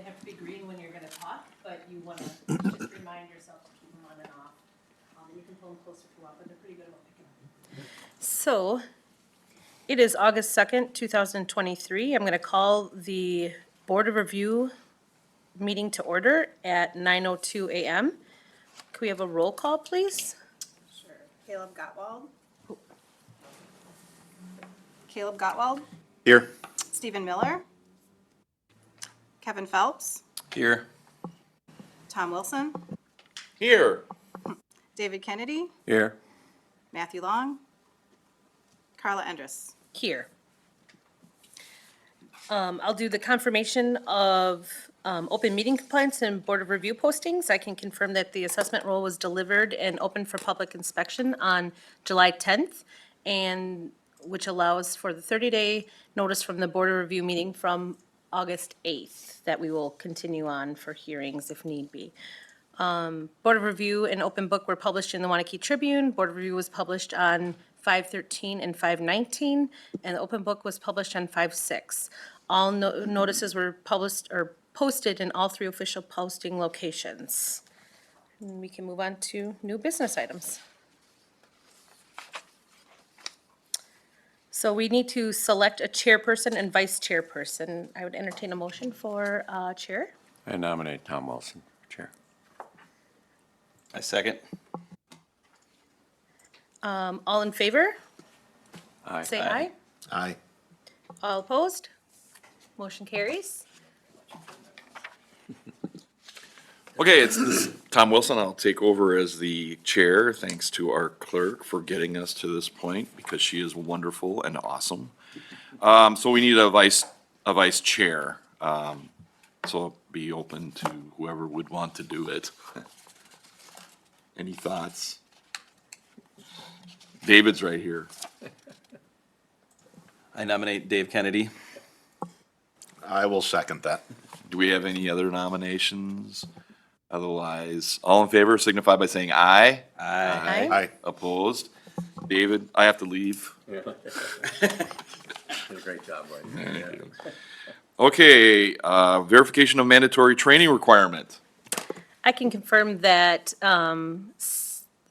they have to be green when you're gonna talk, but you wanna just remind yourself to keep them on and off. And you can pull them closer if you want, but they're pretty good about picking up. So, it is August 2nd, 2023. I'm going to call the Board of Review meeting to order at 9:02 a.m. Can we have a roll call, please? Sure. Caleb Gottwald, Here. Stephen Miller, Kevin Phelps, Here. Tom Wilson, Here. David Kennedy, Here. Matthew Long, Carla Endres. Here. I'll do the confirmation of open meeting compliance and Board of Review postings. I can confirm that the assessment roll was delivered and open for public inspection on July 10th, and which allows for the 30-day notice from the Board of Review meeting from August 8th, that we will continue on for hearings if need be. Board of Review and Open Book were published in the Wanakee Tribune. Board of Review was published on 5/13 and 5/19, and the Open Book was published on 5/6. All notices were published or posted in all three official posting locations. And we can move on to new business items. So we need to select a chairperson and vice chairperson. I would entertain a motion for chair. I nominate Tom Wilson for chair. I second. All in favor? Aye. Say aye. Aye. All opposed? Motion carries. Okay, it's Tom Wilson. I'll take over as the chair, thanks to our clerk for getting us to this point, because she is wonderful and awesome. So we need a vice chair. So be open to whoever would want to do it. Any thoughts? David's right here. I nominate Dave Kennedy. I will second that. Do we have any other nominations? Otherwise, all in favor signify by saying aye. Aye. Aye. Opposed? David, I have to leave. Did a great job, Lloyd. Okay, verification of mandatory training requirement. I can confirm that,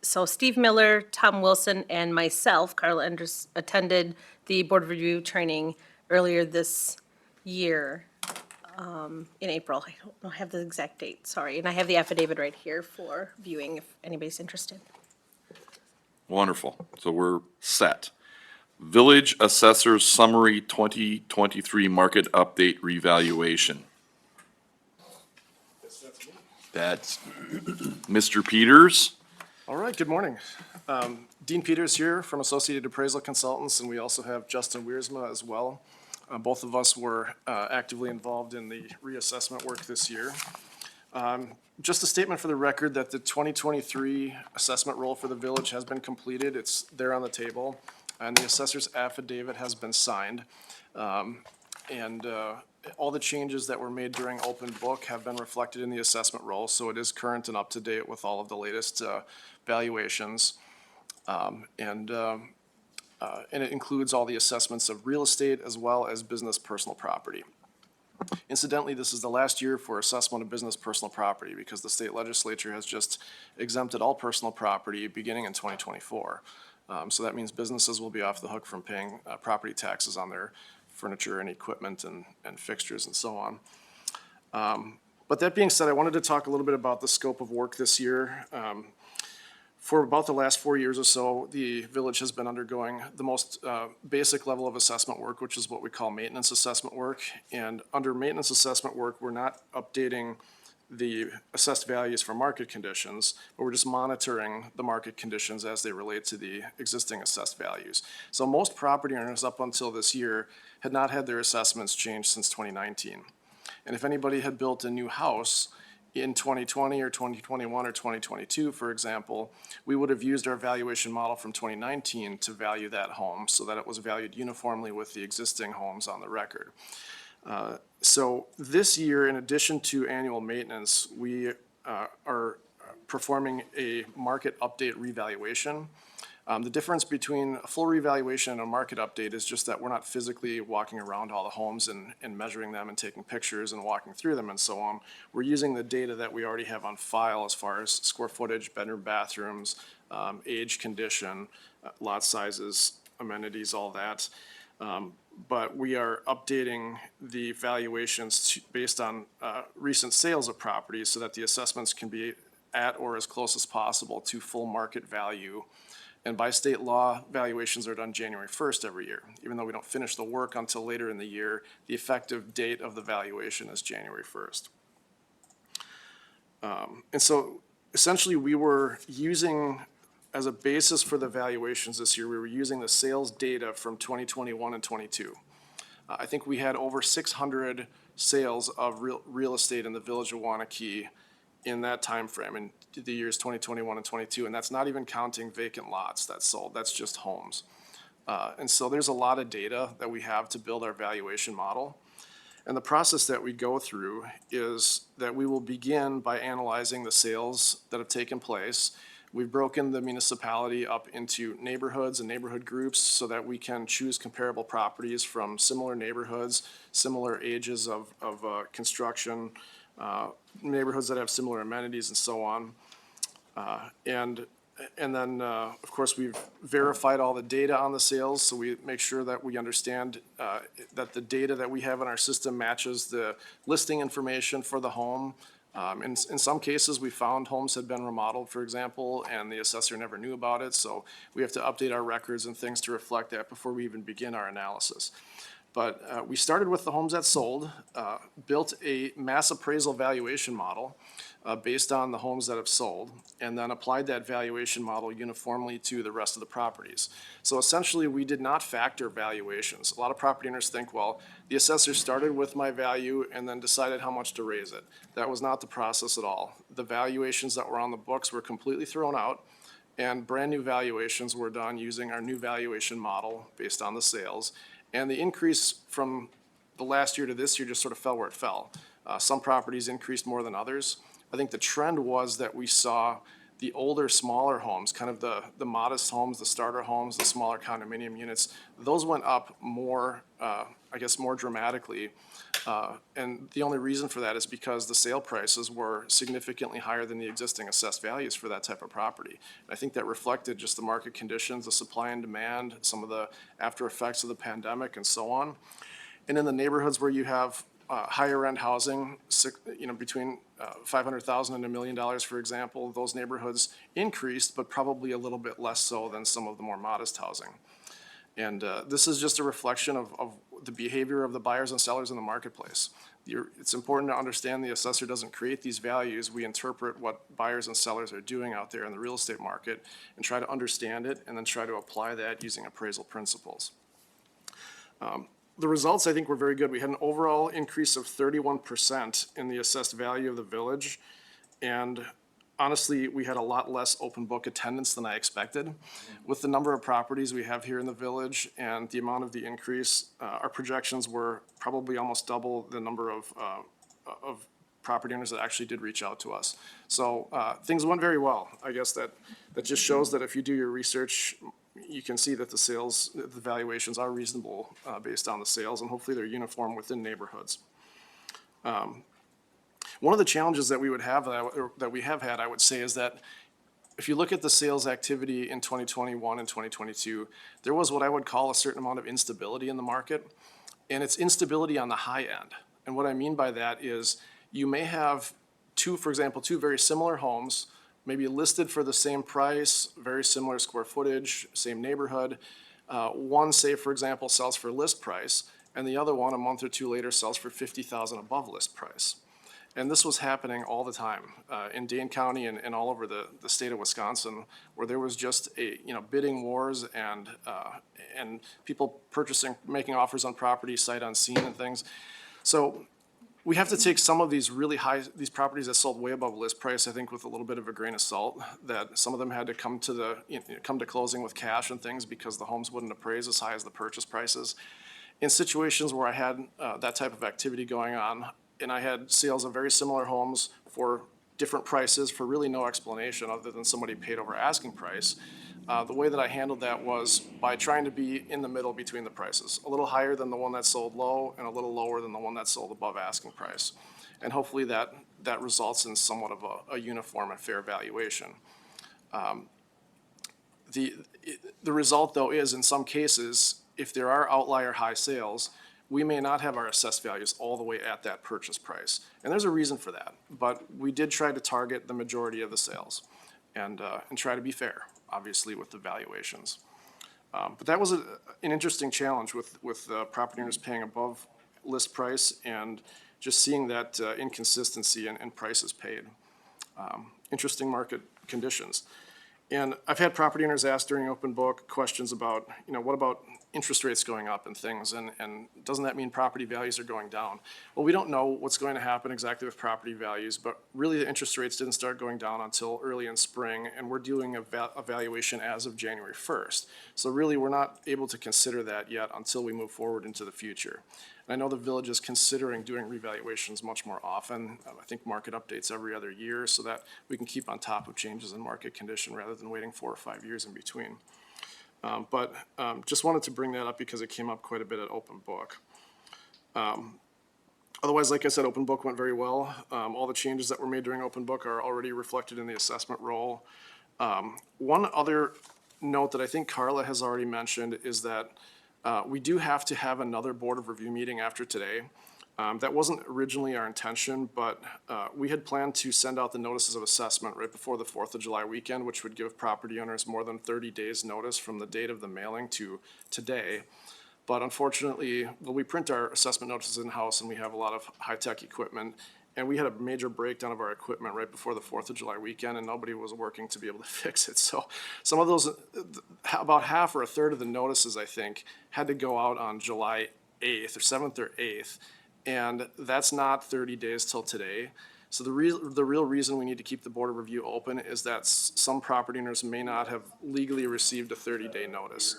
so Steve Miller, Tom Wilson, and myself, Carla Enders, attended the Board of Review training earlier this year, in April. I don't have the exact date, sorry. And I have the affidavit right here for viewing if anybody's interested. Wonderful. So we're set. Village Assessor's Summary 2023 Market Update Revaluation. That's Mr. Peters. All right, good morning. Dean Peters here from Associated Appraisal Consultants, and we also have Justin Wiersma as well. Both of us were actively involved in the reassessment work this year. Just a statement for the record that the 2023 assessment roll for the village has been completed. It's there on the table, and the assessor's affidavit has been signed. And all the changes that were made during open book have been reflected in the assessment roll, so it is current and up to date with all of the latest valuations. And it includes all the assessments of real estate as well as business personal property. Incidentally, this is the last year for assessment of business personal property because the state legislature has just exempted all personal property beginning in 2024. So that means businesses will be off the hook from paying property taxes on their furniture and equipment and fixtures and so on. But that being said, I wanted to talk a little bit about the scope of work this year. For about the last 4 years or so, the village has been undergoing the most basic level of assessment work, which is what we call maintenance assessment work. And under maintenance assessment work, we're not updating the assessed values for market conditions, but we're just monitoring the market conditions as they relate to the existing assessed values. So most property owners up until this year had not had their assessments changed since 2019. And if anybody had built a new house in 2020 or 2021 or 2022, for example, we would have used our valuation model from 2019 to value that home so that it was valued uniformly with the existing homes on the record. So this year, in addition to annual maintenance, we are performing a market update revaluation. The difference between a full revaluation and a market update is just that we're not physically walking around all the homes and measuring them and taking pictures and walking through them and so on. We're using the data that we already have on file as far as square footage, bedroom, bathrooms, age, condition, lot sizes, amenities, all that. But we are updating the valuations based on recent sales of properties so that the assessments can be at or as close as possible to full market value. And by state law, valuations are done January 1st every year. Even though we don't finish the work until later in the year, the effective date of the valuation is January 1st. And so essentially we were using, as a basis for the valuations this year, we were using the sales data from 2021 and 22. I think we had over 600 sales of real estate in the village of Waunakee in that time frame, in the years 2021 and 22, and that's not even counting vacant lots that sold, that's just homes. And so there's a lot of data that we have to build our valuation model. And the process that we go through is that we will begin by analyzing the sales that have taken place. We've broken the municipality up into neighborhoods and neighborhood groups so that we can choose comparable properties from similar neighborhoods, similar ages of construction, neighborhoods that have similar amenities and so on. And then, of course, we've verified all the data on the sales, so we make sure that we understand that the data that we have in our system matches the listing information for the home. In some cases, we found homes had been remodeled, for example, and the assessor never knew about it, so we have to update our records and things to reflect that before we even begin our analysis. But we started with the homes that sold, built a mass appraisal valuation model based on the homes that have sold, and then applied that valuation model uniformly to the rest of the properties. So essentially, we did not factor valuations. A lot of property owners think, well, the assessor started with my value and then decided how much to raise it. That was not the process at all. The valuations that were on the books were completely thrown out, and brand-new valuations were done using our new valuation model based on the sales. And the increase from the last year to this year just sort of fell where it fell. Some properties increased more than others. I think the trend was that we saw the older, smaller homes, kind of the modest homes, the starter homes, the smaller condominium units, those went up more, I guess, more dramatically. And the only reason for that is because the sale prices were significantly higher than the existing assessed values for that type of property. And I think that reflected just the market conditions, the supply and demand, some of the after effects of the pandemic and so on. And in the neighborhoods where you have higher end housing, between $500,000 and $1 million, for example, those neighborhoods increased, but probably a little bit less so than some of the more modest housing. And this is just a reflection of the behavior of the buyers and sellers in the marketplace. It's important to understand the assessor doesn't create these values. We interpret what buyers and sellers are doing out there in the real estate market and try to understand it and then try to apply that using appraisal principles. The results, I think, were very good. We had an overall increase of 31% in the assessed value of the village. And honestly, we had a lot less open book attendance than I expected. With the number of properties we have here in the village and the amount of the increase, our projections were probably almost double the number of property owners that actually did reach out to us. So things went very well. I guess that just shows that if you do your research, you can see that the valuations are reasonable based on the sales, and hopefully they're uniform within neighborhoods. One of the challenges that we would have, that we have had, I would say, is that if you look at the sales activity in 2021 and 2022, there was what I would call a certain amount of instability in the market, and it's instability on the high end. And what I mean by that is you may have for example, two very similar homes, maybe listed for the same price, very similar square footage, same neighborhood. One, say, for example, sells for list price, and the other one, a month or two later, sells for $50,000 above list price. And this was happening all the time in Dane County and all over the state of Wisconsin, where there was just bidding wars and people making offers on property sight unseen and things. So we have to take some of these these properties that sold way above list price, I think, with a little bit of a grain of salt. That some of them had to come to closing with cash and things because the homes wouldn't appraise as high as the purchase prices. In situations where I had that type of activity going on, and I had sales of very similar homes for different prices for really no explanation other than somebody paid over asking price, The way that I handled that was by trying to be in the middle between the prices, a little higher than the one that sold low and a little lower than the one that sold above asking price. And hopefully that results in somewhat of a uniform and fair valuation. The result, though, is in some cases, if there are outlier high sales, we may not have our assessed values all the way at that purchase price. And there's a reason for that, but we did try to target the majority of the sales and try to be fair, obviously, with the valuations. But that was an interesting challenge with property owners paying above list price and just seeing that inconsistency in prices paid. Interesting market conditions. And I've had property owners ask during open book questions about, what about interest rates going up and things, and doesn't that mean property values are going down? Well, we don't know what's going to happen exactly with property values, but really the interest rates didn't start going down until early in spring, and we're doing a valuation as of January 1st. So really, we're not able to consider that yet until we move forward into the future. And I know the village is considering doing revaluations much more often. I think market updates every other year so that we can keep on top of changes in market condition rather than waiting 4 or 5 years in between. But just wanted to bring that up because it came up quite a bit at open book. Otherwise, like I said, open book went very well. All the changes that were made during open book are already reflected in the assessment roll. One other note that I think Carla has already mentioned is that we do have to have another Board of Review meeting after today. That wasn't originally our intention, but we had planned to send out the notices of assessment right before the 4th of July weekend, which would give property owners more than 30 days' notice from the date of the mailing to today. But unfortunately, we print our assessment notices in-house and we have a lot of high-tech equipment. And we had a major breakdown of our equipment right before the 4th of July weekend, and nobody was working to be able to fix it. So some of those, about half or a third of the notices, I think, had to go out on July 8th or 7th or 8th. And that's not 30 days till today. So the real reason we need to keep the Board of Review open is that some property owners may not have legally received a 30-day notice.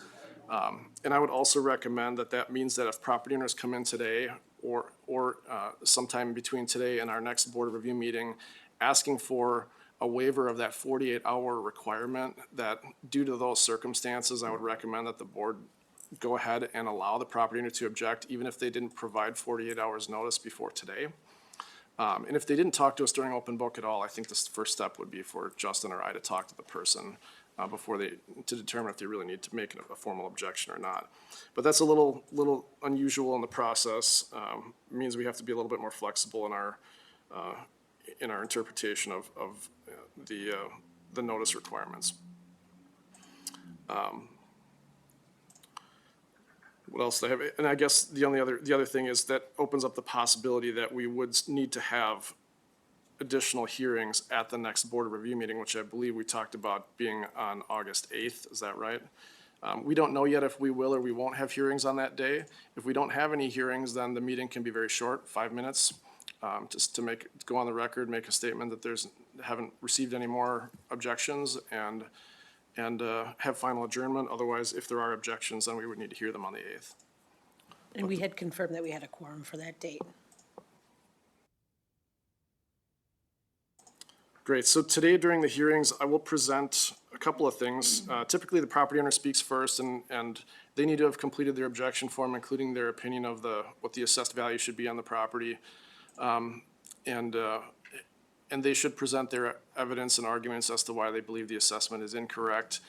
And I would also recommend that means that if property owners come in today or sometime between today and our next Board of Review meeting, asking for a waiver of that 48-hour requirement, that due to those circumstances, I would recommend that the board go ahead and allow the property owner to object, even if they didn't provide 48 hours notice before today. And if they didn't talk to us during open book at all, I think the first step would be for Justin or I to talk to the person to determine if they really need to make a formal objection or not. But that's a little unusual in the process. It means we have to be a little bit more flexible in our interpretation of the notice requirements. What else do I have? And I guess the other thing is that opens up the possibility that we would need to have additional hearings at the next Board of Review meeting, which I believe we talked about being on August 8th. Is that right? We don't know yet if we will or we won't have hearings on that day. If we don't have any hearings, then the meeting can be very short, 5 minutes, just to go on the record, make a statement that haven't received any more objections and have final adjournment. Otherwise, if there are objections, then we would need to hear them on the 8th. And we had confirmed that we had a quorum for that date. Great. So today during the hearings, I will present a couple of things. Typically, the property owner speaks first, and they need to have completed their objection form, including their opinion of what the assessed value should be on the property. And they should present their evidence and arguments as to why they believe the assessment is incorrect.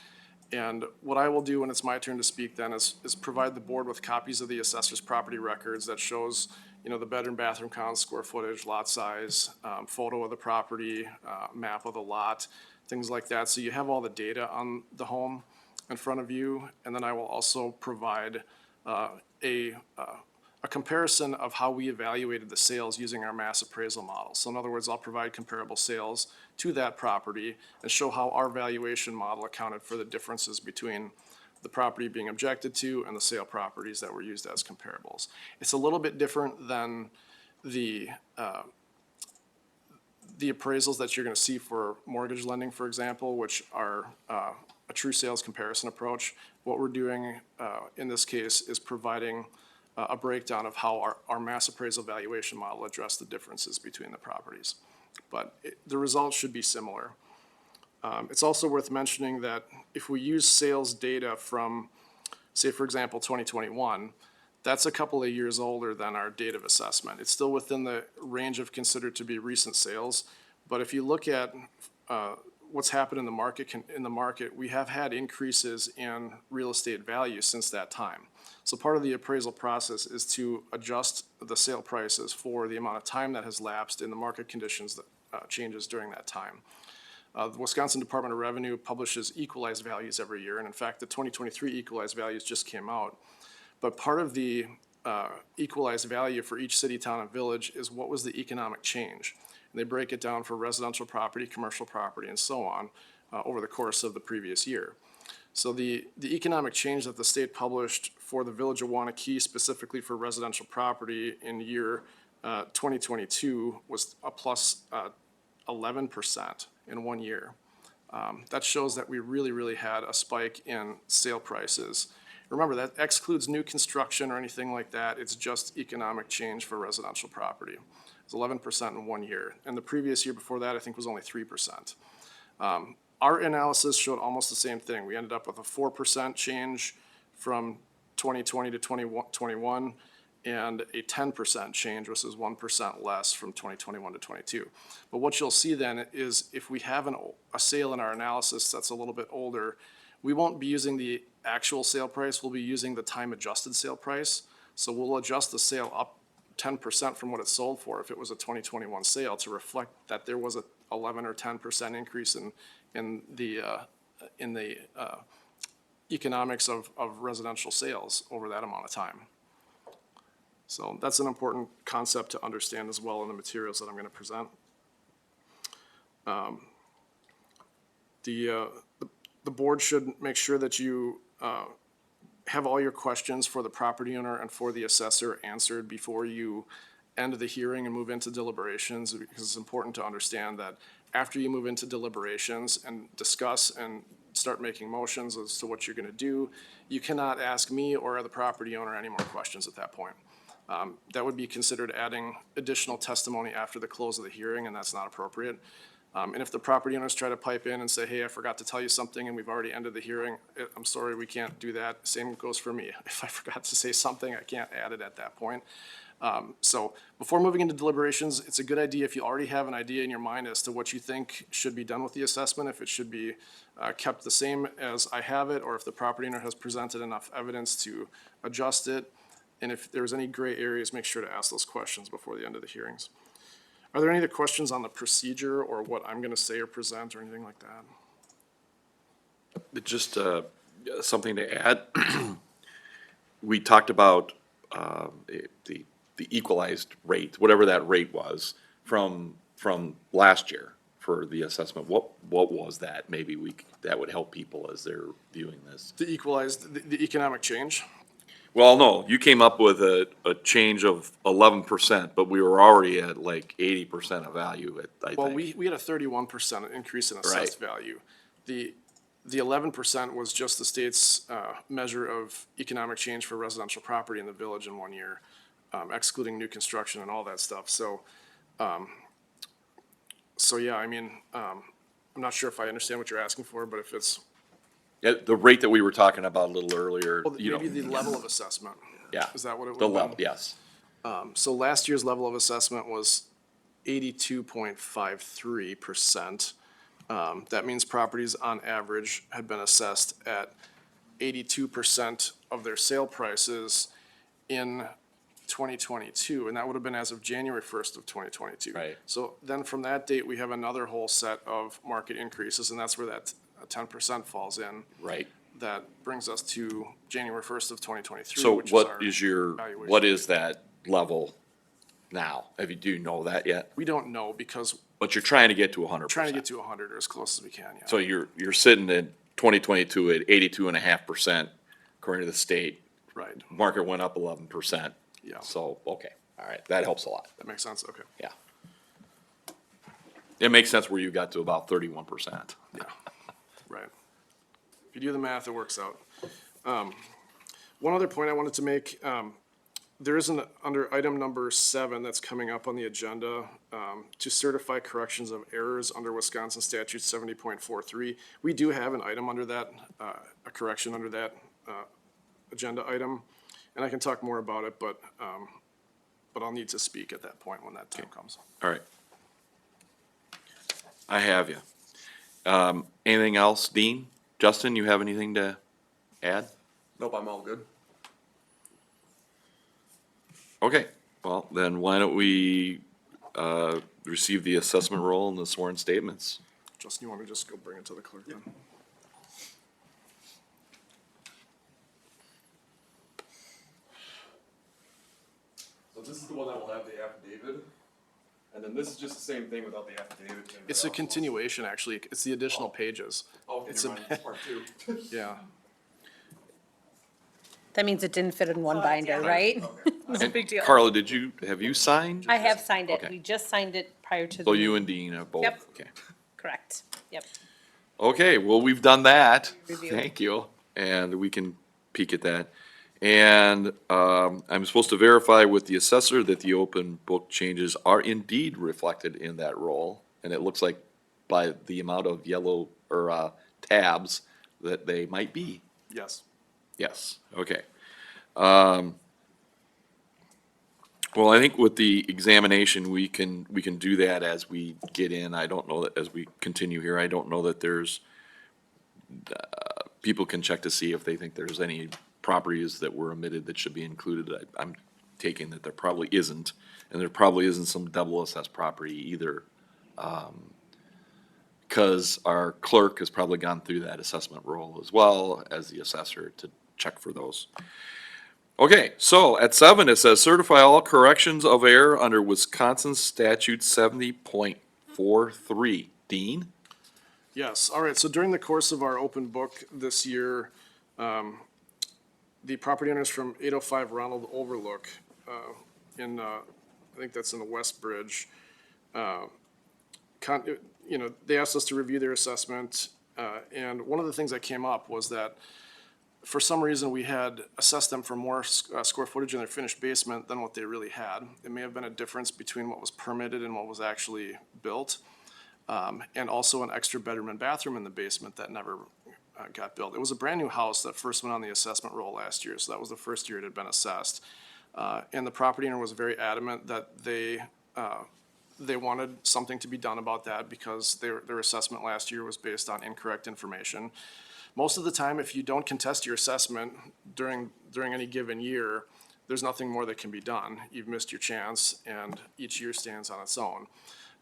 And what I will do when it's my turn to speak then is provide the board with copies of the assessor's property records that shows, the bedroom, bathroom count, square footage, lot size, photo of the property, map of the lot, things like that. So you have all the data on the home in front of you. And then I will also provide a comparison of how we evaluated the sales using our mass appraisal model. So in other words, I'll provide comparable sales to that property and show how our valuation model accounted for the differences between the property being objected to and the sale properties that were used as comparables. It's a little bit different than the appraisals that you're gonna see for mortgage lending, for example, which are a true sales comparison approach. What we're doing in this case is providing a breakdown of how our mass appraisal valuation model addressed the differences between the properties. But the results should be similar. It's also worth mentioning that if we use sales data from, say, for example, 2021, that's a couple of years older than our date of assessment. It's still within the range of considered to be recent sales, but if you look at what's happened in the market, we have had increases in real estate value since that time. So part of the appraisal process is to adjust the sale prices for the amount of time that has lapsed in the market conditions that changes during that time. The Wisconsin Department of Revenue publishes equalized values every year, and in fact, the 2023 equalized values just came out. But part of the equalized value for each city, town, and village is what was the economic change. And they break it down for residential property, commercial property, and so on over the course of the previous year. So the economic change that the state published for the Village of Wanakee, specifically for residential property in year 2022, was a plus 11% in 1 year. That shows that we really had a spike in sale prices. Remember, that excludes new construction or anything like that. It's just economic change for residential property. It's 11% in 1 year. And the previous year before that, I think, was only 3%. Our analysis showed almost the same thing. We ended up with a 4% change from 2020 to 2021 and a 10% change, which is 1% less from 2021 to 22. But what you'll see then is if we have a sale in our analysis that's a little bit older, we won't be using the actual sale price, we'll be using the time-adjusted sale price. So we'll adjust the sale up 10% from what it sold for if it was a 2021 sale to reflect that there was a 11 or 10% increase in the economics of residential sales over that amount of time. So that's an important concept to understand as well in the materials that I'm going to present. The board should make sure that you have all your questions for the property owner and for the assessor answered before you end the hearing and move into deliberations, because it's important to understand that after you move into deliberations and discuss and start making motions as to what you're going to do, you cannot ask me or the property owner any more questions at that point. That would be considered adding additional testimony after the close of the hearing, and that's not appropriate. And if the property owners try to pipe in and say, hey, I forgot to tell you something and we've already ended the hearing, I'm sorry, we can't do that. Same goes for me. If I forgot to say something, I can't add it at that point. So before moving into deliberations, it's a good idea if you already have an idea in your mind as to what you think should be done with the assessment, if it should be kept the same as I have it, or if the property owner has presented enough evidence to adjust it. And if there's any gray areas, make sure to ask those questions before the end of the hearings. Are there any other questions on the procedure or what I'm going to say or present or anything like that? Just something to add. We talked about the equalized rate, whatever that rate was from last year for the assessment. What was that? Maybe that would help people as they're viewing this. The equalized, the economic change. Well, no, you came up with a change of 11%, but we were already at like 80% of value, I Well, think. we had a 31% increase in assessed value. The 11% was just the state's measure of economic change for residential property in the village in 1 year, excluding new construction and all that stuff. So yeah, I mean, I'm not sure if I understand what you're asking for, but if it's, Yeah, the rate that we were talking about a little earlier, well, you know. maybe the level of assessment. Yeah. Is that what it would The have level, been? yes. So last year's level of assessment was 82.53%. That means properties on average had been assessed at 82% of their sale prices in 2022, and that would have been as of January 1st of 2022. Right. So then from that date, we have another whole set of market increases, and that's where that 10% falls in. Right. That brings us to January 1st of 2023, So which what our is your, valuation. what is that level now? Do you know that yet? We don't know because But you're trying to get to 100%. trying to get to 100 or as close as we can, yeah. So you're sitting in 2022 at 82.5% according to the state. Right, Market went up 11%. Yeah. So, okay, all right, that helps a lot, that makes sense, okay. yeah. It makes sense where you got to about 31%. Yeah, right. If you do the math, it works out. One other point I wanted to make, There is under item number 7 that's coming up on the agenda, to certify corrections of errors under Wisconsin statute 70.43. We do have an item under that, a correction under that agenda item, and I can talk more about it, but I'll need to speak at that point when that time comes. All right. I have you. Anything else, Dean? Justin, you have anything to add? Nope, I'm all good. Okay, well, then why don't we receive the assessment roll and the sworn statements? Justin, you want me to just go bring it to the clerk then? So this is the one that will have the affidavit, and then this is just the same thing without the affidavit. It's a continuation, actually. It's the additional pages. Oh, It's never a- mind, it's part 2. Yeah. That means it didn't fit in one binder, right? It's a big deal. Carla, have you signed? I have signed it. Okay. We just signed it prior to the. So you and Dean have both? Yep. Okay. Correct. Yep. Okay, well, we've done that. Review. Thank you. And we can peek at that. And I'm supposed to verify with the assessor that the open book changes are indeed reflected in that roll. And it looks like by the amount of yellow or tabs that they might be. Yes. Yes, okay. Well, I think with the examination, we can do that as we get in. I don't know that, as we continue here, I don't know that there's, people can check to see if they think there's any properties that were omitted that should be included. I'm taking that there probably isn't, and there probably isn't some double assessed property either. Because our clerk has probably gone through that assessment roll as well as the assessor to check for those. Okay, so at 7, it says certify all corrections of error under Wisconsin statute 70.43. Dean? Yes, all right, so during the course of our open book this year, the property owners from 805 Ronald Overlook, in, I think that's in the West Bridge, they asked us to review their assessment, and one of the things that came up was that for some reason, we had assessed them for more square footage in their finished basement than what they really had. It may have been a difference between what was permitted and what was actually built. And also an extra bedroom and bathroom in the basement that never got built. It was a brand-new house that first went on the assessment roll last year, so that was the first year it had been assessed. And the property owner was very adamant that they wanted something to be done about that because their assessment last year was based on incorrect information. Most of the time, if you don't contest your assessment during any given year, there's nothing more that can be done. You've missed your chance, and each year stands on its own.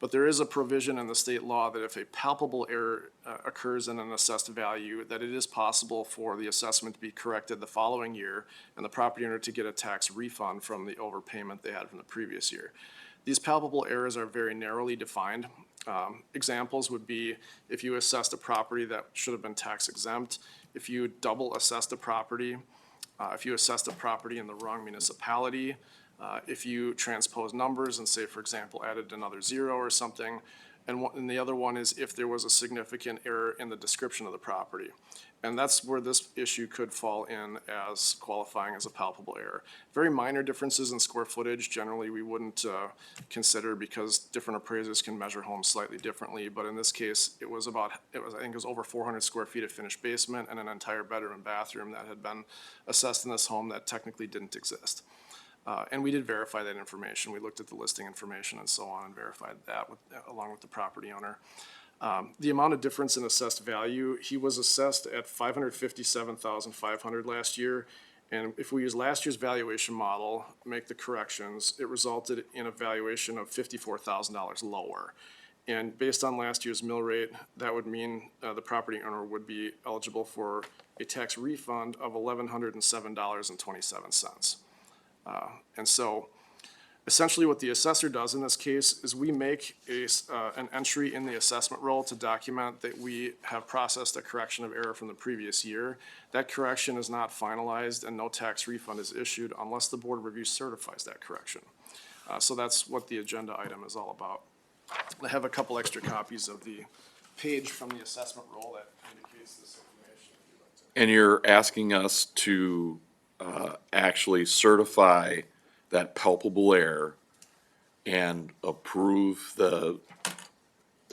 But there is a provision in the state law that if a palpable error occurs in an assessed value, that it is possible for the assessment to be corrected the following year and the property owner to get a tax refund from the overpayment they had from the previous year. These palpable errors are very narrowly defined. Examples would be if you assessed a property that should have been tax exempt, if you double assessed a property, if you assessed a property in the wrong municipality, if you transpose numbers and say, for example, added another 0 or something. And the other one is if there was a significant error in the description of the property. And that's where this issue could fall in as qualifying as a palpable error. Very minor differences in square footage, generally we wouldn't consider because different appraisers can measure homes slightly differently. But in this case, I think it was over 400 square feet of finished basement and an entire bedroom and bathroom that had been assessed in this home that technically didn't exist. And we did verify that information. We looked at the listing information and so on and verified that along with the property owner. The amount of difference in assessed value, he was assessed at $557,500 last year. And if we use last year's valuation model, make the corrections, it resulted in a valuation of $54,000 lower. And based on last year's mill rate, that would mean the property owner would be eligible for a tax refund of $1,107.27. And so essentially what the assessor does in this case is we make an entry in the assessment roll to document that we have processed a correction of error from the previous year. That correction is not finalized and no tax refund is issued unless the Board of Review certifies that correction. So that's what the agenda item is all about. I have a couple extra copies of the page from the assessment roll that indicates this information if you'd like to. And you're asking us to actually certify that palpable error and approve the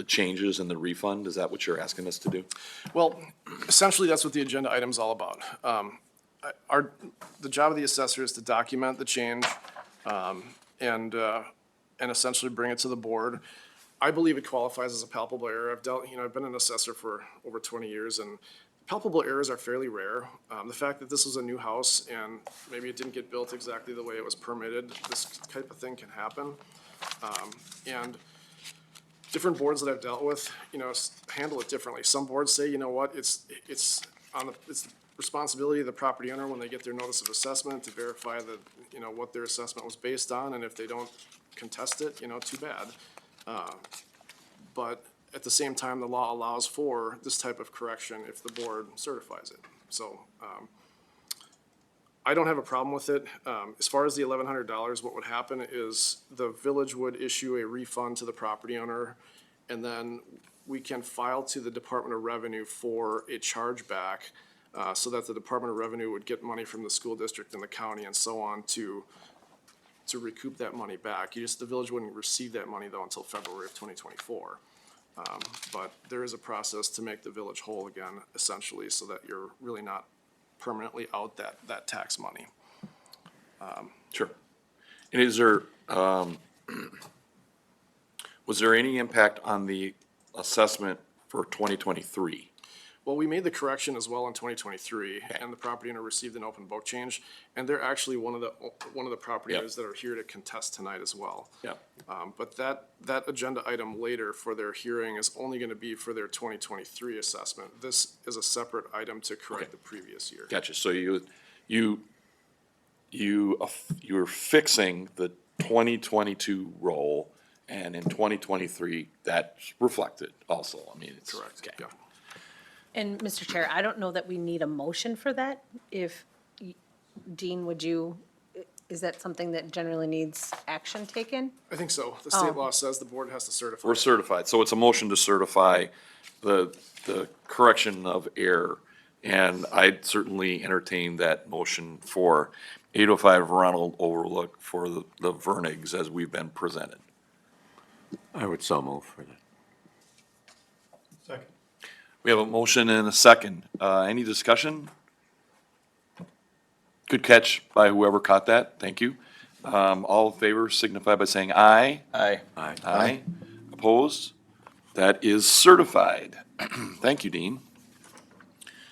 changes in the refund? Is that what you're asking us to do? Well, essentially, that's what the agenda item's all about. The job of the assessor is to document the change, and essentially bring it to the board. I believe it qualifies as a palpable error. I've been an assessor for over 20 years, and palpable errors are fairly rare. The fact that this was a new house and maybe it didn't get built exactly the way it was permitted, this type of thing can happen. And different boards that I've dealt with, handle it differently. Some boards say, you know what, it's the responsibility of the property owner when they get their notice of assessment to verify that, what their assessment was based on, and if they don't contest it, too bad. But at the same time, the law allows for this type of correction if the board certifies it. So, I don't have a problem with it. As far as the $1,100, what would happen is the village would issue a refund to the property owner, and then we can file to the Department of Revenue for a chargeback, so that the Department of Revenue would get money from the school district and the county and so on to recoup that money back. The village wouldn't receive that money though until February of 2024. But there is a process to make the village whole again, essentially, so that you're really not permanently out that tax money. Sure. And is there, was there any impact on the assessment for 2023? Well, we made the correction as well in 2023, and the property owner received an open book change, and they're actually one of the property Yep. owners that are here to contest tonight as well. Yeah. But that agenda item later for their hearing is only gonna be for their 2023 assessment. This is a separate item to correct the previous year. Gotcha. So you're fixing the 2022 roll, and in 2023, that's reflected also. I mean, it's. Correct, Okay. yeah. And Mr. Chair, I don't know that we need a motion for that. Dean, is that something that generally needs action taken? I think so. The state law says the board has to certify. We're certified, so it's a motion to certify the correction of error. And I'd certainly entertain that motion for 805 Ronald Overlook for the Vernigs as we've been presented. I would so move for that. Second. We have a motion and a second. Any discussion? Good catch by whoever caught that. Thank you. All in favor signify by saying aye. Aye. Aye. Aye. Opposed? That is certified. Thank you, Dean.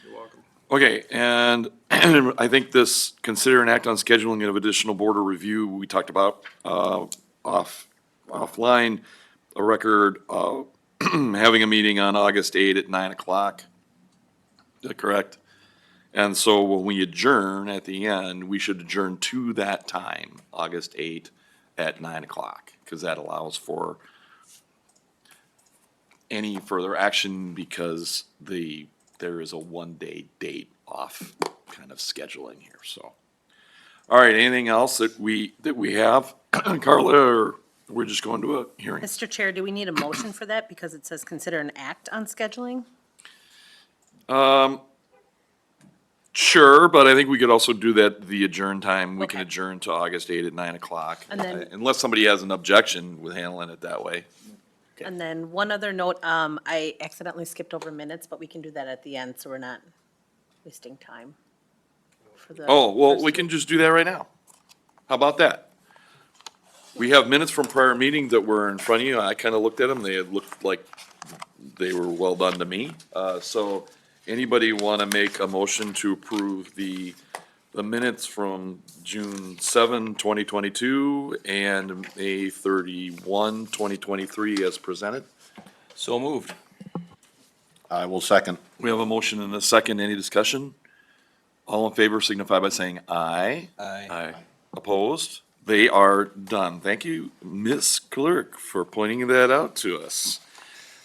You're welcome. Okay, and I think this, consider an act on scheduling of additional border review, we talked about, offline, a record of having a meeting on August 8 at 9 o'clock. Is that correct? And so when we adjourn at the end, we should adjourn to that time, August 8 at 9 o'clock, because that allows for any further action because there is a one-day date off kind of scheduling here, so. All right, anything else that we have, Carla, or we're just going to a hearing? Mr. Chair, do we need a motion for that because it says consider an act on scheduling? Sure, but I think we could also do that, the adjourn time, we can Okay. adjourn to August 8 at 9 o'clock. And then- Unless somebody has an objection with handling it that way. And then one other note, I accidentally skipped over minutes, but we can do that at the end, so we're not wasting time. for the Oh, well, first we can just do that right now. How about that? We have minutes from prior meetings that were in front of you. I kind of looked at them. They had looked like they were well done to me. So anybody want to make a motion to approve the minutes from June 7, 2022 and May 31, 2023 as presented? So moved. I will second. We have a motion and a second. Any discussion? All in favor signify by saying aye. Aye. Aye. Opposed? They are done. Thank you, Ms. Clerk, for pointing that out to us.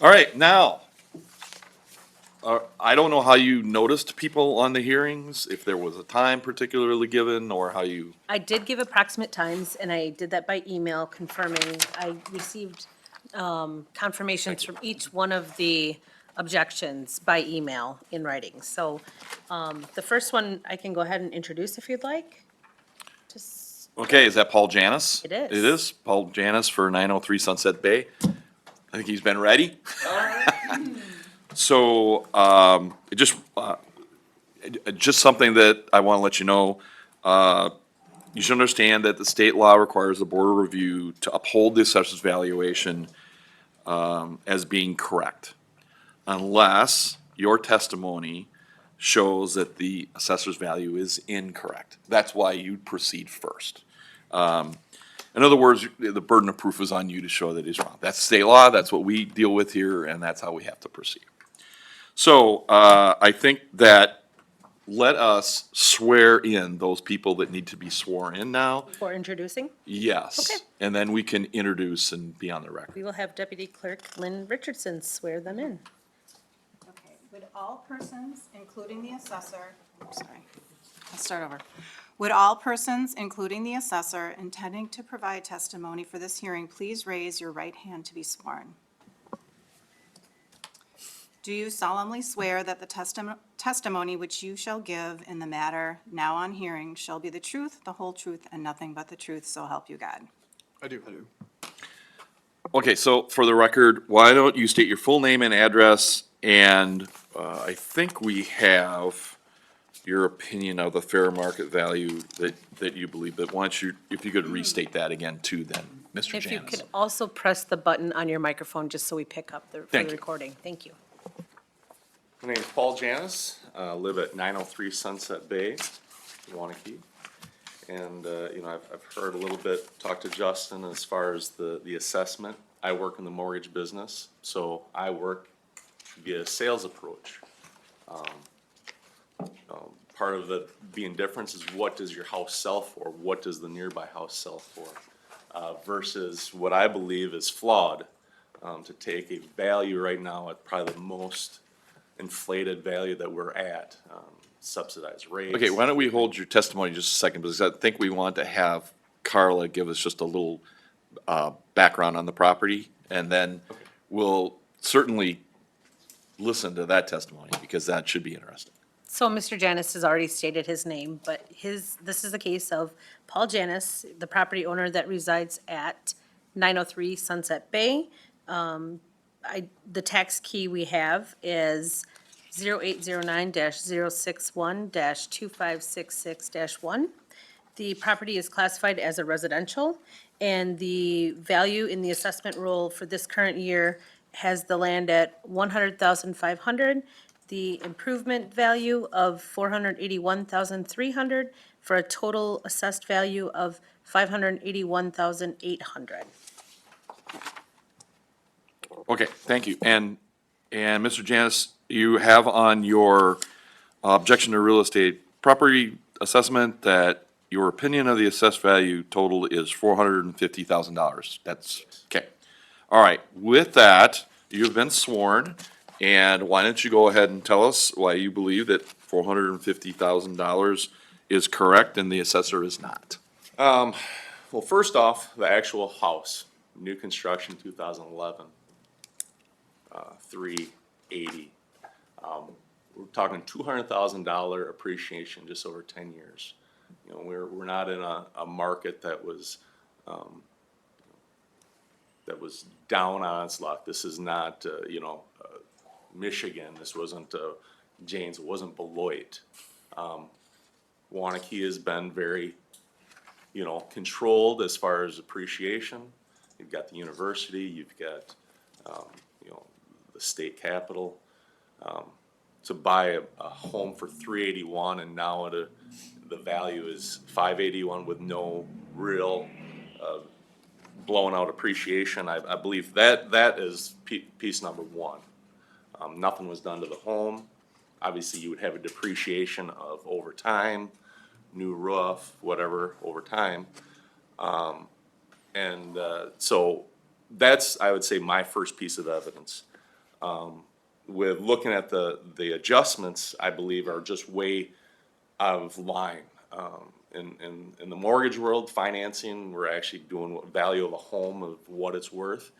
All right, now, I don't know how you noticed people on the hearings, if there was a time particularly given, or how you, I did give approximate times, and I did that by email confirming. I received confirmations from each one of the objections by email in writing. So the first one, I can go ahead and introduce if you'd like to Okay, is that Paul Janis? It is. It is, Paul Janis for 903 Sunset Bay. I think he's been ready. So, just something that I want to let you know. You should understand that the state law requires the Board of Review to uphold the assessor's valuation as being correct, unless your testimony shows that the assessor's value is incorrect. That's why you proceed first. In other words, the burden of proof is on you to show that he's wrong. That's state law, that's what we deal with here, and that's how we have to proceed. So, I think that let us swear in those people that need to be sworn in now. For introducing, Yes. Okay. And then we can introduce and be on the record. we will have Deputy Clerk Lynn Richardson swear them in. Okay, would all persons, including the assessor, sorry, let's start over. Would all persons, including the assessor, intending to provide testimony for this hearing, please raise your right hand to be sworn? Do you solemnly swear that the testimony which you shall give in the matter now on hearing shall be the truth, the whole truth, and nothing but the truth, so help you God? I do. Okay, so for the record, why don't you state your full name and address? And I think we have your opinion of the fair market value that you believe, but why don't you, if you could restate that again too then, Mr. If you Janis. could also press the button on your microphone, just so we pick up for Thank the you. recording. Thank you. My name is Paul Janis, live at 903 Sunset Bay, Wanakee. And, I've heard a little bit, talked to Justin as far as the assessment. I work in the mortgage business, so I work via sales approach. Part of the being difference is what does your house sell for? What does the nearby house sell for? Versus what I believe is flawed, to take a value right now at probably the most inflated value that we're at, subsidized rates. Okay, why don't we hold your testimony just a second, because I think we want to have Carla give us just a little background on the property, and then we'll certainly listen to that testimony, because that should be interesting. So Mr. Janis has already stated his name, but this is a case of Paul Janis, the property owner that resides at 903 Sunset Bay. The tax key we have is 0809-061-2566-1. The property is classified as a residential, and the value in the assessment roll for this current year has the land at $100,500, the improvement value of $481,300, for a total assessed value of $581,800. Okay, thank you. And Mr. Janis, you have on your objection to real estate property assessment that your opinion of the assessed value total is $450,000. That's, okay. All right, with that, you've been sworn, and why don't you go ahead and tell us why you believe that $450,000 is correct and the assessor is not? Well, first off, the actual house, new construction, 2011, 380. We're talking $200,000 appreciation just over 10 years. You know, we're not in a market that was down on its luck. This is not, Michigan. This wasn't Janes. It wasn't Beloit. Wanakee has been very, controlled as far as appreciation. You've got the university, you've got, the state capital. To buy a home for 381 and now the value is 581 with no real, blown out appreciation, I believe that is piece number one. Nothing was done to the home. Obviously, you would have a depreciation of over time, new roof, whatever, over time. So that's, I would say, my first piece of evidence. With looking at the adjustments, I believe are just way out of line. In the mortgage world, financing, we're actually doing value of a home of what it's worth.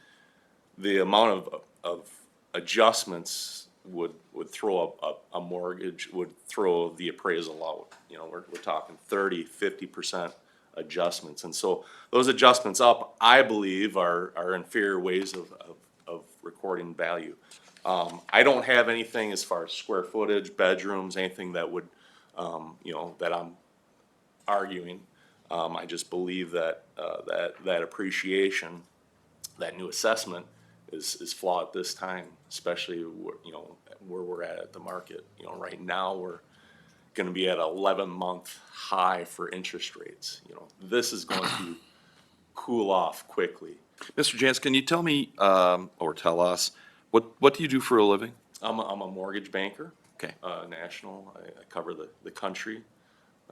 The amount of adjustments would throw a mortgage, would throw the appraisal out. We're talking 30, 50% adjustments. And so those adjustments up, I believe, are inferior ways of recording value. I don't have anything as far as square footage, bedrooms, anything that would, that I'm arguing. I just believe that, that appreciation, that new assessment is flawed at this time, especially where we're at the market. Right now, we're gonna be at an 11-month high for interest rates. This is going to cool off quickly. Mr. Jans, can you tell me, or tell us, what do you do for a living? I'm a mortgage banker. Okay. National, I cover the country.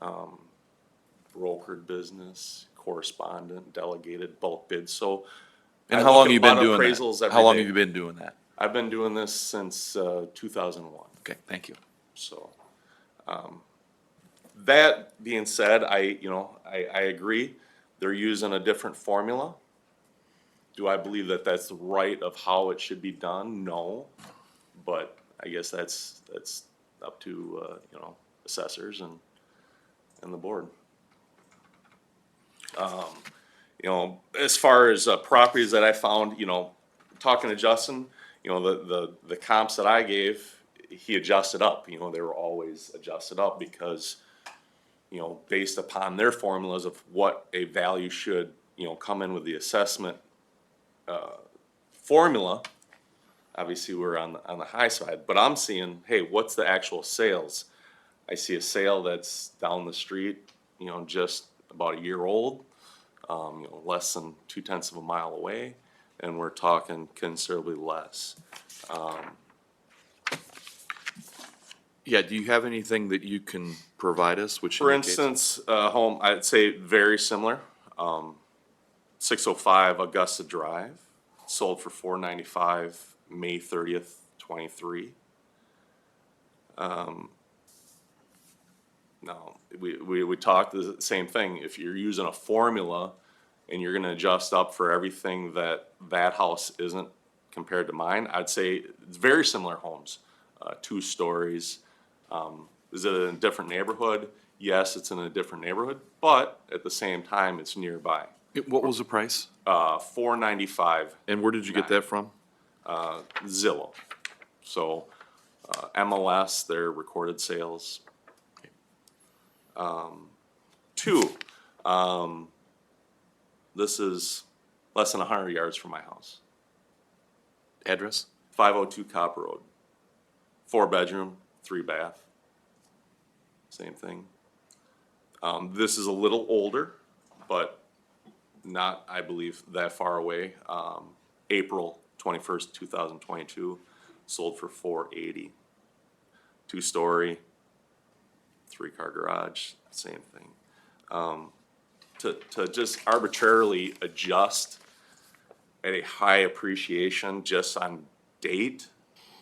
Brokered business, correspondent, delegated, bulk bids, so. And I how look long at have you a been lot of doing appraisals that? every How long day. have you been doing that? I've been doing this since 2001, Okay, thank you. so. That being said, I agree, they're using a different formula. Do I believe that that's the right of how it should be done? No, but I guess that's up to, assessors and the board. As far as properties that I found, talking to Justin, the comps that I gave, he adjusted up, they were always adjusted up because, based upon their formulas of what a value should, come in with the assessment, formula, obviously we're on the high side, but I'm seeing, hey, what's the actual sales? I see a sale that's down the street, just about a year old, less than 0.2 of a mile away, and we're talking considerably less. Yeah, do you have anything that you can provide us, which For indicates? instance, home, I'd say very similar, 605 Augusta Drive, sold for $495, May 30th, 23. Now, we talked the same thing, if you're using a formula and you're gonna adjust up for everything that house isn't compared to mine, I'd say it's very similar homes, 2 stories. Is it in a different neighborhood? Yes, it's in a different neighborhood, but at the same time, it's nearby. What was the price? $495 And where did you get that from? Zillow. So, MLS, their recorded sales. 2, this is less than 100 yards from my house. Address? 502 Copper Road. 4-bedroom, 3-bath. Same thing. This is a little older, but not, I believe, that far away. April 21st, 2022, sold for $480. 2-story, 3-car garage, same thing. To just arbitrarily adjust at a high appreciation just on date,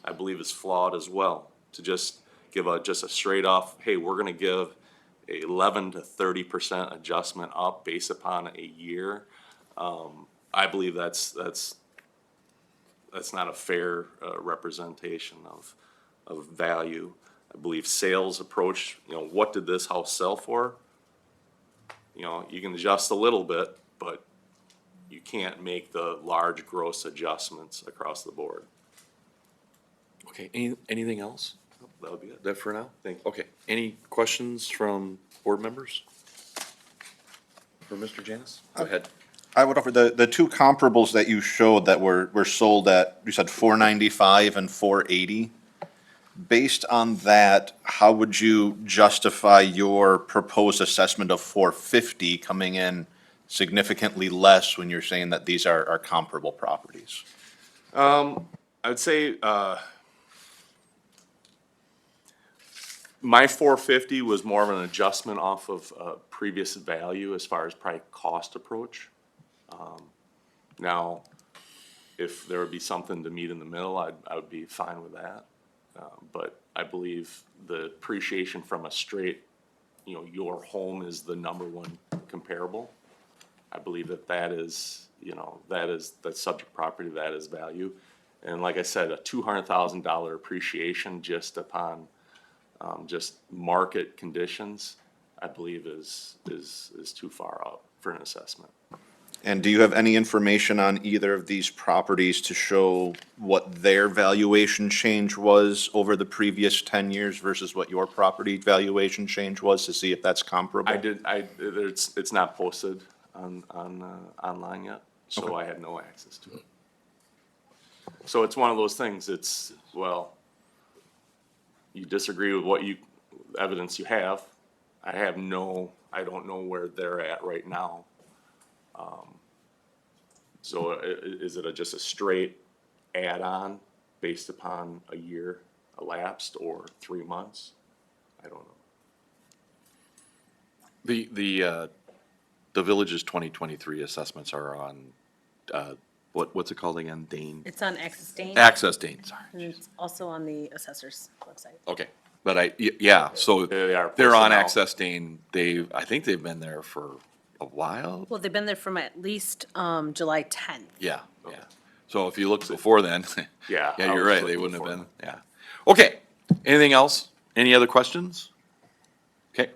I believe is flawed as well. To just give just a straight off, hey, we're gonna give a 11 to 30% adjustment up based upon a year. I believe that's not a fair representation of value. I believe sales approach, what did this house sell for? You can adjust a little bit, but you can't make the large gross adjustments across the board. Okay, anything else? That would be it. That for now? Thank you. Okay, any questions from board members? For Mr. Janis? Go ahead. I would offer the 2 comparables that you showed that were sold at, you said $495 and $480. Based on that, how would you justify your proposed assessment of $450 coming in significantly less when you're saying that these are comparable properties? I would say, my 450 was more of an adjustment off of, previous value as far as probably cost approach. Now, if there would be something to meet in the middle, I would be fine with that. But I believe the appreciation from a straight, your home is the #1 comparable. I believe that is, that subject property, that is value. And like I said, a $200,000 appreciation just upon, just market conditions, I believe is too far out for an assessment. And do you have any information on either of these properties to show what their valuation change was over the previous 10 years versus what your property valuation change was, to see if that's comparable? It's not posted online yet, so I had no access to it. So it's one of those things, well, you disagree with evidence you have. I don't know where they're at right now. So is it just a straight add-on based upon a year elapsed or 3 months? I don't know. The village's 2023 assessments are on, what's it called again, Dane? It's on Access Dane, Access Dane, sorry. and it's also on the assessor's website. Okay, but yeah, so They are they're on posted now. Access Dane. I think they've been there for a while. Well, they've been there from at least July 10th. Yeah, yeah. So if you looked before then, Yeah, yeah, I you're was right, they looking wouldn't have before been, yeah. Okay, anything else? Any other questions? Okay.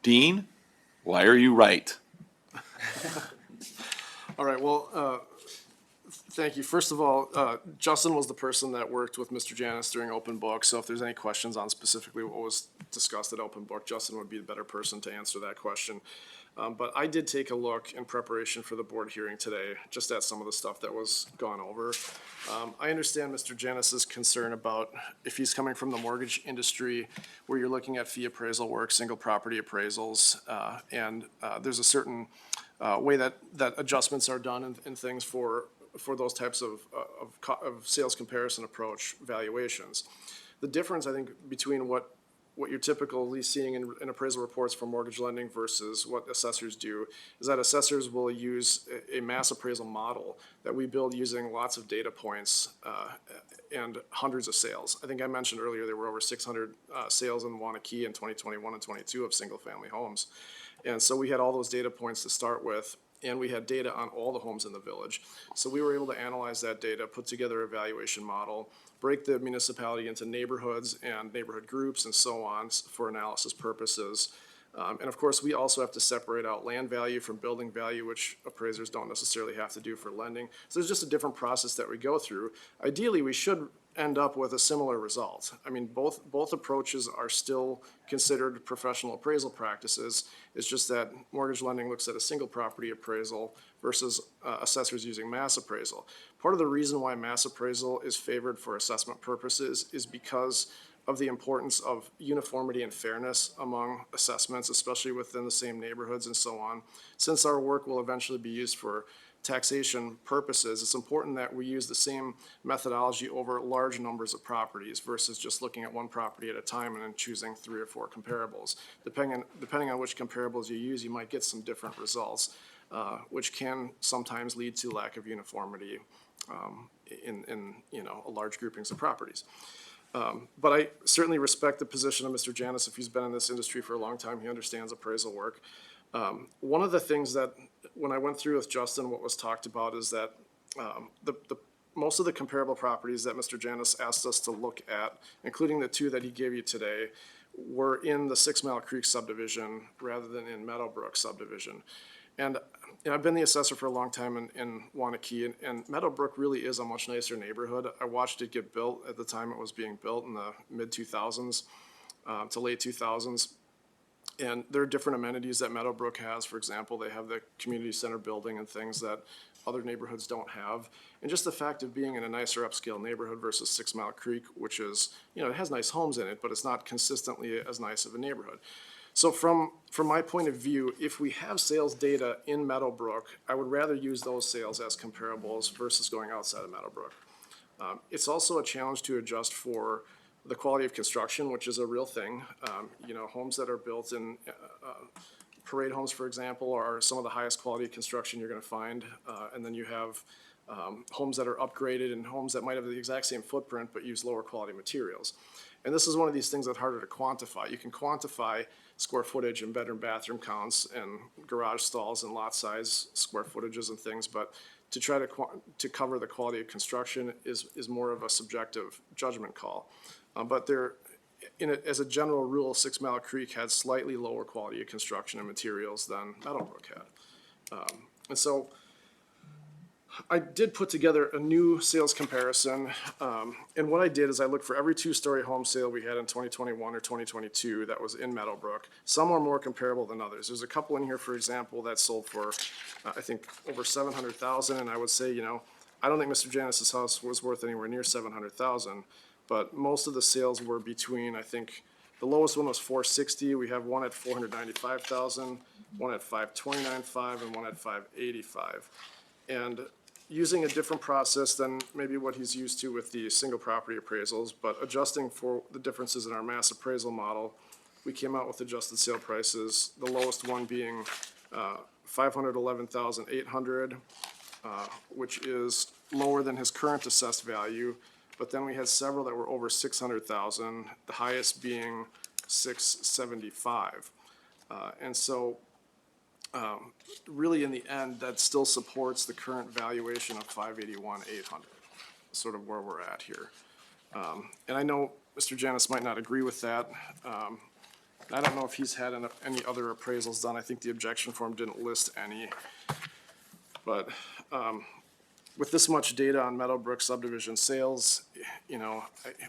Dean, why are you right? All right, well, thank you. First of all, Justin was the person that worked with Mr. Janis during Open Book, so if there's any questions on specifically what was discussed at Open Book, Justin would be the better person to answer that question. But I did take a look in preparation for the board hearing today, just at some of the stuff that was gone over. I understand Mr. Janis's concern about if he's coming from the mortgage industry, where you're looking at fee appraisal work, single property appraisals, and there's a certain way that adjustments are done and things for those types of sales comparison approach valuations. The difference, I think, between what you're typically seeing in appraisal reports for mortgage lending versus what assessors do is that assessors will use a mass appraisal model that we build using lots of data points and hundreds of sales. I think I mentioned earlier there were over 600 sales in Wanakee in 2021 and 22 of single-family homes. And so we had all those data points to start with, and we had data on all the homes in the village. So we were able to analyze that data, put together a valuation model, break the municipality into neighborhoods and neighborhood groups and so on for analysis purposes. And of course, we also have to separate out land value from building value, which appraisers don't necessarily have to do for lending. So there's just a different process that we go through. Ideally, we should end up with a similar result. I mean, both approaches are still considered professional appraisal practices. It's just that mortgage lending looks at a single property appraisal versus assessors using mass appraisal. Part of the reason why mass appraisal is favored for assessment purposes is because of the importance of uniformity and fairness among assessments, especially within the same neighborhoods and so on. Since our work will eventually be used for taxation purposes, it's important that we use the same methodology over large numbers of properties versus just looking at one property at a time and then choosing 3 or 4 comparables. Depending on which comparables you use, you might get some different results, which can sometimes lead to lack of uniformity in a large groupings of properties. But I certainly respect the position of Mr. Janis. If he's been in this industry for a long time, he understands appraisal work. One of the things that, when I went through with Justin, what was talked about is that most of the comparable properties that Mr. Janis asked us to look at, including the 2 that he gave you today, were in the 6 Mile Creek subdivision rather than in Meadowbrook subdivision. And I've been the assessor for a long time in Wanakee, and Meadowbrook really is a much nicer neighborhood. I watched it get built at the time it was being built in the mid-2000s to late 2000s. And there are different amenities that Meadowbrook has. For example, they have the community center building and things that other neighborhoods don't have. And just the fact of being in a nicer upscale neighborhood versus 6 Mile Creek, which is, it has nice homes in it, but it's not consistently as nice of a neighborhood. So from my point of view, if we have sales data in Meadowbrook, I would rather use those sales as comparables versus going outside of Meadowbrook. It's also a challenge to adjust for the quality of construction, which is a real thing. Homes that are built in parade homes, for example, are some of the highest quality construction you're gonna find. And then you have homes that are upgraded and homes that might have the exact same footprint but use lower quality materials. And this is one of these things that's harder to quantify. You can quantify square footage and bedroom, bathroom counts and garage stalls and lot size square footages and things, but to try to cover the quality of construction is more of a subjective judgment call. But as a general rule, 6 Mile Creek had slightly lower quality of construction and materials than Meadowbrook had. And so I did put together a new sales comparison, and what I did is I looked for every two-story home sale we had in 2021 or 2022 that was in Meadowbrook. Some are more comparable than others. There's a couple in here, for example, that sold for, I think, over 700,000, and I would say, I don't think Mr. Janis's house was worth anywhere near 700,000, but most of the sales were between, I think, the lowest one was 460. We have one at 495,000, one at 529.5, and one at 585. And using a different process than maybe what he's used to with the single property appraisals, but adjusting for the differences in our mass appraisal model, we came out with adjusted sale prices, the lowest one being 511,800, which is lower than his current assessed value. But then we had several that were over 600,000, the highest being 675. And so really, in the end, that still supports the current valuation of 581,800, sort of where we're at here. And I know Mr. Janis might not agree with that. I don't know if he's had any other appraisals done. I think the objection form didn't list any. But with this much data on Meadowbrook subdivision sales,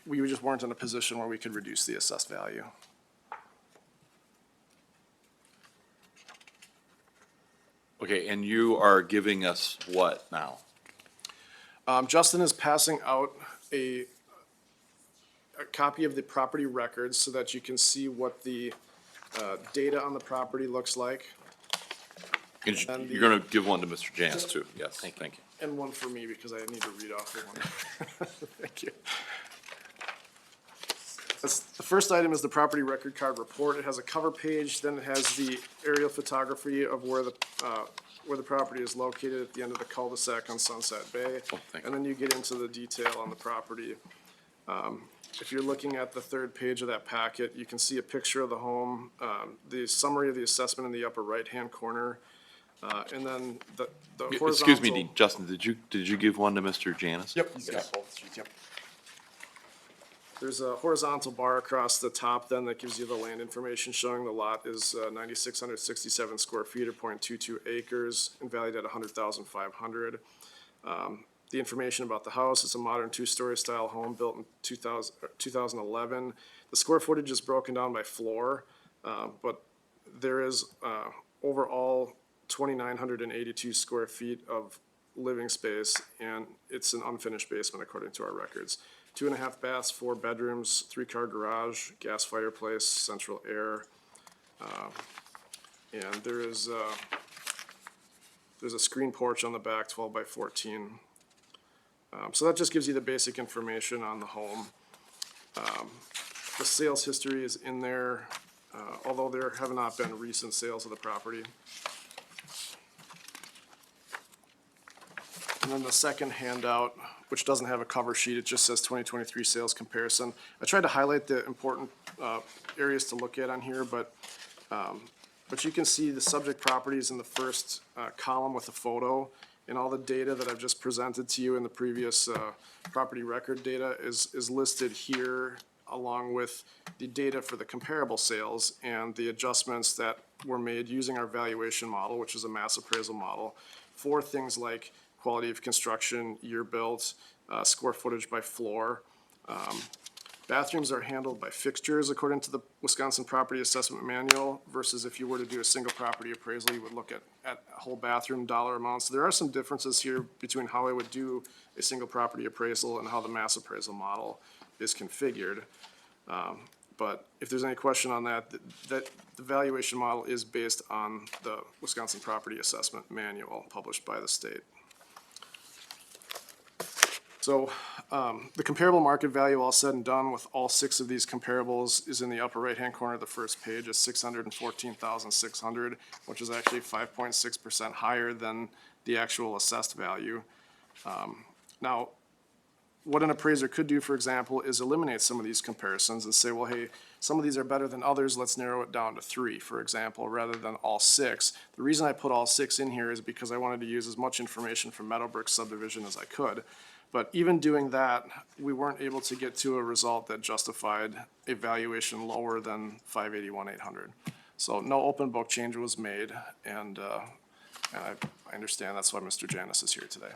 we just weren't in a position where we could reduce the assessed value. Okay, and you are giving us what now? Justin is passing out a copy of the property records so that you can see what the data on the property looks like, And you're gonna give one to Mr. Janis too? Yes, thank you. and one for me because I need to read off the one. Thank you. The first item is the property record card report. It has a cover page, then it has the aerial photography of where the property is located at the end of the cul-de-sac on Sunset Bay. Oh, thank you. And then you get into the detail on the property. If you're looking at the third page of that packet, you can see a picture of the home, the summary of the assessment in the upper right-hand corner, and then the horizontal. Excuse me, Justin, did you give one to Mr. Janis? Yep, he's got both sheets, yep. There's a horizontal bar across the top then that gives you the land information showing the lot is 9,667 square feet or 0.22 acres and valued at 100,500. The information about the house, it's a modern two-story style home built in 2011. The square footage is broken down by floor, but there is overall 2,982 square feet of living space, and it's an unfinished basement according to our records. 2.5 baths, 4 bedrooms, 3-car garage, gas fireplace, central air. And there's a screen porch on the back, 12 by 14. So that just gives you the basic information on the home. The sales history is in there, although there have not been recent sales of the property. And then the second handout, which doesn't have a cover sheet, it just says 2023 sales comparison. I tried to highlight the important areas to look at on here, but you can see the subject properties in the first column with a photo, and all the data that I've just presented to you in the previous property record data is listed here, along with the data for the comparable sales and the adjustments that were made using our valuation model, which is a mass appraisal model, for things like quality of construction, year built, square footage by floor. Bathrooms are handled by fixtures according to the Wisconsin Property Assessment Manual versus if you were to do a single property appraisal, you would look at a whole bathroom dollar amount. So there are some differences here between how I would do a single property appraisal and how the mass appraisal model is configured. But if there's any question on that, the valuation model is based on the Wisconsin Property Assessment Manual published by the state. So the comparable market value, all said and done with all 6 of these comparables, is in the upper right-hand corner of the first page at 614,600, which is actually 5.6% higher than the actual assessed value. Now, what an appraiser could do, for example, is eliminate some of these comparisons and say, well, hey, some of these are better than others, let's narrow it down to 3, for example, rather than all 6. The reason I put all 6 in here is because I wanted to use as much information from Meadowbrook subdivision as I could. But even doing that, we weren't able to get to a result that justified a valuation lower than 581,800. So no open book change was made, and I understand that's why Mr. Janis is here today.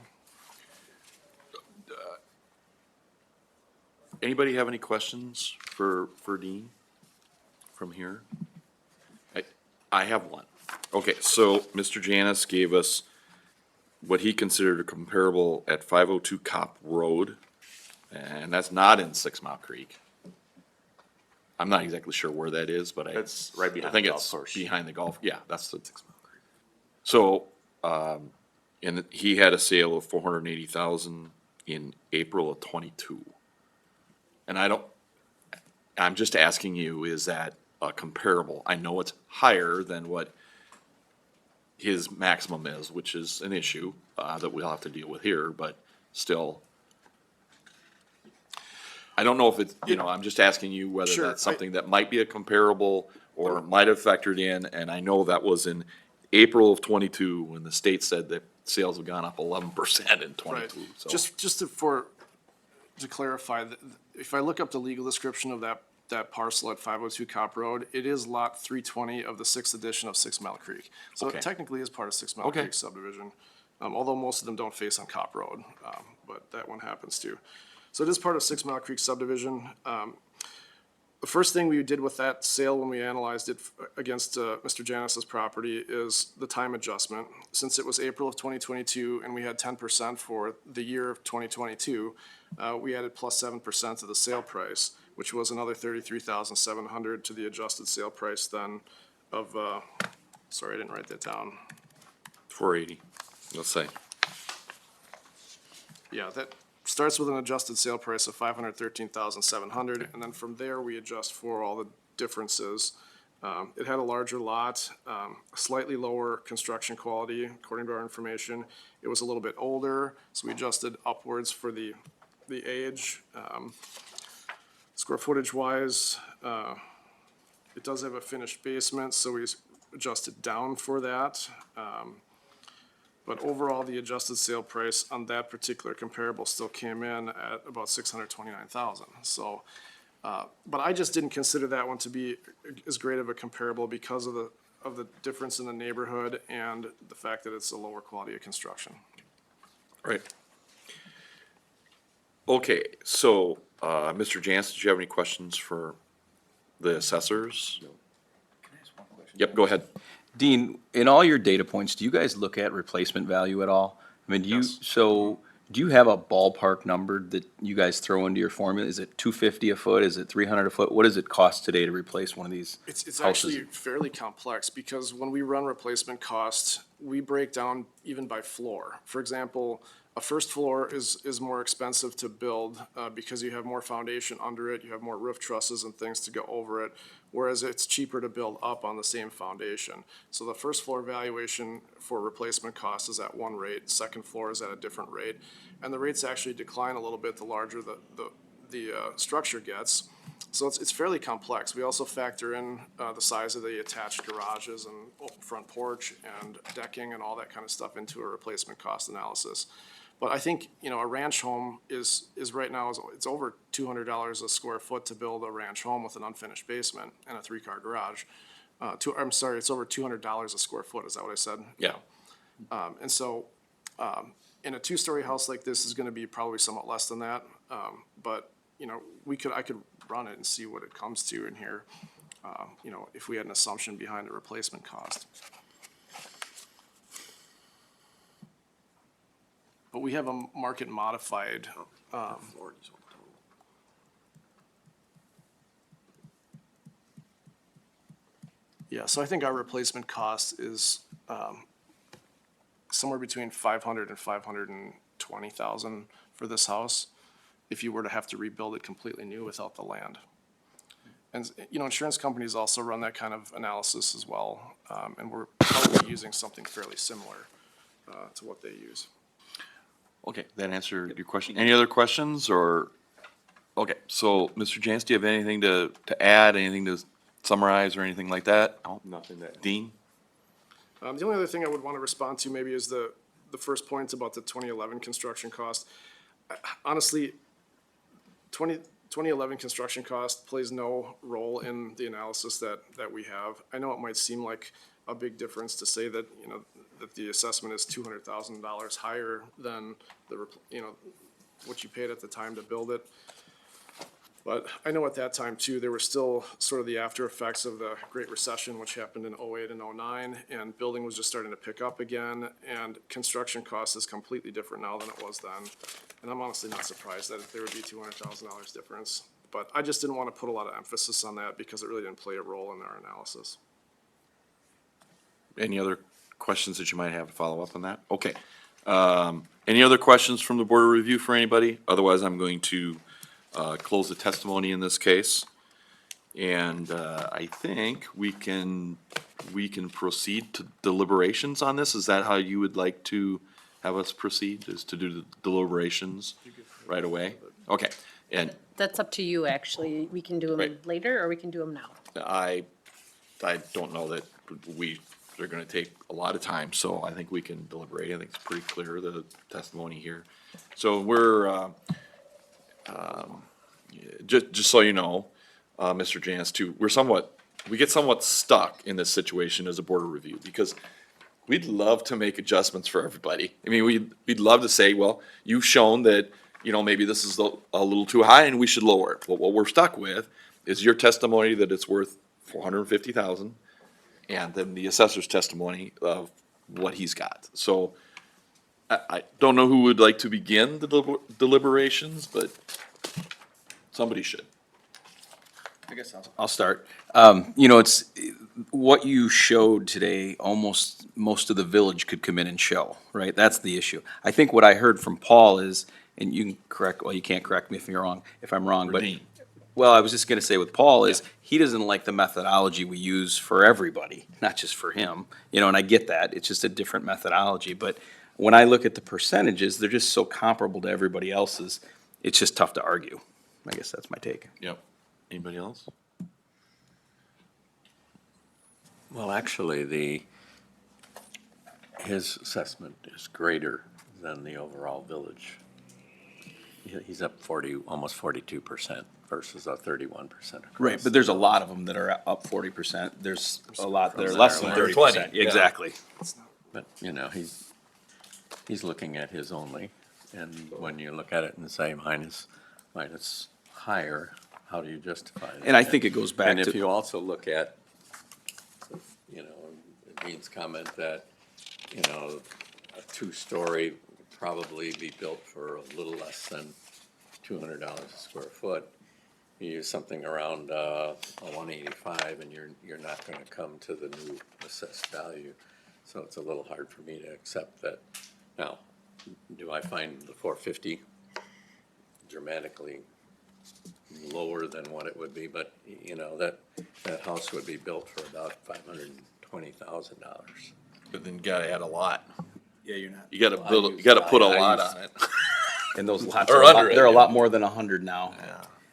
Anybody have any questions for Dean from here? I have one. Okay, so Mr. Janis gave us what he considered a comparable at 502 Cop Road, and that's not in 6 Mile Creek. I'm not exactly sure where that is, but That's right I behind think the golf it's course. behind the golf, yeah, that's the 6 Mile Creek. So, and he had a sale of 480,000 in April of 22. And I'm just asking you, is that a comparable? I know it's higher than what his maximum is, which is an issue, that we'll have to deal with here, but still. I don't know if it's, I'm just asking you whether Sure, that's something that might be a comparable or might have factored in, and I know that was in April of 22 when the state said that sales have gone up 11% in 22, so. Just to clarify, if I look up the legal description of that parcel at 502 Cop Road, it is lot 320 of the 6th edition of 6 Mile Creek. So Okay. it technically is part of 6 Mile Okay. Creek subdivision, although most of them don't face on Cop Road, but that one happens too. So it is part of 6 Mile Creek subdivision. The first thing we did with that sale when we analyzed it against Mr. Janis's property is the time adjustment. Since it was April of 2022 and we had 10% for the year of 2022, we added plus 7% to the sale price, which was another 33,700 to the adjusted sale price then of, sorry, I didn't write that down. 480, let's say. Yeah, that starts with an adjusted sale price of 513,700, and then from there, we adjust for all the differences. It had a larger lot, slightly lower construction quality, according to our information. It was a little bit older, so we adjusted upwards for the age. Square footage wise, it does have a finished basement, so we adjusted down for that. But overall, the adjusted sale price on that particular comparable still came in at about 629,000. So, but I just didn't consider that one to be as great of a comparable because of the difference in the neighborhood and the fact that it's a lower quality of construction. Right. Okay, so, Mr. Jansen, did you have any questions for the assessors? Yep, go ahead. Dean, in all your data points, do you guys look at replacement value at all? I mean, Yes. do you have a ballpark number that you guys throw into your formula? Is it 250 a foot? Is it 300 a foot? What does it cost today to replace one of these It's houses? actually fairly complex because when we run replacement costs, we break down even by floor. For example, a first floor is more expensive to build because you have more foundation under it, you have more roof trusses and things to go over it, whereas it's cheaper to build up on the same foundation. So the first floor valuation for replacement cost is at one rate, second floor is at a different rate, and the rates actually decline a little bit the larger the structure gets. So it's fairly complex. We also factor in the size of the attached garages and open front porch and decking and all that kind of stuff into a replacement cost analysis. But I think, a ranch home is right now, it's over $200 a square foot to build a ranch home with an unfinished basement and a 3-car garage. I'm sorry, it's over $200 a square foot, is that what I said? Yeah. And so, in a 2-story house like this is gonna be probably somewhat less than that. But, I could run it and see what it comes to in here, if we had an assumption behind the replacement cost. But we have a market modified, yeah, so I think our replacement cost is, somewhere between 500 and 520,000 for this house, if you were to have to rebuild it completely new without the land. And, insurance companies also run that kind of analysis as well, and we're probably using something fairly similar, to what they use. Okay, that answered your question. Any other questions or, okay, so Mr. Jans, do you have anything to add, anything to summarize or anything like that? No? Nothing that. Dean? The only other thing I would want to respond to maybe is the first point about the 2011 construction cost. honestly, 2011 construction cost plays no role in the analysis that we have. I know it might seem like a big difference to say that, you know, that the assessment is $200,000 higher than what you paid at the time to build it. But I know at that time too, there were still sort of the after effects of the Great Recession, which happened in '08 and '09, and building was just starting to pick up again, and construction cost is completely different now than it was then. And I'm honestly not surprised that there would be $200,000 difference. But I just didn't want to put a lot of emphasis on that because it really didn't play a role in our analysis. Any other questions that you might have to follow up on that? Okay. Any other questions from the Board of Review for anybody? Otherwise, I'm going to close the testimony in this case. And I think we can proceed to deliberations on this. Is that how you would like to have us proceed, is to do the deliberations right away? Okay, and That's up to you, actually. We can do them Right. later, or we can do them now. I don't know that they're gonna take a lot of time, so I think we can deliberate. I think it's pretty clear, the testimony here. So we're, just so you know, Mr. Janus, too, we get somewhat stuck in this situation as a Board of Review, because we'd love to make adjustments for everybody. I mean, we'd love to say, well, you've shown that, you know, maybe this is a little too high and we should lower it. But what we're stuck with is your testimony that it's worth $450,000, and then the assessor's testimony of what he's got. So I don't know who would like to begin the deliberations, but somebody should. I guess I'll start. You know, it's, what you showed today, almost most of the village could come in and show, right? That's the issue. I think what I heard from Paul is, and you can correct, well, you can't correct me if I'm wrong, but, Renee. well, I was just gonna say with Paul is, he doesn't like the methodology we use for everybody, not just for him. You know, and I get that, it's just a different methodology, but when I look at the percentages, they're just so comparable to everybody else's, it's just tough to argue. I guess that's my take. Yep. Anybody else? Well, actually, his assessment is greater than the overall village. He's up almost 42% versus a 31%. Right, but there's a lot of them that are up 40%. There's a lot that are less than 30%. yeah. Exactly. But, you know, he's looking at his only, and when you look at it and say mine is higher, how do you justify that? And I think it goes back And if to, you also look at, you know, Dean's comment that, you know, a two-story would probably be built for a little less than $200 a square foot. You use something around a 185, and you're not gonna come to the new assessed value. So it's a little hard for me to accept that. Now, do I find the 450 dramatically lower than what it would be? But, you know, that house would be built for about $520,000. But then you gotta add a lot. yeah, you're not. You gotta Well, I build, use- you gotta put a I lot use- on it. And those lots Or are a lot, under it, they're a yeah. lot more than 100 now.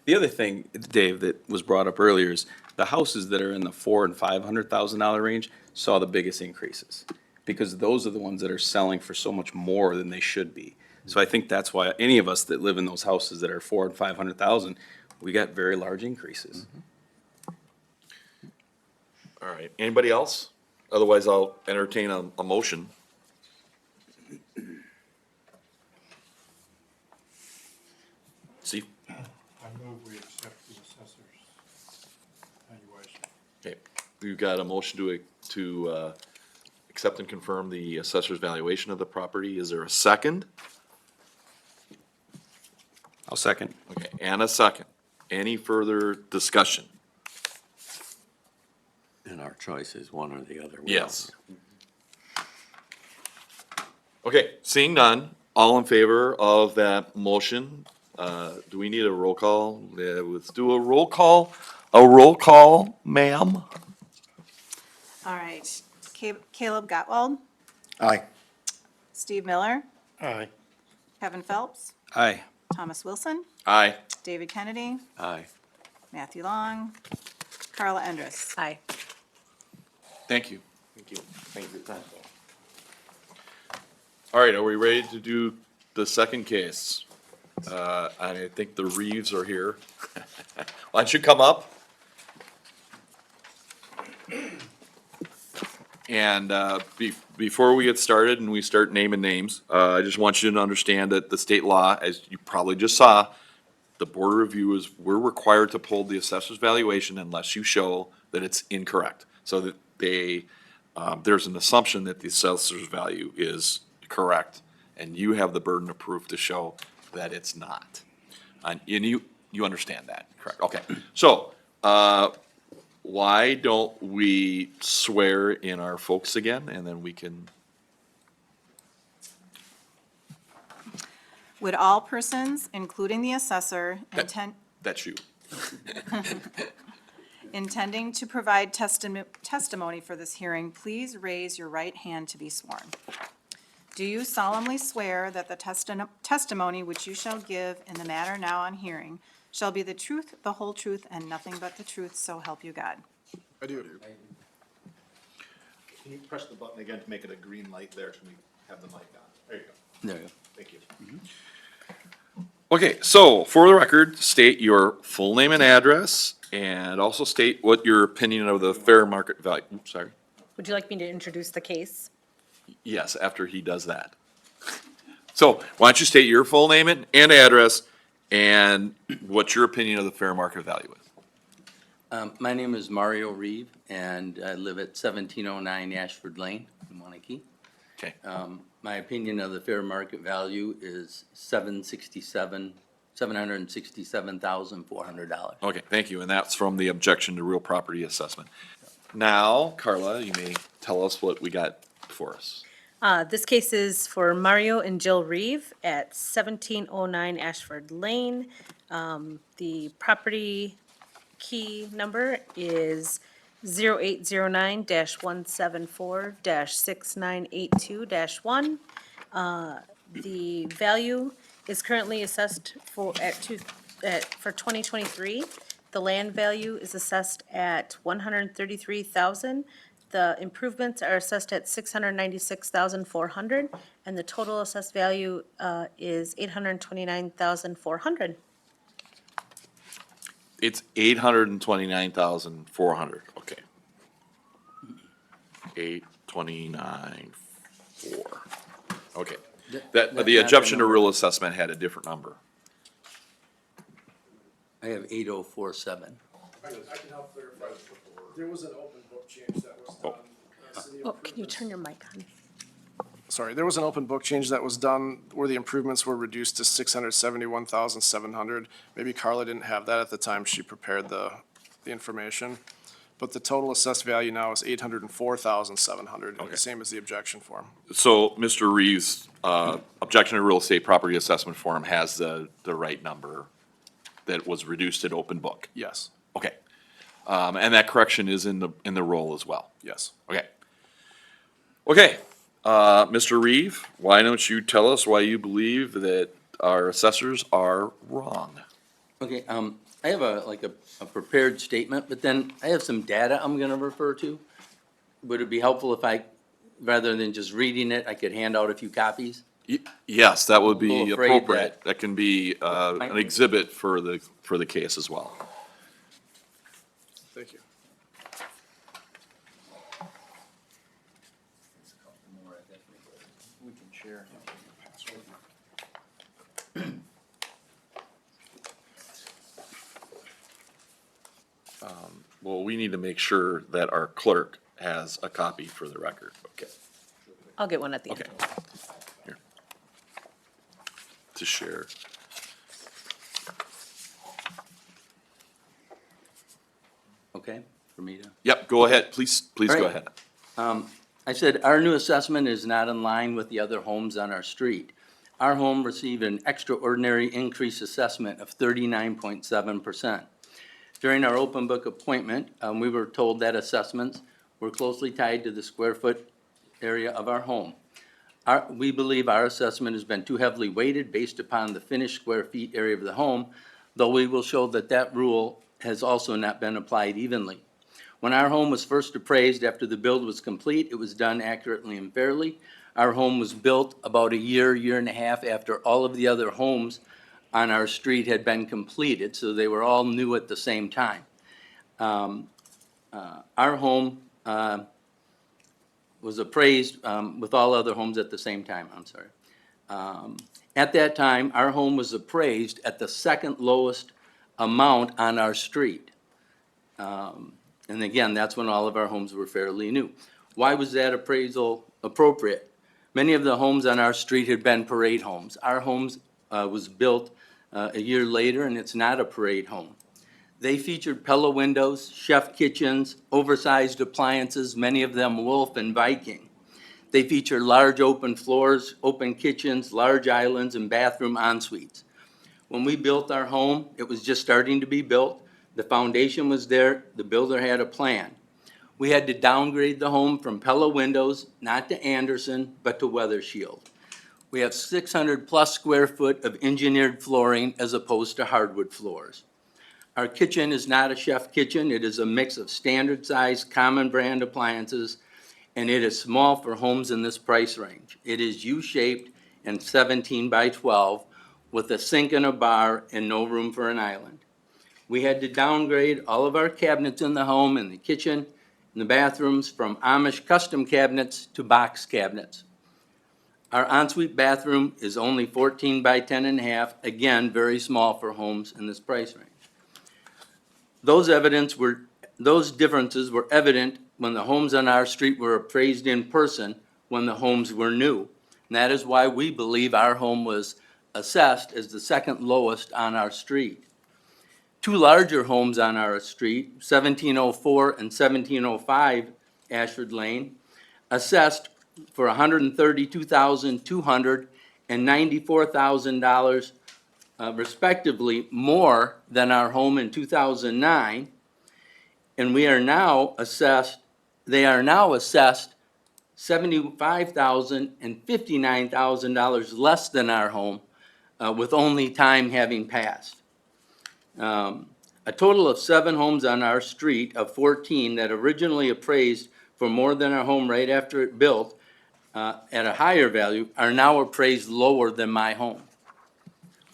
The other thing, Dave, that was brought up earlier is the houses that are in the $400,000 and $500,000 range saw the biggest increases. Because those are the ones that are selling for so much more than they should be. So I think that's why any of us that live in those houses that are 400,000 and 500,000, we got very large increases. All right, anybody else? Otherwise, I'll entertain a motion. See, I move we accept the assessor's valuation. okay, we've got a motion to accept and confirm the assessor's valuation of the property. Is there a second? I'll second. Okay, and a second. Any further discussion? And our choice is one or the other. We Yes. Okay, seeing none, all in favor of that motion, do we need a roll call? Let's do a roll call. A roll call, ma'am? All right. Caleb Gottwald, Aye. Steve Miller, Aye. Kevin Phelps, Aye. Thomas Wilson, Aye. David Kennedy, Aye. Matthew Long, Carla Endress. Aye. Thank you. Thank you. Thank you for your time. All right, are we ready to do the second case? I think the Reeves are here. Why don't you come up? And before we get started and we start naming names, I just want you to understand that the state law, as you probably just saw, the board of review is, we're required to pull the assessor's valuation unless you show that it's incorrect. So that they, there's an assumption that the assessor's value is correct, and you have the burden of proof to show that it's not. And you understand that, correct? Okay, so, why don't we swear in our folks again, and then we can, Would all persons, including the assessor, that's you. intending to provide testimony for this hearing, please raise your right hand to be sworn. Do you solemnly swear that the testimony which you shall give in the matter now on hearing shall be the truth, the whole truth, and nothing but the truth, so help you God? I do. Can you press the button again to make it a green light there so we have the mic on? There you go. There you go. Thank you. Okay, so for the record, state your full name and address, and also state what your opinion of the fair market value, oops, sorry. Would you like me to introduce the case? Yes, after he does that. So why don't you state your full name and address, and what your opinion of the fair market value is? My name is Mario Reeve, and I live at 1709 Ashford Lane in Wanakee. Okay, My opinion of the fair market value is $767,400. okay, thank you, and that's from the objection to real property assessment. Now, Carla, you may tell us what we got for us. This case is for Mario and Jill Reeve at 1709 Ashford Lane. The property key number is 0809-174-6982-1. The value is currently assessed for 2023. The land value is assessed at $133,000. The improvements are assessed at $696,400, and the total assessed value is $829,400. It's 829,400, okay. 829,400, okay. That, the objection to real assessment had a different number. I have 8047. I can help clarify. There was an open book change that was done. Oh, can you turn your mic on? Sorry, there was an open book change that was done where the improvements were reduced to 671,700. Maybe Carla didn't have that at the time she prepared the information. But the total assessed value now is 804,700, Okay. the same as the objection form. So Mr. Reeves' objection to real estate property assessment form has the right number that was reduced at open book. Yes, Okay. And that correction is in the roll as well. yes. Okay. Okay, Mr. Reeve, why don't you tell us why you believe that our assessors are wrong? Okay, I have a prepared statement, but then I have some data I'm gonna refer to. Would it be helpful if I, rather than just reading it, I could hand out a few copies? Yes, that would be I'm a little afraid appropriate. That can be an exhibit for the case as well. Thank you. We can share. Well, we need to make sure that our clerk has a copy for the record. Okay, I'll get one at the end. okay. Here. To share. Okay, for me to? Yep, go ahead, please go All right. ahead. I said, our new assessment is not in line with the other homes on our street. Our home received an extraordinary increased assessment of 39.7%. During our open book appointment, we were told that assessments were closely tied to the square foot area of our home. We believe our assessment has been too heavily weighted based upon the finished square feet area of the home, though we will show that that rule has also not been applied evenly. When our home was first appraised after the build was complete, it was done accurately and fairly. Our home was built about a year and a half after all of the other homes on our street had been completed, so they were all new at the same time. Our home was appraised with all other homes at the same time, I'm sorry. At that time, our home was appraised at the second lowest amount on our street. And again, that's when all of our homes were fairly new. Why was that appraisal appropriate? Many of the homes on our street had been parade homes. Our homes was built a year later, and it's not a parade home. They featured Pella windows, chef kitchens, oversized appliances, many of them Wolf and Viking. They feature large open floors, open kitchens, large islands, and bathroom en-suites. When we built our home, it was just starting to be built. The foundation was there. The builder had a plan. We had to downgrade the home from Pella windows, not to Anderson, but to Weather Shield. We have 600-plus square foot of engineered flooring as opposed to hardwood floors. Our kitchen is not a chef kitchen. It is a mix of standard-sized, common brand appliances, and it is small for homes in this price range. It is U-shaped and 17 by 12 with a sink and a bar and no room for an island. We had to downgrade all of our cabinets in the home and the kitchen and the bathrooms from Amish custom cabinets to box cabinets. Our ensuite bathroom is only 14 by 10 and a half, again, very small for homes in this price range. Those differences were evident when the homes on our street were appraised in person when the homes were new. And that is why we believe our home was assessed as the second lowest on our street. Two larger homes on our street, 1704 and 1705 Ashford Lane, assessed for $132,200 and $94,000 respectively more than our home in 2009. And they are now assessed $75,000 and $59,000 less than our home, with only time having passed. A total of 7 homes on our street of 14 that originally appraised for more than our home right after it built at a higher value are now appraised lower than my home.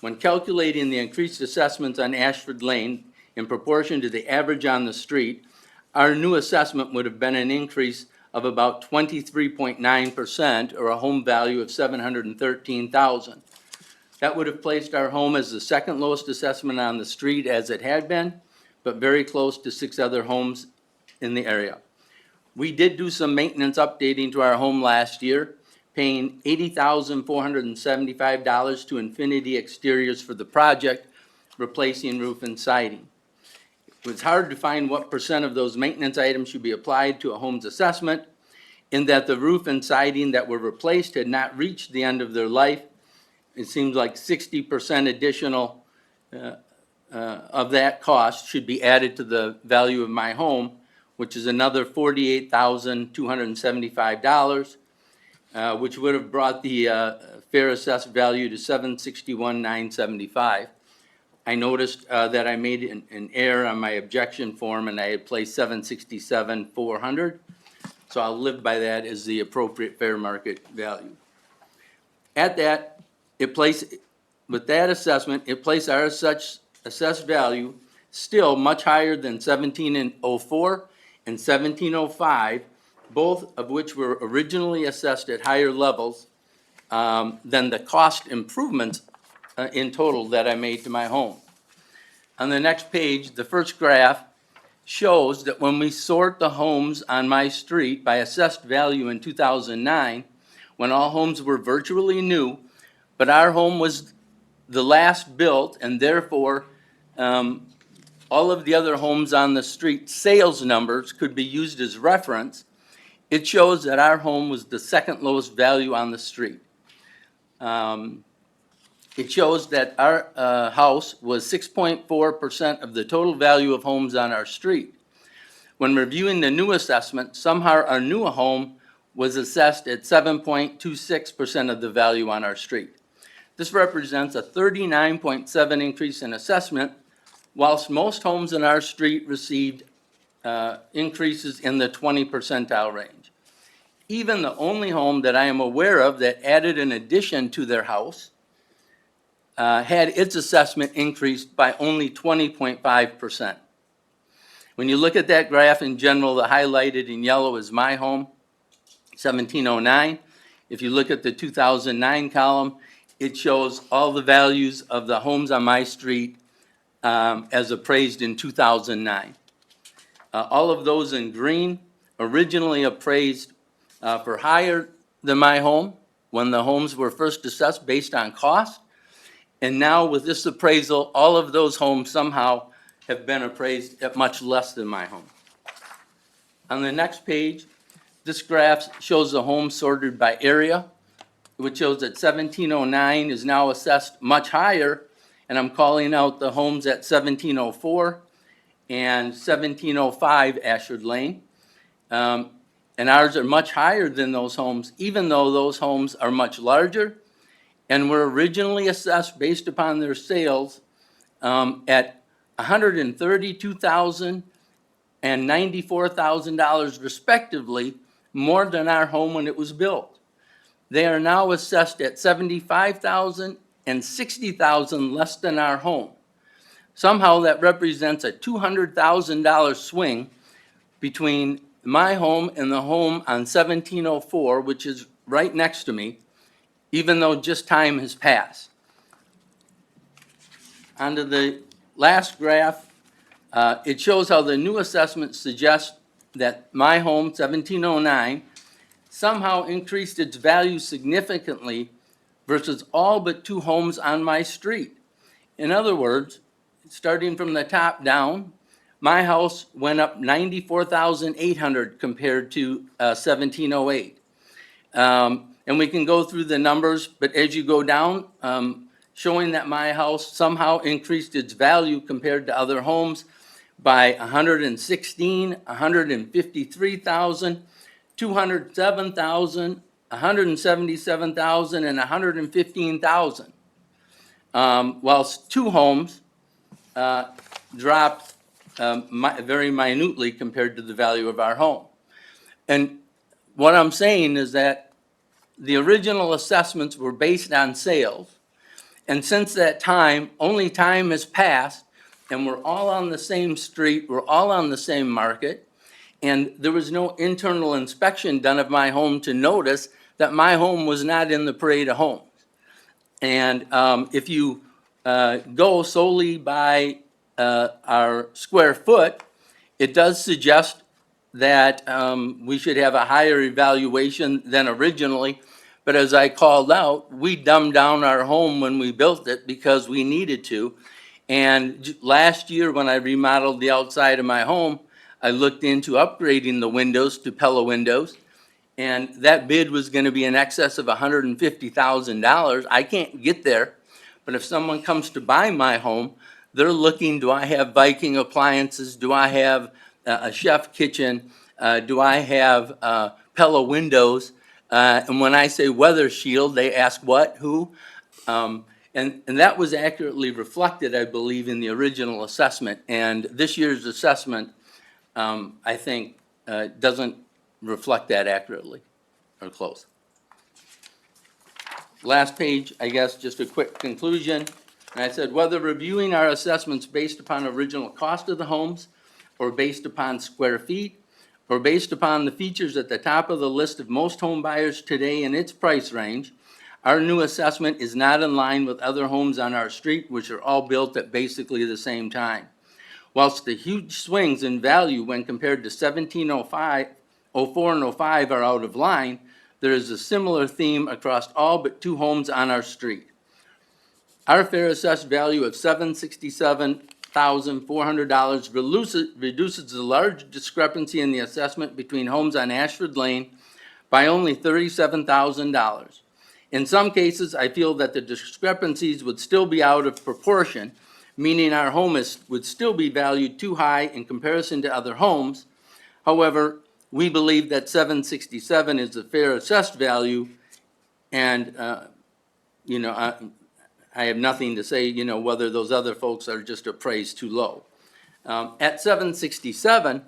When calculating the increased assessments on Ashford Lane in proportion to the average on the street, our new assessment would have been an increase of about 23.9%, or a home value of $713,000. That would have placed our home as the second lowest assessment on the street as it had been, but very close to 6 other homes in the area. We did do some maintenance updating to our home last year, paying $80,475 to Infinity Exteriors for the project, replacing roof and siding. It was hard to find what percent of those maintenance items should be applied to a home's assessment, in that the roof and siding that were replaced had not reached the end of their life. It seems like 60% additional of that cost should be added to the value of my home, which is another $48,275, which would have brought the fair assessed value to $761,975. I noticed that I made an error on my objection form, and I had placed $767,400. So I'll live by that as the appropriate fair market value. At that, with that assessment, it placed our assessed value still much higher than 1704 and 1705, both of which were originally assessed at higher levels than the cost improvements in total that I made to my home. On the next page, the first graph shows that when we sort the homes on my street by assessed value in 2009, when all homes were virtually new, but our home was the last built, and therefore all of the other homes on the street sales numbers could be used as reference, it shows that our home was the second lowest value on the street. It shows that our house was 6.4% of the total value of homes on our street. When reviewing the new assessment, somehow our new home was assessed at 7.26% of the value on our street. This represents a 39.7 increase in assessment, whilst most homes in our street received increases in the 20 percentile range. Even the only home that I am aware of that added an addition to their house had its assessment increased by only 20.5%. When you look at that graph in general, the highlighted in yellow is my home, 1709. If you look at the 2009 column, it shows all the values of the homes on my street as appraised in 2009. All of those in green originally appraised for higher than my home when the homes were first assessed based on cost. And now with this appraisal, all of those homes somehow have been appraised at much less than my home. On the next page, this graph shows the homes sorted by area, which shows that 1709 is now assessed much higher, and I'm calling out the homes at 1704 and 1705 Ashford Lane. And ours are much higher than those homes, even though those homes are much larger and were originally assessed based upon their sales at $132,000 and $94,000 respectively, more than our home when it was built. They are now assessed at $75,000 and $60,000 less than our home. Somehow that represents a $200,000 swing between my home and the home on 1704, which is right next to me, even though just time has passed. Onto the last graph, it shows how the new assessment suggests that my home, 1709, somehow increased its value significantly versus all but two homes on my street. In other words, starting from the top down, my house went up $94,800 compared to 1708. And we can go through the numbers, but as you go down, showing that my house somehow increased its value compared to other homes by 116, 153,000, 207,000, 177,000, and 115,000. Whilst two homes dropped very minutely compared to the value of our home. And what I'm saying is that the original assessments were based on sales. And since that time, only time has passed, and we're all on the same street, we're all on the same market, and there was no internal inspection done of my home to notice that my home was not in the parade of homes. And if you go solely by our square foot, it does suggest that we should have a higher evaluation than originally. But as I called out, we dumbed down our home when we built it because we needed to. And last year, when I remodeled the outside of my home, I looked into upgrading the windows to Pella windows. And that bid was gonna be in excess of $150,000. I can't get there. But if someone comes to buy my home, they're looking, do I have Viking appliances? Do I have a chef kitchen? Do I have Pella windows? And when I say Weather Shield, they ask what, who? And that was accurately reflected, I believe, in the original assessment. And this year's assessment, I think, doesn't reflect that accurately or close. Last page, I guess, just a quick conclusion. And I said, whether reviewing our assessments based upon original cost of the homes, or based upon square feet, or based upon the features at the top of the list of most home buyers today in its price range, our new assessment is not in line with other homes on our street, which are all built at basically the same time. Whilst the huge swings in value when compared to 1705, 04 and 05 are out of line, there is a similar theme across all but two homes on our street. Our fair assessed value of $767,400 reduces the large discrepancy in the assessment between homes on Ashford Lane by only $37,000. In some cases, I feel that the discrepancies would still be out of proportion, meaning our home would still be valued too high in comparison to other homes. However, we believe that $767,000 is a fair assessed value, and, I have nothing to say, whether those other folks are just appraised too low. At $767,000,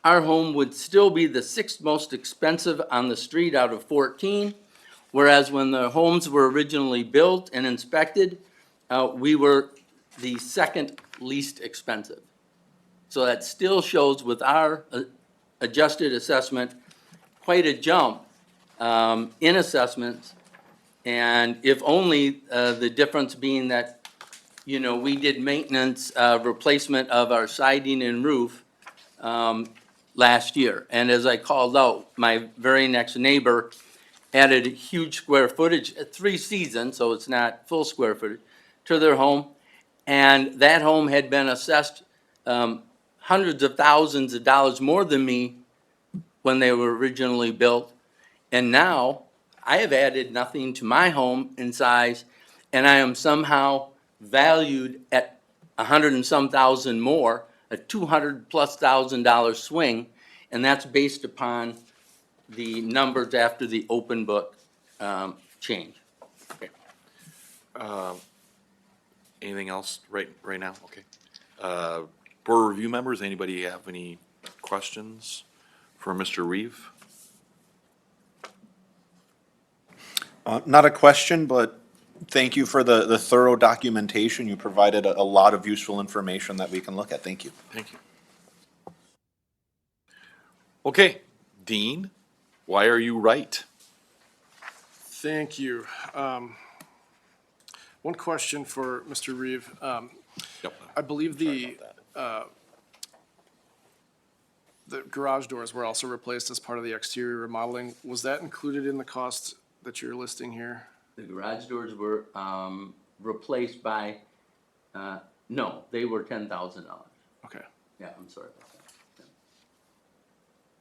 our home would still be the sixth most expensive on the street out of 14, whereas when the homes were originally built and inspected, we were the second least expensive. So that still shows with our adjusted assessment, quite a jump in assessments. And if only the difference being that, you know, we did maintenance, replacement of our siding and roof last year. And as I called out, my very next neighbor added huge square footage, 3 seasons, so it's not full square footage, to their home. And that home had been assessed hundreds of thousands of dollars more than me when they were originally built. And now, I have added nothing to my home in size, and I am somehow valued at 100 and some thousand more, a $200,000+ swing, and that's based upon the numbers after the open book change. Anything else right now? Okay. Board review members, anybody have any questions for Mr. Reeve? Not a question, but thank you for the thorough documentation. You provided a lot of useful information that we can look at. Thank you. Thank you. Okay, Dean, why are you right? Thank you. One question for Mr. Reeve. Yep. I believe the garage doors were also replaced as part of the exterior remodeling. Was that included in the cost that you're listing here? The garage doors were replaced by, no, they were $10,000. Okay, Yeah, I'm sorry about that. Yeah.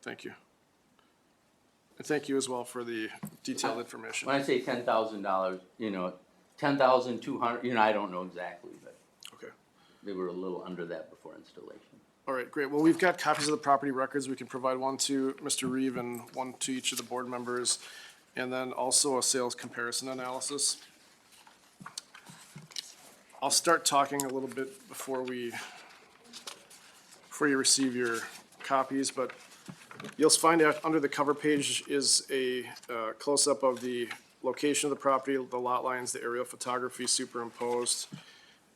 thank you. And thank you as well for the detailed information. When I say $10,000, you know, 10,200, you know, I don't know exactly, but Okay. they were a little under that before installation. All right, great. Well, we've got copies of the property records. We can provide one to Mr. Reeve and one to each of the board members, and then also a sales comparison analysis. I'll start talking a little bit before you receive your copies, but you'll find out under the cover page is a close-up of the location of the property, the lot lines, the aerial photography superimposed.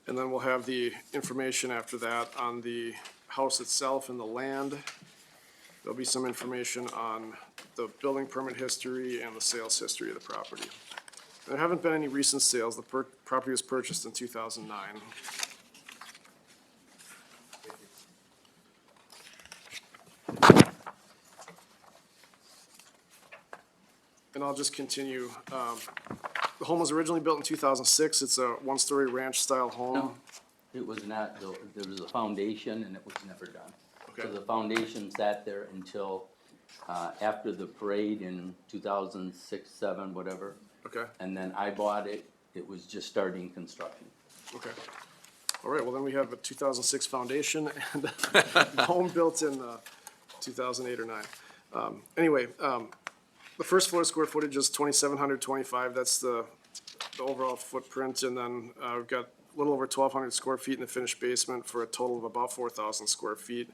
And then we'll have the information after that on the house itself and the land. There'll be some information on the building permit history and the sales history of the property. There haven't been any recent sales. The property was purchased in 2009. And I'll just continue. The home was originally built in 2006. It's a one-story ranch-style home. No, it was not, there was a foundation and it was never done. So Okay. the foundation sat there until after the parade in 2006, 7, whatever. Okay, And then I bought it, it was just starting construction. okay. All right, well, then we have a 2006 foundation and a home built in 2008 or 9. Anyway, the first floor square footage is 2,725. That's the overall footprint. And then we've got a little over 1,200 square feet in the finished basement for a total of about 4,000 square feet.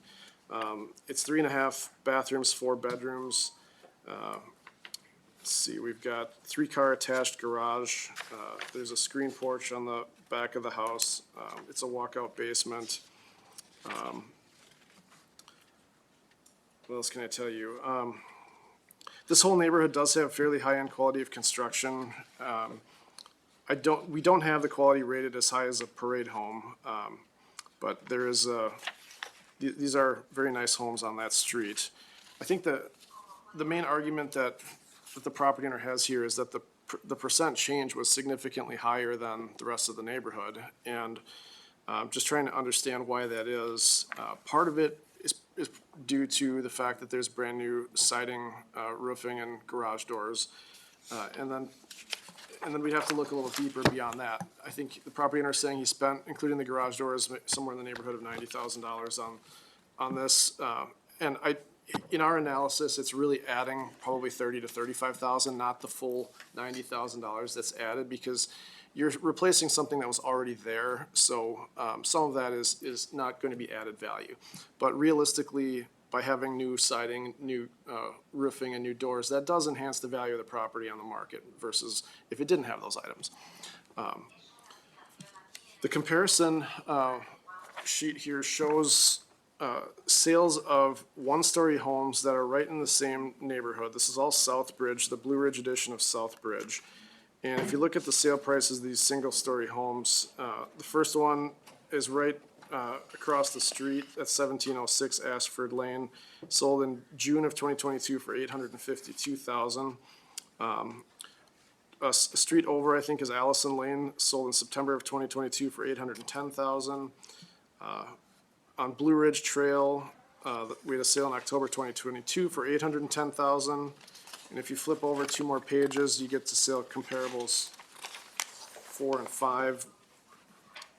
It's 3.5 bathrooms, 4 bedrooms. Let's see, we've got 3-car attached garage. There's a screen porch on the back of the house. It's a walkout basement. What else can I tell you? This whole neighborhood does have fairly high-end quality of construction. We don't have the quality rated as high as a parade home, but there is these are very nice homes on that street. I think the main argument that the property owner has here is that the percent change was significantly higher than the rest of the neighborhood. And just trying to understand why that is. Part of it is due to the fact that there's brand-new siding, roofing, and garage doors. And then we'd have to look a little deeper beyond that. I think the property owner is saying he spent, including the garage doors, somewhere in the neighborhood of $90,000 on this. And in our analysis, it's really adding probably $30,000 to $35,000, not the full $90,000 that's added, because you're replacing something that was already there. So some of that is not going to be added value. But realistically, by having new siding, new roofing, and new doors, that does enhance the value of the property on the market versus if it didn't have those items. The comparison sheet here shows sales of one-story homes that are right in the same neighborhood. This is all Southbridge, the Blue Ridge edition of Southbridge. And if you look at the sale prices of these single-story homes, the first one is right across the street at 1706 Ashford Lane, sold in June of 2022 for $852,000. A street over, I think, is Allison Lane, sold in September of 2022 for $810,000. On Blue Ridge Trail, we had a sale in October 2022 for $810,000. And if you flip over 2 more pages, you get to sale comparables 4 and 5.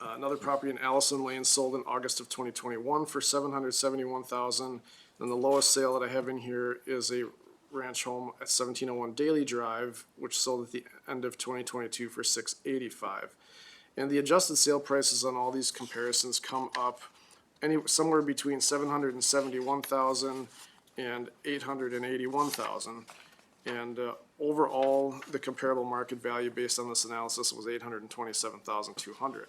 Another property in Allison Lane sold in August of 2021 for $771,000. And the lowest sale that I have in here is a ranch home at 1701 Daily Drive, which sold at the end of 2022 for $685,000. And the adjusted sale prices on all these comparisons come up somewhere between $771,000 and $881,000. And overall, the comparable market value based on this analysis was $827,200,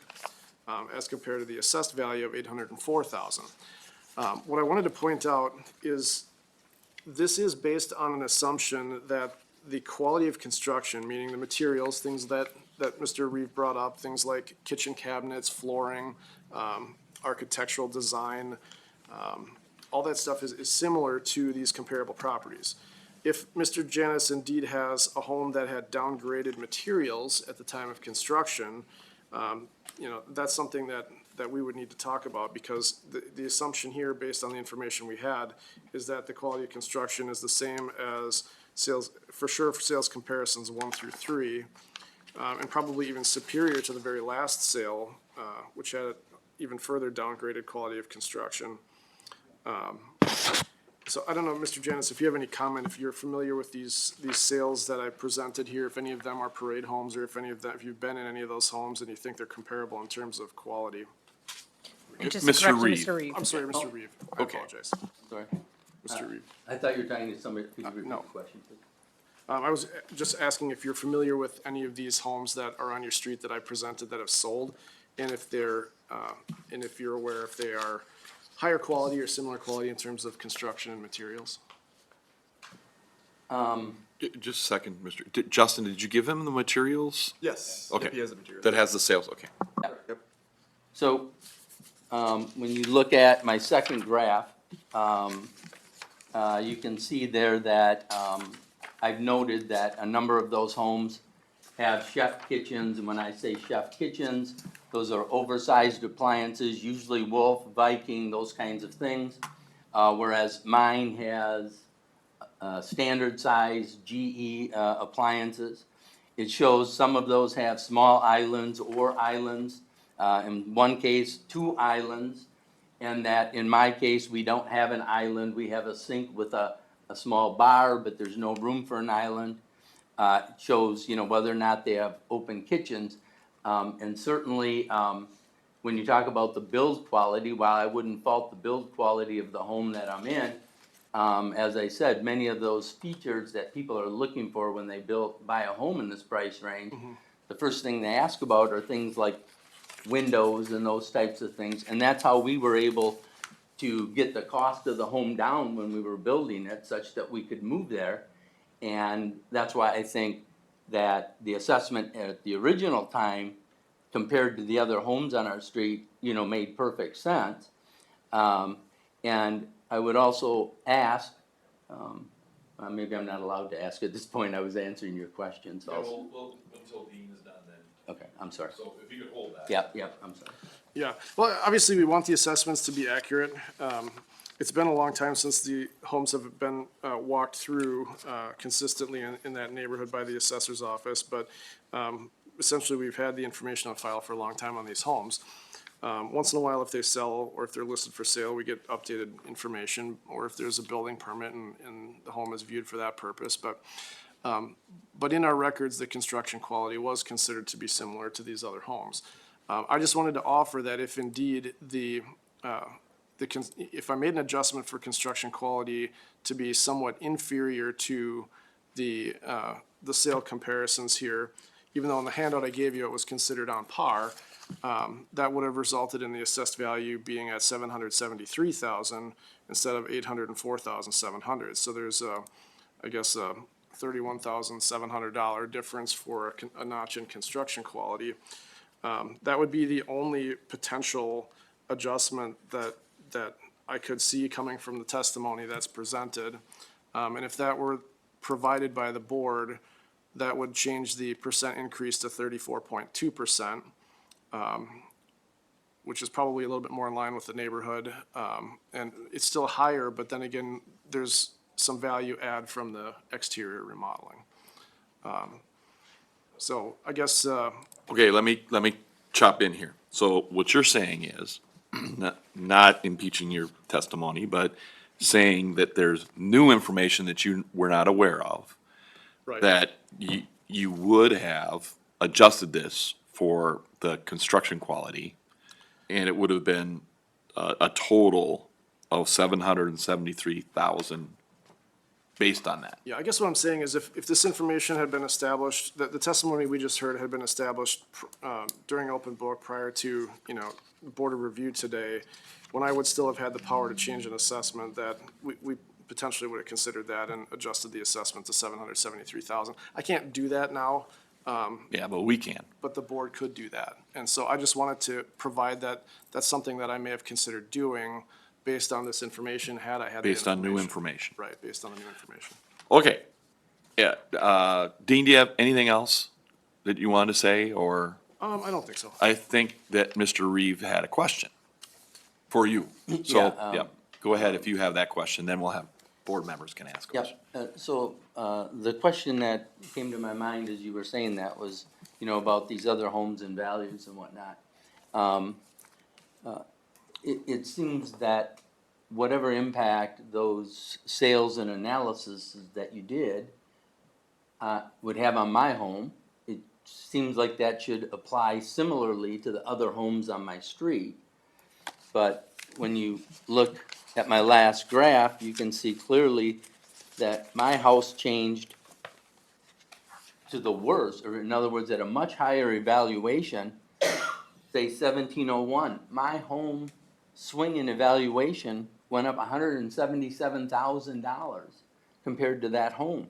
as compared to the assessed value of $804,000. What I wanted to point out is this is based on an assumption that the quality of construction, meaning the materials, things that Mr. Reeve brought up, things like kitchen cabinets, flooring, architectural design, all that stuff is similar to these comparable properties. If Mr. Janus indeed has a home that had downgraded materials at the time of construction, that's something that we would need to talk about, because the assumption here, based on the information we had, is that the quality of construction is the same as sales, for sure, for sales comparisons 1 through 3, and probably even superior to the very last sale, which had even further downgraded quality of construction. So I don't know, Mr. Janus, if you have any comment, if you're familiar with these sales that I presented here, if any of them are parade homes, or if you've been in any of those homes and you think they're comparable in terms of quality. And just Mr. to correct Reeve. Mr. Reeve. I'm sorry, Mr. Reeve. I Okay. apologize. Sorry. Mr. Reeve. I thought you were talking to somebody, could you repeat the no. question, please? I was just asking if you're familiar with any of these homes that are on your street that I presented that have sold, and if they're, and if you're aware if they are higher quality or similar quality in terms of construction and materials. Just a second, Justin, did you give him the materials? Yes. Okay. He has the material. That has the sales, okay. So, when you look at my second graph, you can see there that, I've noted that a number of those homes have chef kitchens, and when I say chef kitchens, those are oversized appliances, usually Wolf, Viking, those kinds of things. Whereas mine has, standard size GE, appliances. It shows some of those have small islands or islands, in one case, 2 islands. And that in my case, we don't have an island, we have a sink with a small bar, but there's no room for an island. It shows, whether or not they have open kitchens. And certainly, when you talk about the build quality, while I wouldn't fault the build quality of the home that I'm in, as I said, many of those features that people are looking for when they buy a home in this price range, the first thing they ask about are things like windows and those types of things. And that's how we were able to get the cost of the home down when we were building it, such that we could move there. And that's why I think that the assessment at the original time, compared to the other homes on our street, made perfect sense. And I would also ask, maybe I'm not allowed to ask at this point, I was answering your questions also. Until Dean is done then. Okay, I'm sorry. So if you could hold that. Yep, I'm sorry. Yeah, well, obviously, we want the assessments to be accurate. It's been a long time since the homes have been walked through consistently in that neighborhood by the assessor's office, but essentially, we've had the information on file for a long time on these homes. Once in a while, if they sell or if they're listed for sale, we get updated information, or if there's a building permit and the home is viewed for that purpose. But in our records, the construction quality was considered to be similar to these other homes. I just wanted to offer that if indeed if I made an adjustment for construction quality to be somewhat inferior to the sale comparisons here, even though in the handout I gave you, it was considered on par, that would have resulted in the assessed value being at 773,000 instead of 804,700. So there's I guess, a $31,700 difference for a notch in construction quality. That would be the only potential adjustment that I could see coming from the testimony that's presented. And if that were provided by the board, that would change the percent increase to 34.2%, which is probably a little bit more in line with the neighborhood. And it's still higher, but then again, there's some value add from the exterior remodeling. So I guess, Okay, let me chop in here. So what you're saying is, not impeaching your testimony, but saying that there's new information that you were not aware of, right. that you would have adjusted this for the construction quality, and it would have been a total of 773,000 based on that. Yeah, I guess what I'm saying is if this information had been established, the testimony we just heard had been established during open book prior to, board of review today, when I would still have had the power to change an assessment, that we potentially would have considered that and adjusted the assessment to 773,000. I can't do that now, Yeah, but we can. but the board could do that. And so I just wanted to provide that, that's something that I may have considered doing based on this information, had I had the Based on new information. Right, based on the new information. Okay. Yeah, Dean, do you have anything else that you wanted to say, or? I don't think so. I think that Mr. Reeve had a question for you. So, Yeah, yeah, go ahead if you have that question, then we'll have board members can ask Yep, questions. so, the question that came to my mind as you were saying that was, about these other homes and values and whatnot. It seems that whatever impact those sales and analysis that you did, would have on my home, it seems like that should apply similarly to the other homes on my street. But when you look at my last graph, you can see clearly that my house changed to the worse, or in other words, at a much higher evaluation, say 1701. My home swing in evaluation went up $177,000 compared to that home.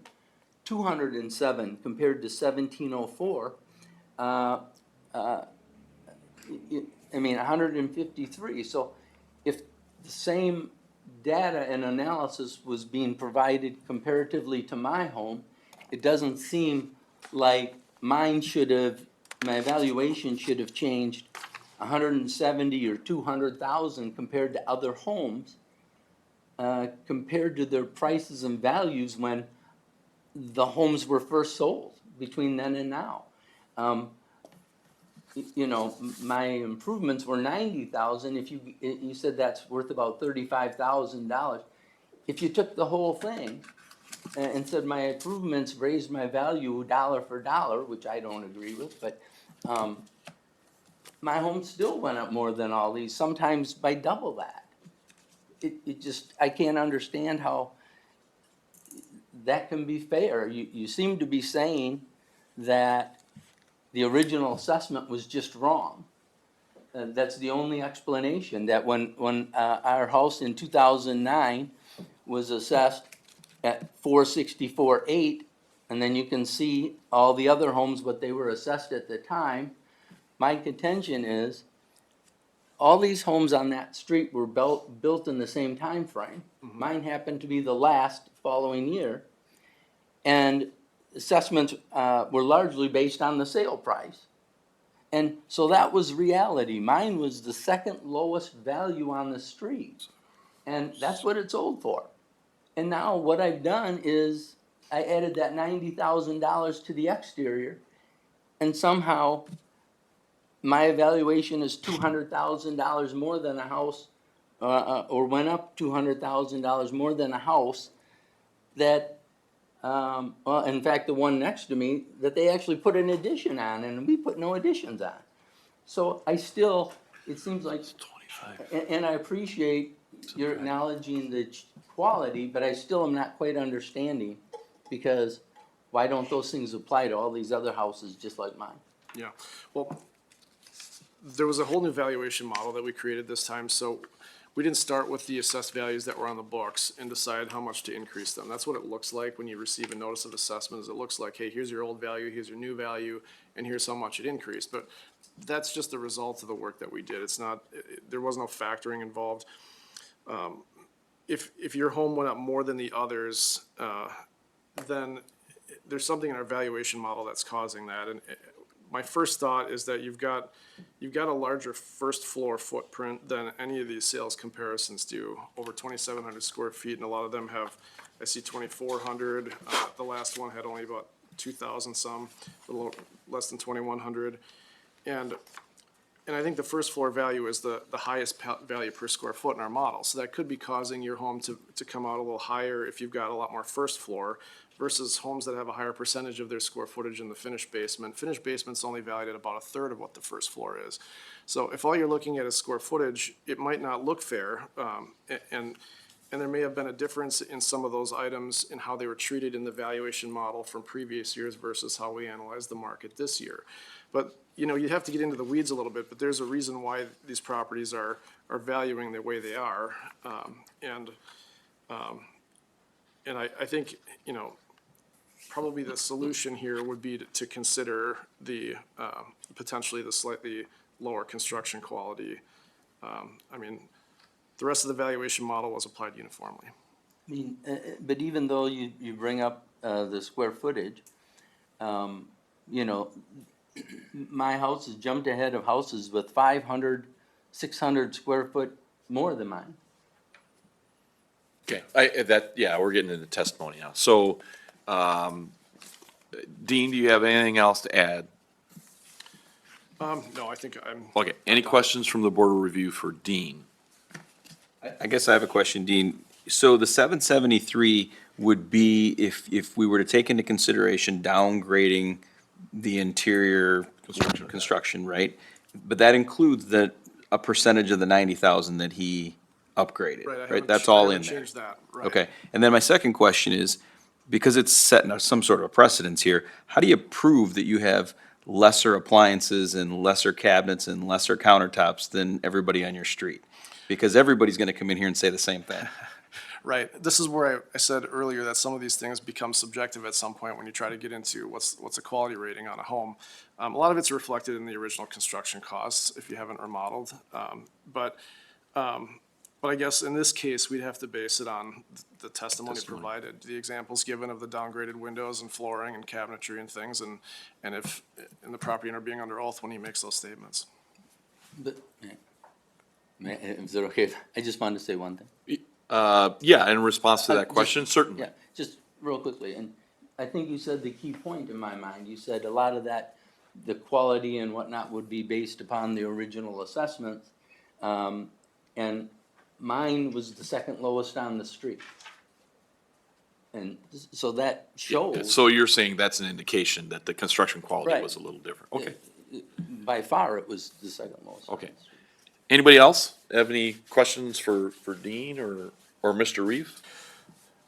207 compared to 1704. I mean, 153. So if the same data and analysis was being provided comparatively to my home, it doesn't seem like mine should have, my evaluation should have changed 170 or 200,000 compared to other homes, compared to their prices and values when the homes were first sold between then and now. My improvements were 90,000. If you said that's worth about $35,000. If you took the whole thing and said my improvements raised my value dollar for dollar, which I don't agree with, but my home still went up more than all these, sometimes by double that. It just, I can't understand how that can be fair. You seem to be saying that the original assessment was just wrong. That's the only explanation, that when our house in 2009 was assessed at 464.8, and then you can see all the other homes, what they were assessed at the time. My contention is, all these homes on that street were built in the same time frame. Mine happened to be the last following year. And assessments were largely based on the sale price. And so that was reality. Mine was the second lowest value on the street. And that's what it sold for. And now what I've done is I added that $90,000 to the exterior, and somehow my evaluation is $200,000 more than a house, or went up $200,000 more than a house that, well, in fact, the one next to me, that they actually put an addition on, and we put no additions on. So I still, it seems like, and I appreciate your acknowledging the quality, but I still am not quite understanding, because Why don't those things apply to all these other houses just like mine? Yeah, well, there was a whole new valuation model that we created this time, so we didn't start with the assessed values that were on the books and decide how much to increase them. That's what it looks like when you receive a notice of assessment, is it looks like, hey, here's your old value, here's your new value, and here's how much it increased. But that's just the result of the work that we did. It's not, there was no factoring involved. If your home went up more than the others, then there's something in our valuation model that's causing that. And my first thought is that you've got a larger first floor footprint than any of these sales comparisons do, over 2,700 square feet, and a lot of them have, I see 2,400. The last one had only about 2,000 some, a little less than 2,100. And I think the first floor value is the highest value per square foot in our model. So that could be causing your home to come out a little higher if you've got a lot more first floor versus homes that have a higher percentage of their square footage in the finished basement. Finished basement's only valued at about a third of what the first floor is. So if all you're looking at is square footage, it might not look fair. And there may have been a difference in some of those items in how they were treated in the valuation model from previous years versus how we analyzed the market this year. But, you know, you have to get into the weeds a little bit, but there's a reason why these properties are valuing the way they are. And I think, you know, probably the solution here would be to consider the, potentially the slightly lower construction quality. I mean, the rest of the valuation model was applied uniformly. I mean, but even though you bring up the square footage, you know, my house has jumped ahead of houses with 500, 600 square foot more than mine. Okay, we're getting into testimony now. So, Dean, do you have anything else to add? No, I think I'm. Okay, any questions from the Board of Review for Dean? I guess I have a question, Dean. So the 773 would be if we were to take into consideration downgrading the interior construction, right? But that includes a percentage of the 90,000 that he upgraded, Right, I right? haven't That's I all haven't in there. changed that, right. Okay, and then my second question is, because it's setting some sort of a precedence here, how do you prove that you have lesser appliances and lesser cabinets and lesser countertops than everybody on your street? Because everybody's gonna come in here and say the same thing. Right. This is where I said earlier that some of these things become subjective at some point when you try to get into what's a quality rating on a home. A lot of it's reflected in the original construction costs if you haven't remodeled. But I guess in this case, we'd have to base it on the testimony provided, the examples given of the downgraded windows and flooring and cabinetry and things, and if, and the property owner being under oath when he makes those statements. But, is it okay? I just wanted to say one thing. Yeah, in response to that Just- question, certainly. Yeah, just real quickly, and I think you said the key point in my mind, you said a lot of that, the quality and whatnot would be based upon the original assessments. And mine was the second lowest on the street. And so that shows, So you're saying that's an indication that the construction quality Right. was a little different? Okay, by far, it was the second lowest. on Okay. the street. anybody else have any questions for Dean or Mr. Reeve?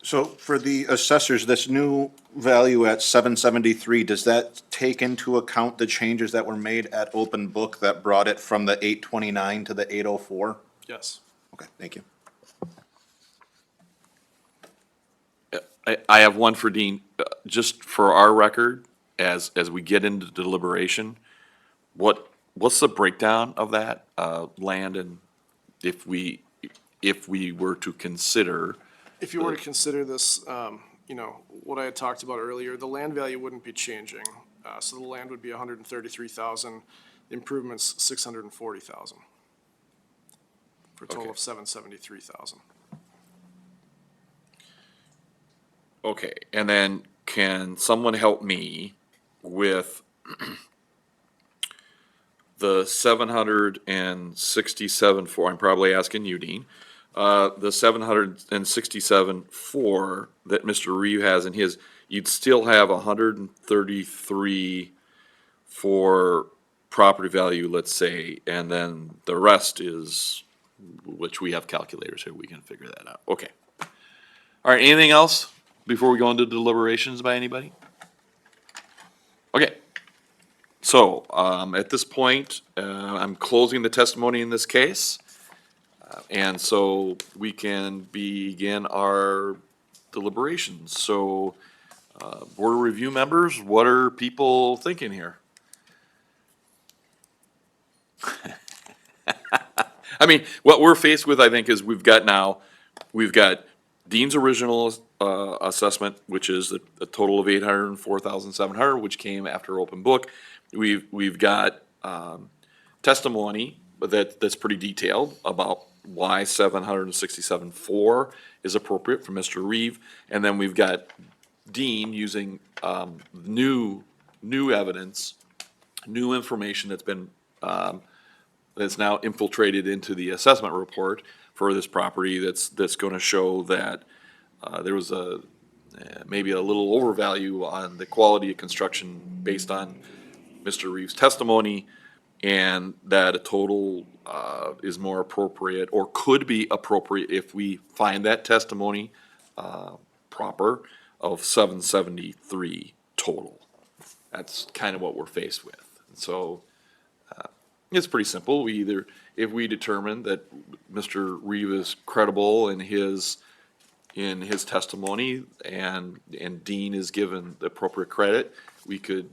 So for the assessors, this new value at 773, does that take into account the changes that were made at Open Book that brought it from the 829 to the 804? Yes. Okay, thank you. I have one for Dean, just for our record, as we get into deliberation, what's the breakdown of that, land, and if we were to consider, If you were to consider this, you know, what I had talked about earlier, the land value wouldn't be changing. So the land would be 133,000, the improvements 640,000. For a total Okay. of 773,000. okay, and then can someone help me with the 767 I'm probably asking you, Dean, the 767 that Mr. Reeve has in his, you'd still have 133 for property value, let's say, and then the rest is, which we have calculators here, we can figure that out. Okay. All right, anything else before we go into deliberations by anybody? Okay. So, at this point, I'm closing the testimony in this case. And so we can begin our deliberations. So, Board of Review members, what are people thinking here? I mean, what we're faced with, I think, is we've got Dean's original, assessment, which is a total of 804,700, which came after open book. We've got, testimony that's pretty detailed about why 767.4 is appropriate for Mr. Reeve. And then we've got Dean using, new evidence, new information that's been, that's now infiltrated into the assessment report for this property that's gonna show that, there was maybe a little overvalue on the quality of construction based on Mr. Reeves' testimony, and that a total, is more appropriate, or could be appropriate if we find that testimony, proper, of 773 total. That's kind of what we're faced with. And so, it's pretty simple. If we determine that Mr. Reeve is credible in his testimony, and Dean is given the appropriate credit, we could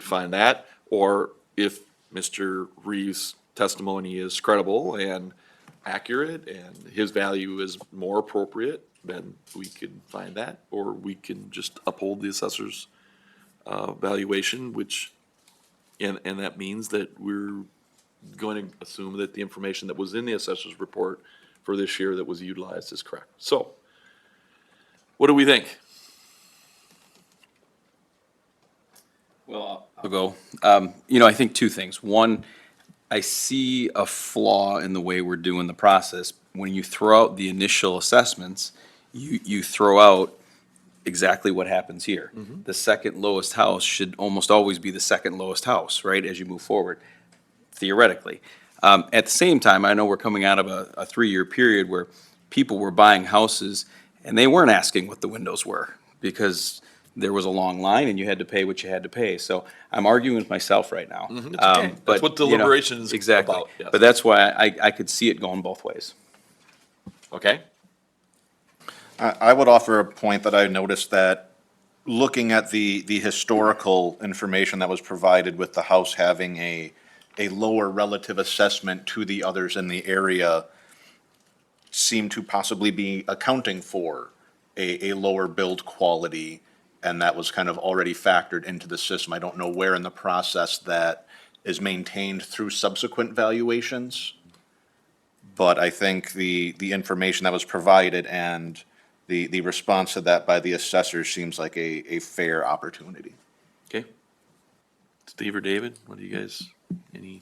find that. Or if Mr. Reeves' testimony is credible and accurate and his value is more appropriate, then we could find that. Or we can just uphold the assessor's, valuation, which, and that means that we're going to assume that the information that was in the assessor's report for this year that was utilized is correct. So, what do we think? Well, I'll go. I think two things. One, I see a flaw in the way we're doing the process. When you throw out the initial assessments, you throw out exactly what happens here. The second lowest house should almost always be the second lowest house, right, as you move forward, theoretically. At the same time, I know we're coming out of a 3-year period where people were buying houses and they weren't asking what the windows were, because there was a long line and you had to pay what you had to pay. So I'm arguing with myself right now. okay. That's But, what you know, deliberation is exactly. about, yes. But that's why I could see it going both ways. Okay? I would offer a point that I noticed that looking at the historical information that was provided with the house having a lower relative assessment to the others in the area seemed to possibly be accounting for a lower build quality, and that was kind of already factored into the system. I don't know where in the process that is maintained through subsequent valuations, but I think the information that was provided and the response to that by the assessor seems like a fair opportunity. Okay. Steve or David, what do you guys, any?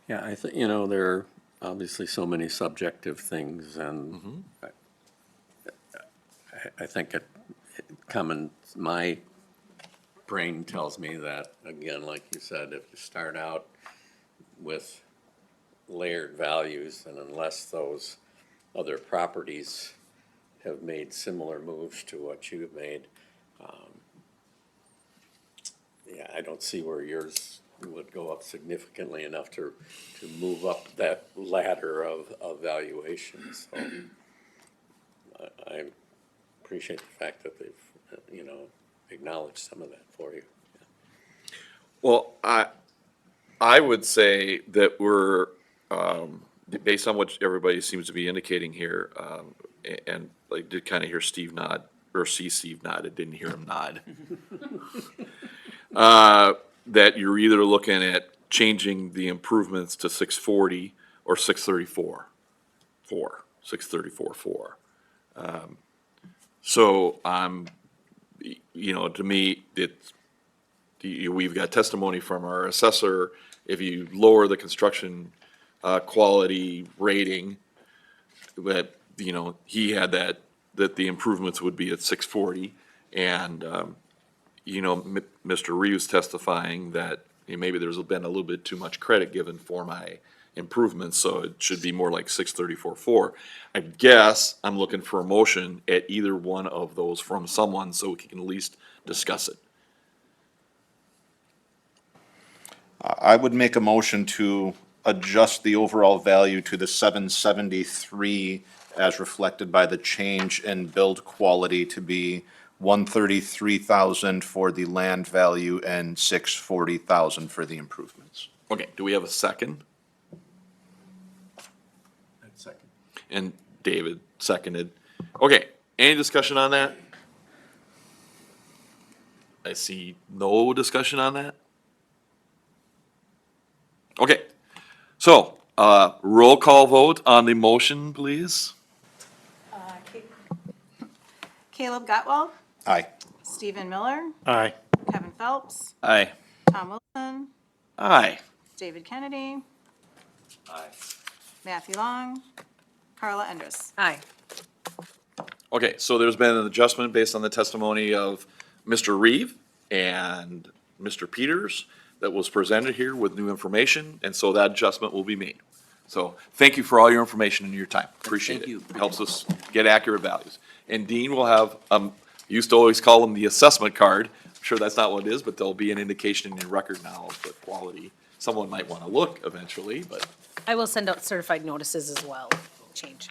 Yeah, I think, there are obviously so many subjective things, and I think my brain tells me that, again, like you said, if you start out with layered values, and unless those other properties have made similar moves to what you've made, I don't see where yours would go up significantly enough to move up that ladder of valuations. So I appreciate the fact that they've, acknowledged some of that for you. Well, I would say that we're, based on what everybody seems to be indicating here, and I did kind of hear Steve nod, or see Steve nod, I didn't hear him nod. That you're either looking at changing the improvements to 640 or 634.4. So, to me, we've got testimony from our assessor. If you lower the construction, quality rating, that, he had that the improvements would be at 640. And, Mr. Reeves testifying that maybe there's been a little bit too much credit given for my improvements, so it should be more like 634.4. I guess I'm looking for a motion at either one of those from someone so we can at least discuss it. I would make a motion to adjust the overall value to the 773 as reflected by the change in build quality to be 133,000 for the land value and 640,000 for the improvements. Okay, do we have a second? Second. And David seconded. Okay, any discussion on that? I see no discussion on that. Okay, so, roll call vote on the motion, please. Caleb Gotwald, Aye. Stephen Miller, Aye. Kevin Phelps, Aye. Tom Wilson, Aye. David Kennedy, Aye. Matthew Long, Carla Endres. Aye. Okay, so there's been an adjustment based on the testimony of Mr. Reeve and Mr. Peters that was presented here with new information, and so that adjustment will be made. So thank you for all your information and your time. Appreciate it. Thank you. Helps us get accurate values. And Dean will have, used to always call them the assessment card. I'm sure that's not what it is, but there'll be an indication in your record now of the quality. Someone might want to look eventually, but. I will send out certified notices as well. Change.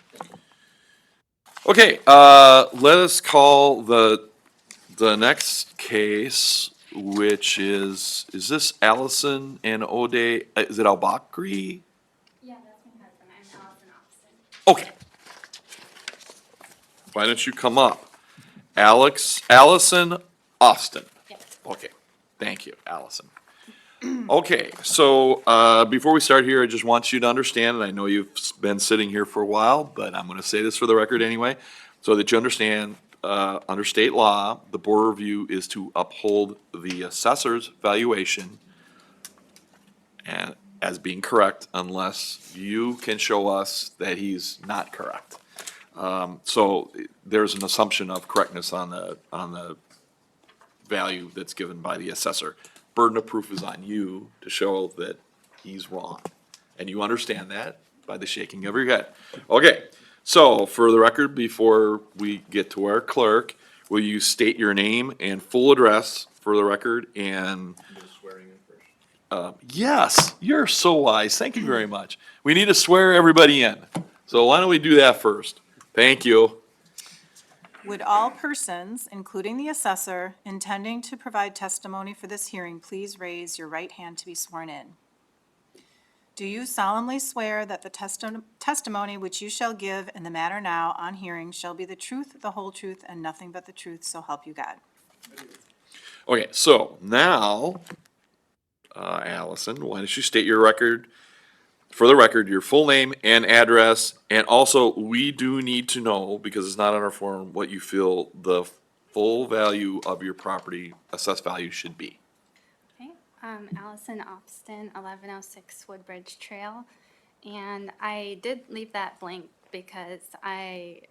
Okay, let us call the next case, which is this Allison and O'Day, is it Albakri? Yeah, that's my husband. I'm Allison Austin. Okay. Why don't you come up? Allison Austin. Yep. Okay, thank you, Allison. Okay, so, before we start here, I just want you to understand, and I know you've been sitting here for a while, but I'm gonna say this for the record anyway, so that you understand, under state law, the board review is to uphold the assessor's valuation and as being correct unless you can show us that he's not correct. So there's an assumption of correctness on the value that's given by the assessor. Burden of proof is on you to show that he's wrong. And you understand that by the shaking of your head. Okay, so for the record, before we get to our clerk, will you state your name and full address for the record and yes, you're so wise. Thank you very much. We need to swear everybody in. So why don't we do that first? Thank you. Would all persons, including the assessor, intending to provide testimony for this hearing, please raise your right hand to be sworn in? Do you solemnly swear that the testimony which you shall give in the matter now on hearing shall be the truth, the whole truth, and nothing but the truth, so help you God? Okay, so now, Allison, why don't you state your record, for the record, your full name and address, and also, we do need to know, because it's not on our form, what you feel the full value of your property, assessed value should be. Okay, Allison Austin, 1106 Woodbridge Trail. And I did leave that blank because I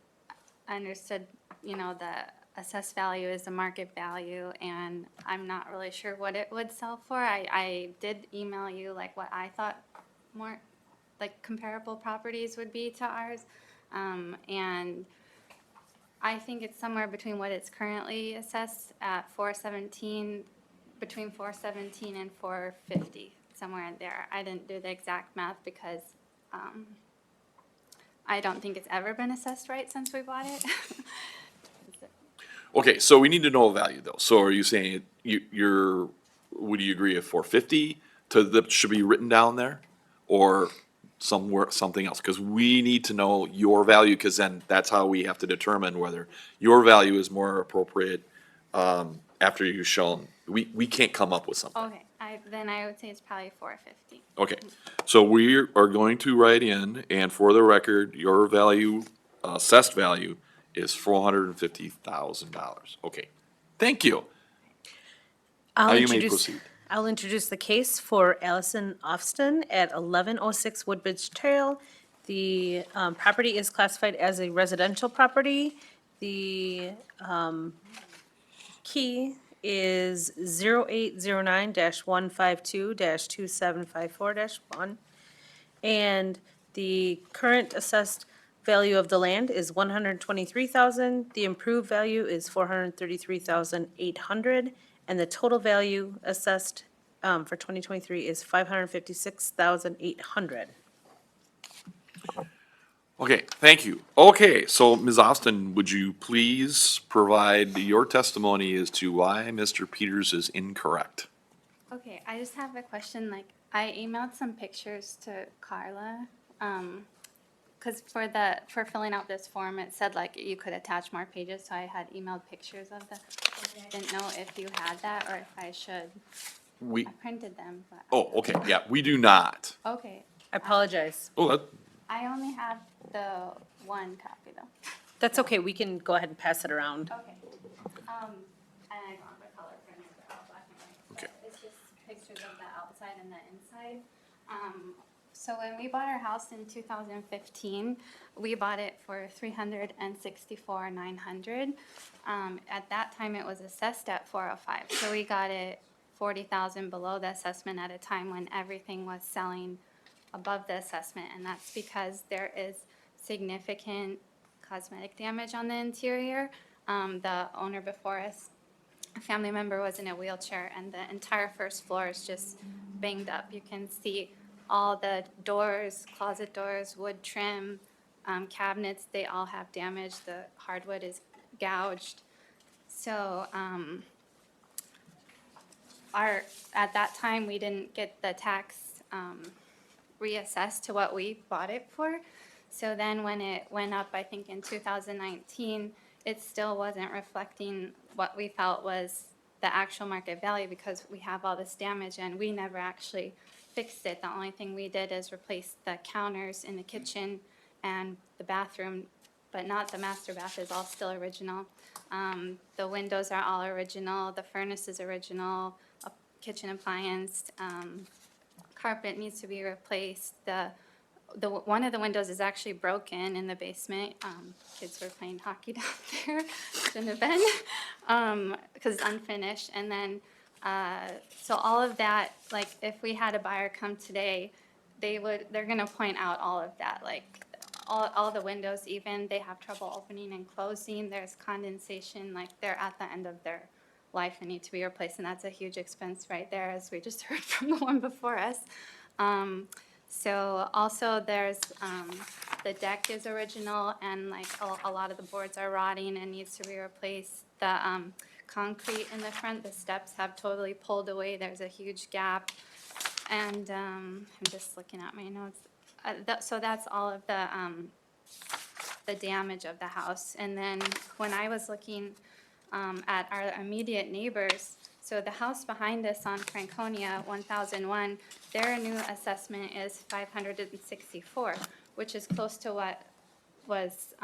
understood, the assessed value is the market value, and I'm not really sure what it would sell for. I did email you like what I thought more, like comparable properties would be to ours. And I think it's somewhere between what it's currently assessed at 417, between 417 and 450, somewhere in there. I didn't do the exact math because I don't think it's ever been assessed right since we bought it. Okay, so we need to know a value though. So are you saying would you agree at 450 that should be written down there? Or somewhere, something else? Because we need to know your value, because then that's how we have to determine whether your value is more appropriate after you've shown. We can't come up with something. Okay, then I would say it's probably 450. Okay, so we are going to write in, and for the record, your value, assessed value is $450,000. Okay, thank you. Now you may proceed. I'll introduce the case for Allison Austin at 1106 Woodbridge Trail. The property is classified as a residential property. The key is 0809-152-2754-1. And the current assessed value of the land is 123,000. The improved value is 433,800, and the total value assessed for 2023 is 556,800. Okay, thank you. Okay, so Ms. Austin, would you please provide your testimony as to why Mr. Peters is incorrect? Okay, I just have a question, like, I emailed some pictures to Carla, because for filling out this form, it said like you could attach more pages, so I had emailed pictures of the, I didn't know if you had that or if I should, We, I printed them, but. oh, okay, yeah, we do not. Okay, I apologize. Oh, that, I only have the one copy though. That's okay, we can go ahead and pass it around. Okay, and I don't have a color printer, they're all black and white. but Okay. It's just pictures of the outside and the inside. So when we bought our house in 2015, we bought it for $364,900. At that time, it was assessed at 405, so we got it 40,000 below the assessment at a time when everything was selling above the assessment, and that's because there is significant cosmetic damage on the interior. The owner before us, a family member, was in a wheelchair, and the entire first floor is just banged up. You can see all the doors, closet doors, wood trim, cabinets, they all have damage. The hardwood is gouged. So, at that time, we didn't get the tax, reassessed to what we bought it for. So then when it went up, I think in 2019, it still wasn't reflecting what we felt was the actual market value because we have all this damage and we never actually fixed it. The only thing we did is replace the counters in the kitchen and the bathroom, but not the master bath is all still original. The windows are all original, the furnace is original, a kitchen appliance, carpet needs to be replaced. One of the windows is actually broken in the basement. Kids were playing hockey down there, shouldn't have been, because it's unfinished. And then, so all of that, like, if we had a buyer come today, they're gonna point out all of that, like, all the windows even, they have trouble opening and closing, there's condensation, like, they're at the end of their life and need to be replaced, and that's a huge expense right there, as we just heard from the one before us. So also there's, the deck is original and like a lot of the boards are rotting and needs to be replaced. The, concrete in the front, the steps have totally pulled away, there's a huge gap. And, I'm just looking at my notes. So that's all of the damage of the house. And then when I was looking, at our immediate neighbors, so the house behind us on Franconia, 1001, their new assessment is 564, which is close to what was,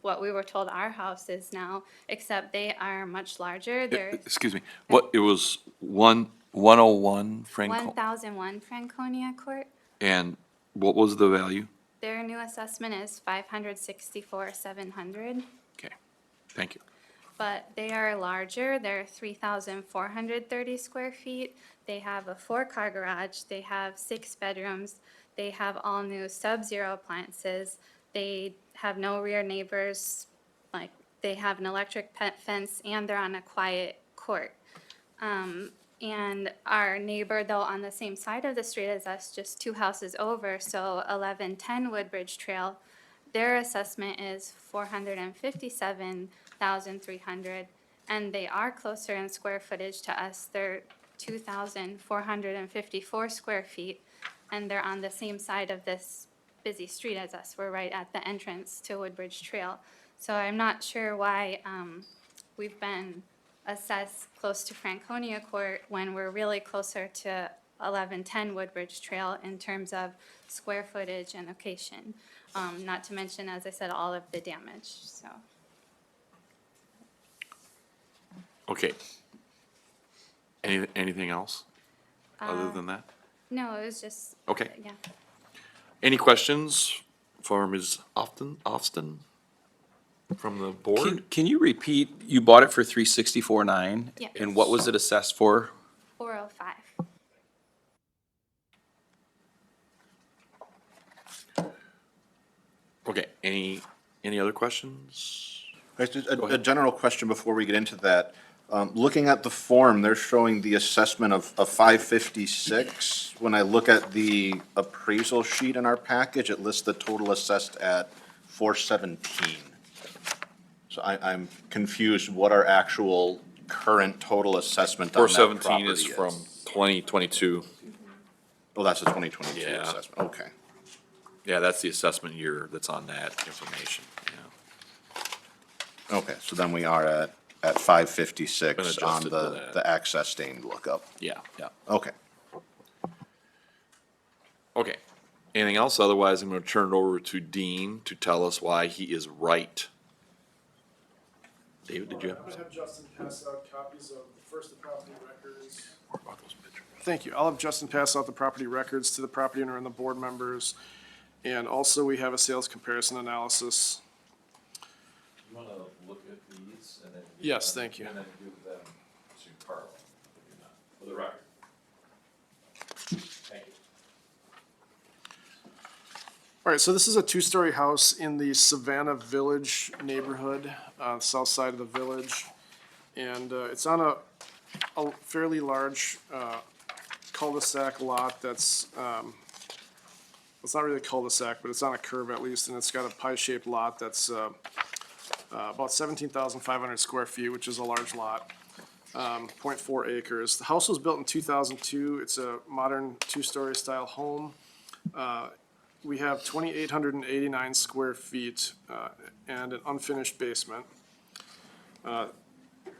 what we were told our house is now, except they are much larger. They're excuse me, what, it was 101 Franco, 1001 Franconia Court. and what was the value? Their new assessment is 564,700. Okay, thank you. But they are larger, they're 3,430 square feet. They have a 4-car garage, they have 6 bedrooms, they have all new Sub-Zero appliances, they have no rear neighbors, like, they have an electric pet fence, and they're on a quiet court. And our neighbor, though, on the same side of the street as us, just 2 houses over, so 1110 Woodbridge Trail, their assessment is 457,300, and they are closer in square footage to us. They're 2,454 square feet, and they're on the same side of this busy street as us. We're right at the entrance to Woodbridge Trail. So I'm not sure why we've been assessed close to Franconia Court when we're really closer to 1110 Woodbridge Trail in terms of square footage and location. Not to mention, as I said, all of the damage, so. Okay. Anything else other than that? No, it was just. Okay. Yeah. Any questions for Ms. Austin from the board? Can you repeat, you bought it for 364.9? Yeah. And what was it assessed for? 405. Okay, any other questions? Guys, just a general question before we get into that. Looking at the form, they're showing the assessment of 556. When I look at the appraisal sheet in our package, it lists the total assessed at 417. So I'm confused what our actual current total assessment on that 417 property is is. from 2022. Oh, that's the 2022 Yeah. assessment, okay. Yeah, that's the assessment year that's on that information, yeah. Okay, so then we are at 556 Been on adjusted for the that. access stained lookup. Yeah, yeah. Okay. Okay. Anything else? Otherwise, I'm gonna turn it over to Dean to tell us why he is right. David, did you have? I'm gonna have Justin pass out copies of the first, the property records. What about those pictures? Thank you. I'll have Justin pass out the property records to the property owner and the board members. And also, we have a sales comparison analysis. You wanna look at these and then? Yes, thank you. And then give them to Carl, for the record. Thank you. All right, so this is a two-story house in the Savannah Village neighborhood, south side of the village. And it's on a fairly large cul-de-sac lot that's, it's not really a cul-de-sac, but it's on a curve at least, and it's got a pie-shaped lot that's about 17,500 square feet, which is a large lot, 0.4 acres. The house was built in 2002. It's a modern two-story style home. We have 2,889 square feet and an unfinished basement.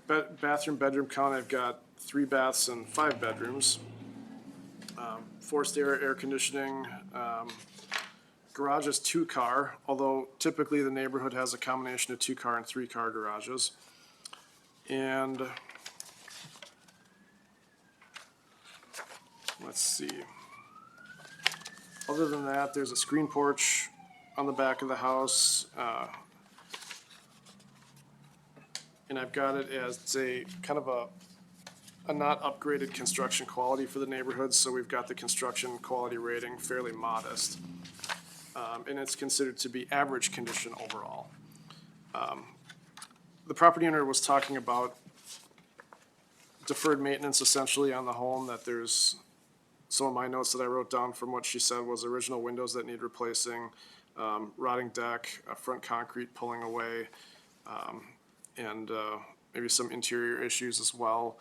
Bathroom, bedroom count, I've got 3 baths and 5 bedrooms. Forced air conditioning. Garage is 2-car, although typically the neighborhood has a combination of 2-car and 3-car garages. And let's see. Other than that, there's a screen porch on the back of the house. And I've got it as a kind of a not upgraded construction quality for the neighborhood, so we've got the construction quality rating fairly modest. And it's considered to be average condition overall. The property owner was talking about deferred maintenance essentially on the home, that there's some of my notes that I wrote down from what she said was original windows that need replacing, rotting deck, front concrete pulling away, and maybe some interior issues as well.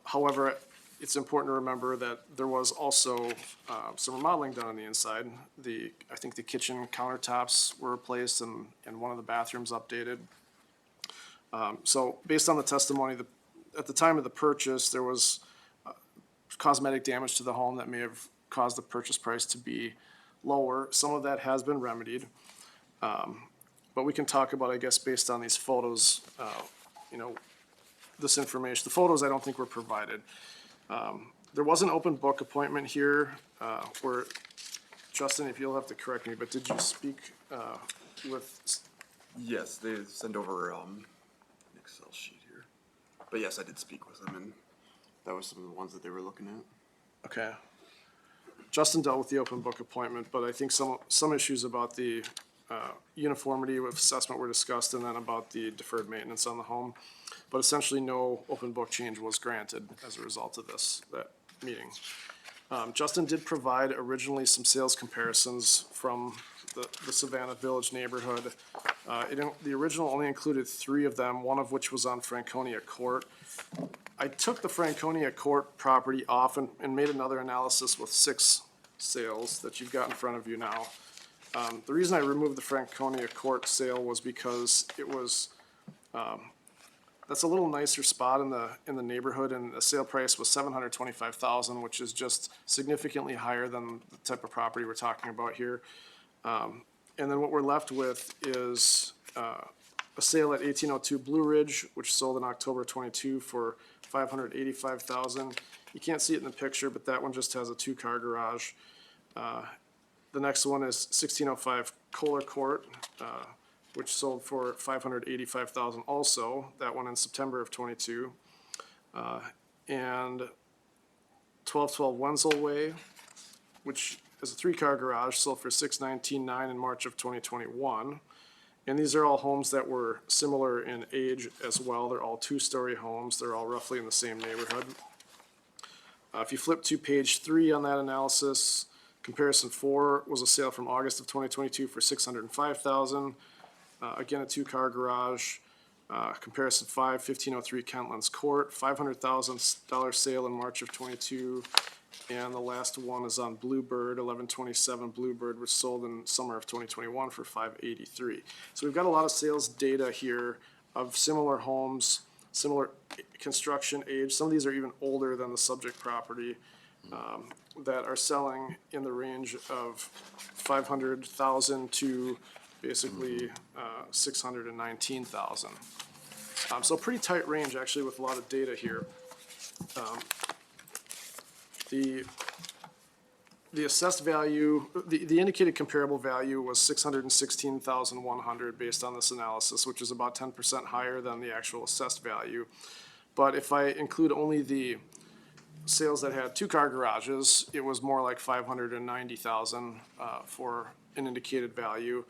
However, it's important to remember that there was also some remodeling done on the inside. I think the kitchen countertops were replaced and one of the bathrooms updated. So based on the testimony, at the time of the purchase, there was cosmetic damage to the home that may have caused the purchase price to be lower. Some of that has been remedied. But we can talk about, I guess, based on these photos, this information. The photos I don't think were provided. There was an open book appointment here where, Justin, if you'll have to correct me, but did you speak with, Yes, they sent over an Excel sheet here. But yes, I did speak with them, and that was some of the ones that they were looking at. okay. Justin dealt with the open book appointment, but I think some issues about the uniformity of assessment were discussed, and then about the deferred maintenance on the home. But essentially, no open book change was granted as a result of that meeting. Justin did provide originally some sales comparisons from the Savannah Village neighborhood. The original only included 3 of them, one of which was on Franconia Court. I took the Franconia Court property off and made another analysis with 6 sales that you've got in front of you now. The reason I removed the Franconia Court sale was because it was, that's a little nicer spot in the neighborhood, and the sale price was $725,000, which is just significantly higher than the type of property we're talking about here. And then what we're left with is a sale at 1802 Blue Ridge, which sold in October 22 for $585,000. You can't see it in the picture, but that one just has a 2-car garage. The next one is 1605 Kohler Court, which sold for $585,000 also, that one in September of 22. And 1212 Wenzel Way, which is a three-car garage, sold for $619,900 in March of 2021. And these are all homes that were similar in age as well. They're all two-story homes. They're all roughly in the same neighborhood. If you flip to page 3 on that analysis, comparison 4 was a sale from August of 2022 for $605,000. Again, a two-car garage. Comparison 5, 1503 Kentlands Court, $500,000 sale in March of '22. And the last one is on Bluebird, 1127 Bluebird, was sold in summer of 2021 for $583,000. So we've got a lot of sales data here of similar homes, similar construction age. Some of these are even older than the subject property, that are selling in the range of $500,000 to basically $619,000. So pretty tight range, actually, with a lot of data here. The assessed value, the indicated comparable value was $616,100 based on this analysis, which is about 10% higher than the actual assessed value. But if I include only the sales that had two-car garages, it was more like $590,000 for an indicated value,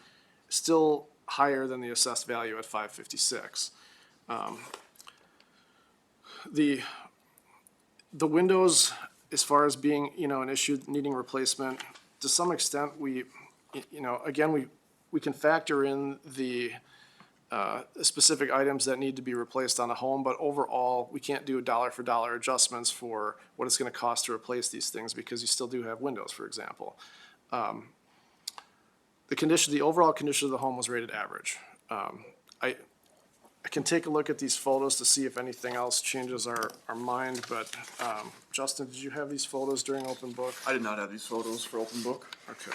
still higher than the assessed value at $556,000. The windows, as far as being, an issue needing replacement, to some extent, again, we can factor in the specific items that need to be replaced on a home, but overall, we can't do dollar-for-dollar adjustments for what it's gonna cost to replace these things, because you still do have windows, for example. The overall condition of the home was rated average. I can take a look at these photos to see if anything else changes our mind, but, Justin, did you have these photos during open book? I did not have these photos for open book. Okay.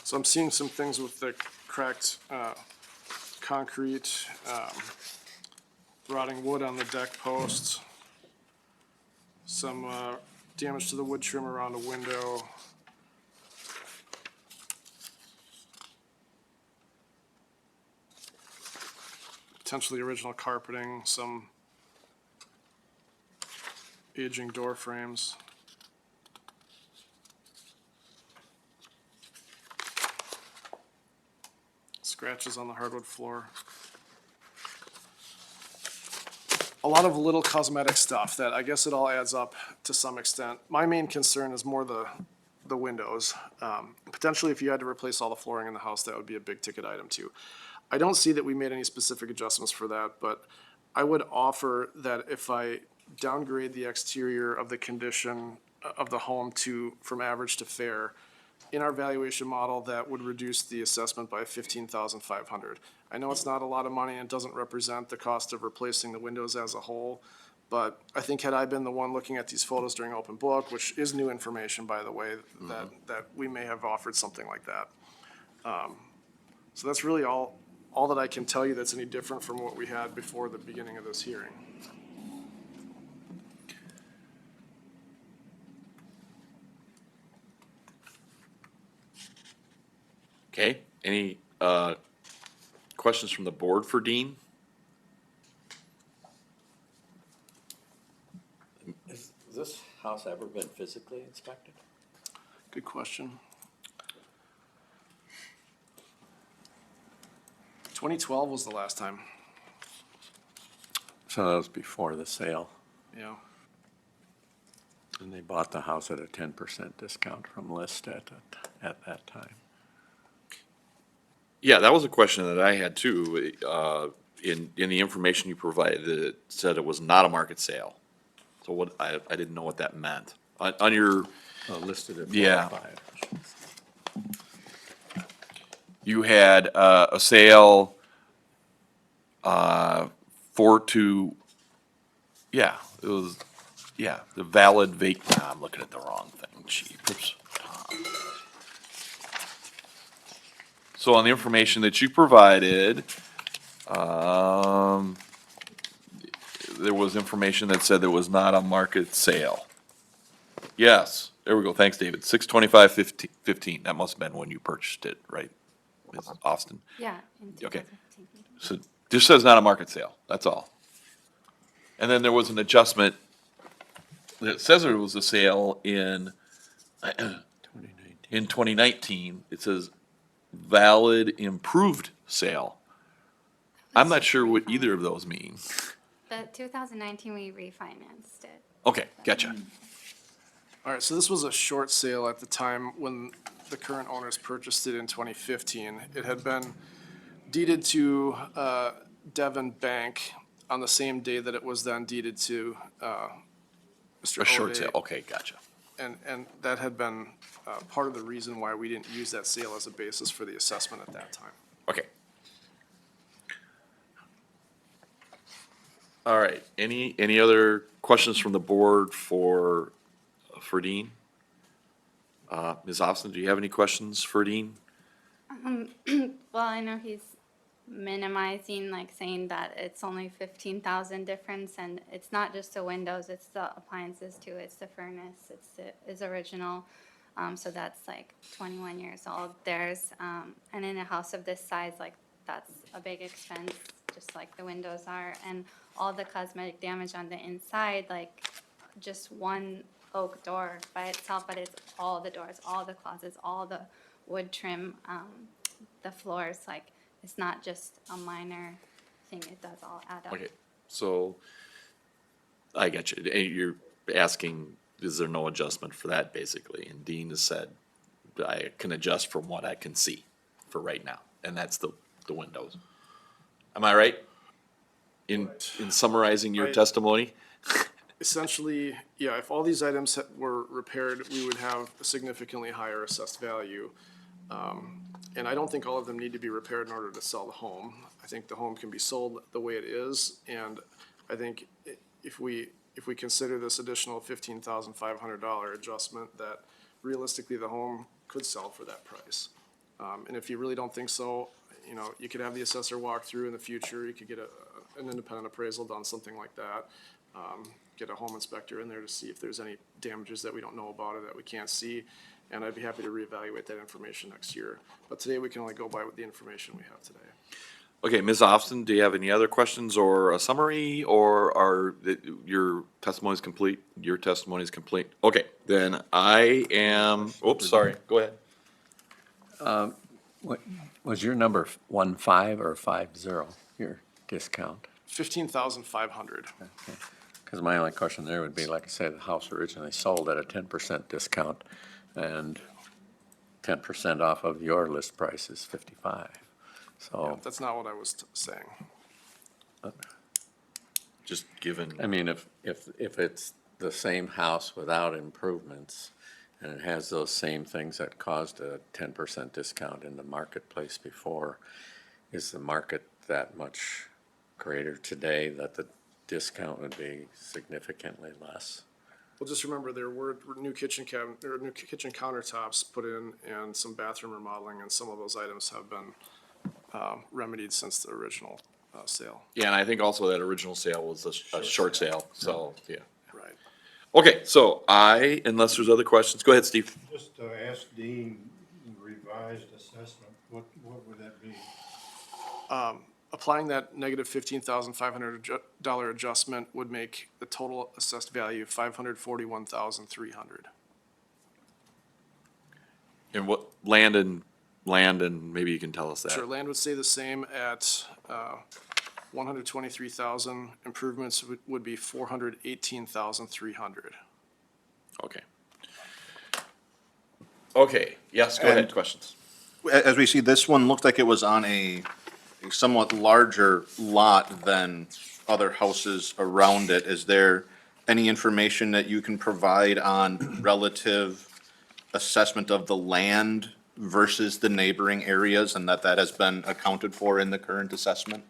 So I'm seeing some things with the cracked, concrete, rotting wood on the deck posts, some damage to the wood trim around a window. Potentially original carpeting, some aging door frames. Scratches on the hardwood floor. A lot of little cosmetic stuff that I guess it all adds up to some extent. My main concern is more the windows. Potentially, if you had to replace all the flooring in the house, that would be a big ticket item too. I don't see that we made any specific adjustments for that, but I would offer that if I downgrade the exterior of the condition of the home from average to fair, in our valuation model, that would reduce the assessment by $15,500. I know it's not a lot of money and it doesn't represent the cost of replacing the windows as a whole, but I think had I been the one looking at these photos during open book, which is new information, by the way, that we may have offered something like that. So that's really all that I can tell you that's any different from what we had before the beginning of this hearing. Okay, any questions from the board for Dean? Has this house ever been physically inspected? Good question. 2012 was the last time, So that was before the sale, yeah. and they bought the house at a 10% discount from list at that time. Yeah, that was a question that I had too. In the information you provided, it said it was not a market sale. So what, I didn't know what that meant. On your, Listed at Yeah. 405. you had a sale it was, the valid I'm looking at the wrong thing, jeepers. So on the information that you provided, there was information that said there was not a market sale. Yes, there we go, thanks, David. 6/25/15, that must have been when you purchased it, right, Ms. Austin? Yeah. In Okay. 2015. So, just says not a market sale, that's all. And then there was an adjustment, it says there was a sale in 2019, it says valid improved sale. I'm not sure what either of those mean. The 2019, we refinanced it. Okay, gotcha. All right, so this was a short sale at the time when the current owners purchased it in 2015. It had been deeded to Devon Bank on the same day that it was then deeded to Mr. A short O'Day. sale, okay, gotcha. And that had been part of the reason why we didn't use that sale as a basis for the assessment at that time. Okay. All right, any other questions from the board for Dean? Ms. Austin, do you have any questions for Dean? Well, I know he's minimizing, like saying that it's only 15,000 difference, and it's not just the windows, it's the appliances too. It's the furnace, it's original. So that's like 21 years old. And in a house of this size, like that's a big expense, just like the windows are. And all the cosmetic damage on the inside, like just one oak door by itself, but it's all the doors, all the closets, all the wood trim, the floors, like it's not just a minor thing, it does all add up. Okay, so I get you. You're asking, is there no adjustment for that, basically? And Dean has said, I can adjust from what I can see for right now, and that's the windows. Am I right? In summarizing your Right. testimony? Essentially, yeah, if all these items were repaired, we would have a significantly higher assessed value. And I don't think all of them need to be repaired in order to sell the home. I think the home can be sold the way it is, and I think if we consider this additional $15,500 adjustment, that realistically the home could sell for that price. And if you really don't think so, you know, you could have the assessor walk through in the future, you could get an independent appraisal done, something like that. Get a home inspector in there to see if there's any damages that we don't know about or that we can't see. And I'd be happy to reevaluate that information next year. But today, we can only go by with the information we have today. Okay, Ms. Austin, do you have any other questions or a summary, or your testimony is complete? Your testimony is complete. Okay, then I am, oops, sorry, go ahead. What, was your number 15 or 50, your discount? 15,500. Because my only question there would be, like I said, the house originally sold at a 10% discount, and 10% off of your list price is 55. So, That's not what I was saying. Just given, I mean, if it's the same house without improvements, and it has those same things that caused a 10% discount in the marketplace before, is the market that much greater today that the discount would be significantly less? Well, just remember, there were new kitchen countertops put in and some bathroom remodeling, and some of those items have been remedied since the original sale. yeah, and I think also that original sale was a short sale, so, yeah. Right. Okay, so unless there's other questions, go ahead, Steve. Just to ask Dean, revised assessment, what would that be? Applying that negative $15,500 adjustment would make the total assessed value $541,300. And what, land and maybe you can tell us that. Sure, land would stay the same at 123,000. Improvements would be 418,300. Okay. Okay, yes, go ahead, And- questions. As we see, this one looked like it was on a somewhat larger lot than other houses around it. Is there any information that you can provide on relative assessment of the land versus the neighboring areas, and that has been accounted for in the current assessment?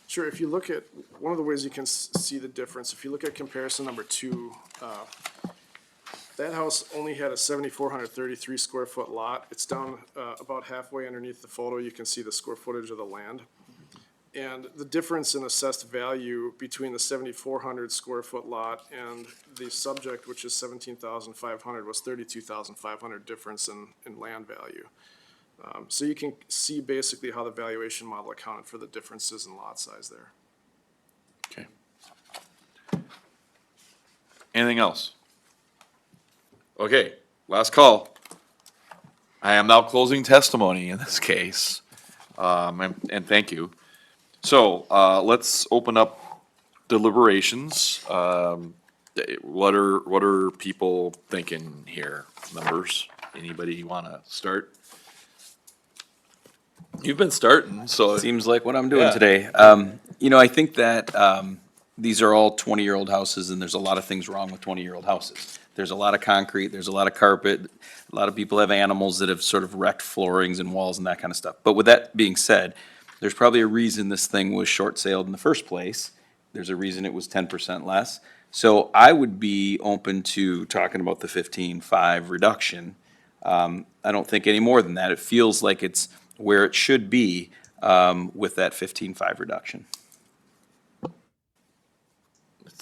Sure, if you look at, one of the ways you can see the difference, if you look at comparison number 2, that house only had a 7,433 square foot lot. It's down about halfway underneath the photo. You can see the square footage of the land. And the difference in assessed value between the 7,400 square foot lot and the subject, which is 17,500, was 32,500 difference in land value. So you can see basically how the valuation model accounted for the differences in lot size there. Okay. Anything else? Okay, last call. I am now closing testimony in this case, and thank you. So, let's open up deliberations. What are people thinking here? Members, anybody wanna start? You've been starting, so. Seems like what I'm doing Yeah. today. You know, I think that, these are all 20-year-old houses, and there's a lot of things wrong with 20-year-old houses. There's a lot of concrete, there's a lot of carpet, a lot of people have animals that have sort of wrecked floorings and walls and that kind of stuff. But with that being said, there's probably a reason this thing was short-saled in the first place. There's a reason it was 10% less. So I would be open to talking about the 15.5 reduction. I don't think any more than that. It feels like it's where it should be, with that 15.5 reduction.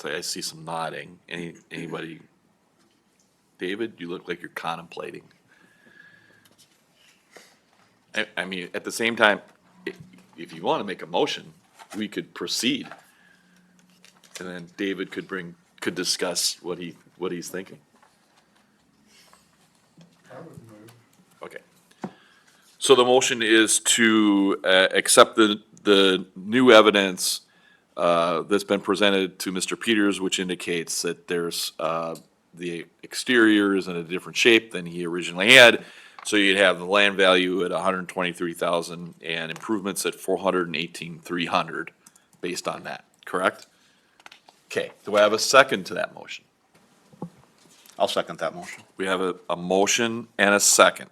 I see some nodding. Anybody? David, you look like you're contemplating. I mean, at the same time, if you want to make a motion, we could proceed. And then David could discuss what he's thinking. I would move. Okay. So the motion is to accept the new evidence that's been presented to Mr. Peters, which indicates that there's the exterior is in a different shape than he originally had. So you'd have the land value at 123,000 and improvements at 418,300 based on that, correct? Okay, do I have a second to that motion? I'll second that motion. We have a motion and a second.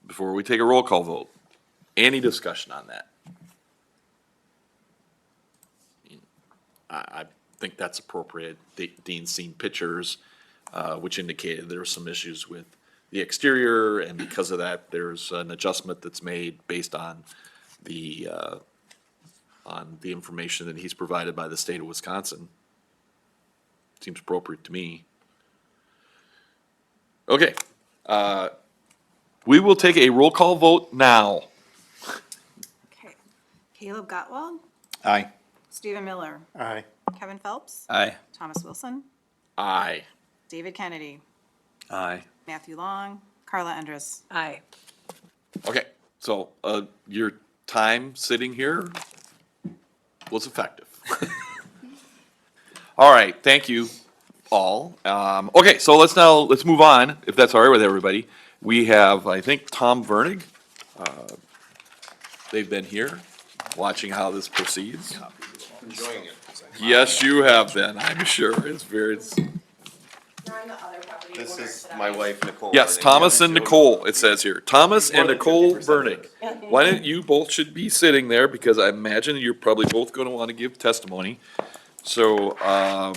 Before we take a roll call vote, any discussion on that? I think that's appropriate. Dean's seen pictures, which indicated there were some issues with the exterior, and because of that, there's an adjustment that's made based on the information that he's provided by the state of Wisconsin. Seems appropriate to me. Okay, we will take a roll call vote now. Okay. Caleb Gottwald, Aye. Stephen Miller, Aye. Kevin Phelps, Aye. Thomas Wilson, Aye. David Kennedy, Aye. Matthew Long, Carla Endres. Aye. Okay, so, your time sitting here was effective. All right, thank you all. Okay, so let's move on, if that's all right with everybody. We have, I think, Tom Vernig. They've been here, watching how this proceeds. Enjoying it. Yes, you have been, I'm sure. It's This is my wife Nicole. yes, Vernig. Thomas and Nicole, it says here. Thomas and Nicole Vernig. Why don't you both should be sitting there, because I imagine you're probably both gonna wanna give testimony. So, I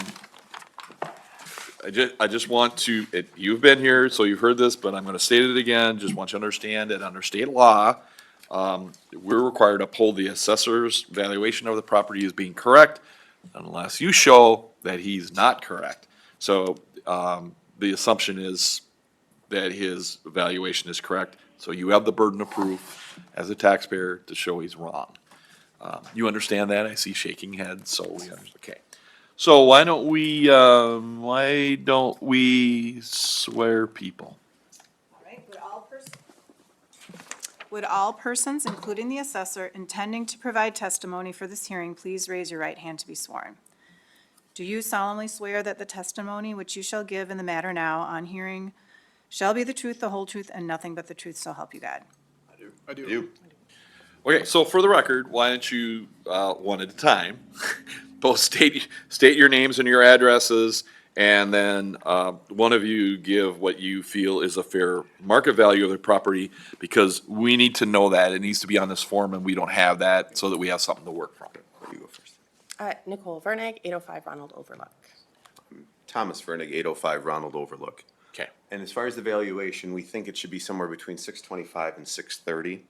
just want to, you've been here, so you've heard this, but I'm gonna state it again, just want you to understand that under state law, we're required to uphold the assessor's valuation of the property as being correct, unless you show that he's not correct. So, the assumption is that his valuation is correct, so you have the burden of proof as a taxpayer to show he's wrong. You understand that? I see shaking heads, so we understand, okay. So why don't we swear people? All right, would all persons, including the assessor, intending to provide testimony for this hearing, please raise your right hand to be sworn? Do you solemnly swear that the testimony which you shall give in the matter now on hearing shall be the truth, the whole truth, and nothing but the truth, so help you God? I do. You. Okay, so for the record, why don't you, one at a time, both state your names and your addresses, and then, one of you give what you feel is a fair market value of the property, because we need to know that. It needs to be on this form, and we don't have that, so that we have something to work from. You go first. Nicole Vernig, 805 Ronald Overlook. Thomas Vernig, 805 Ronald Overlook. Okay. And as far as the valuation, we think it should be somewhere between 625 and 630.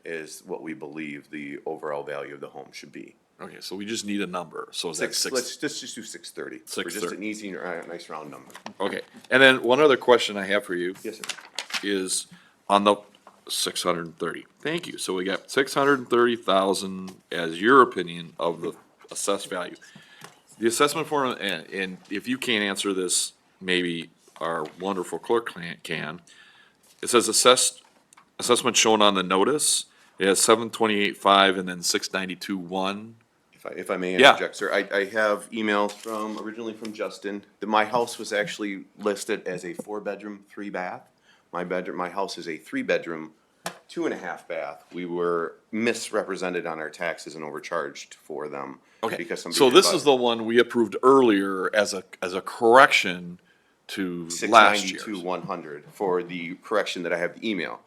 is what we believe the overall value of the home should be. Okay, so we just need a number, so is that Six, let's just do 630. For just 630. an easy, nice round number. Okay, and then one other question I have for you. Yes, sir. Is on the 630. Thank you. So we got 630,000 as your opinion of the assessed value. The assessment form, and if you can't answer this, maybe our wonderful clerk can. It says assessment shown on the notice. It has 728.5 and then 692.1. If I may Yeah. interject, sir, I have emails originally from Justin. My house was actually listed as a 4-bedroom, 3-bath. My house is a 3-bedroom, 2.5 bath. We were misrepresented on our taxes and overcharged for them. Okay, Because somebody so did this buy is the one we approved earlier as a correction to last year's. 692,100 for the correction that I have the email.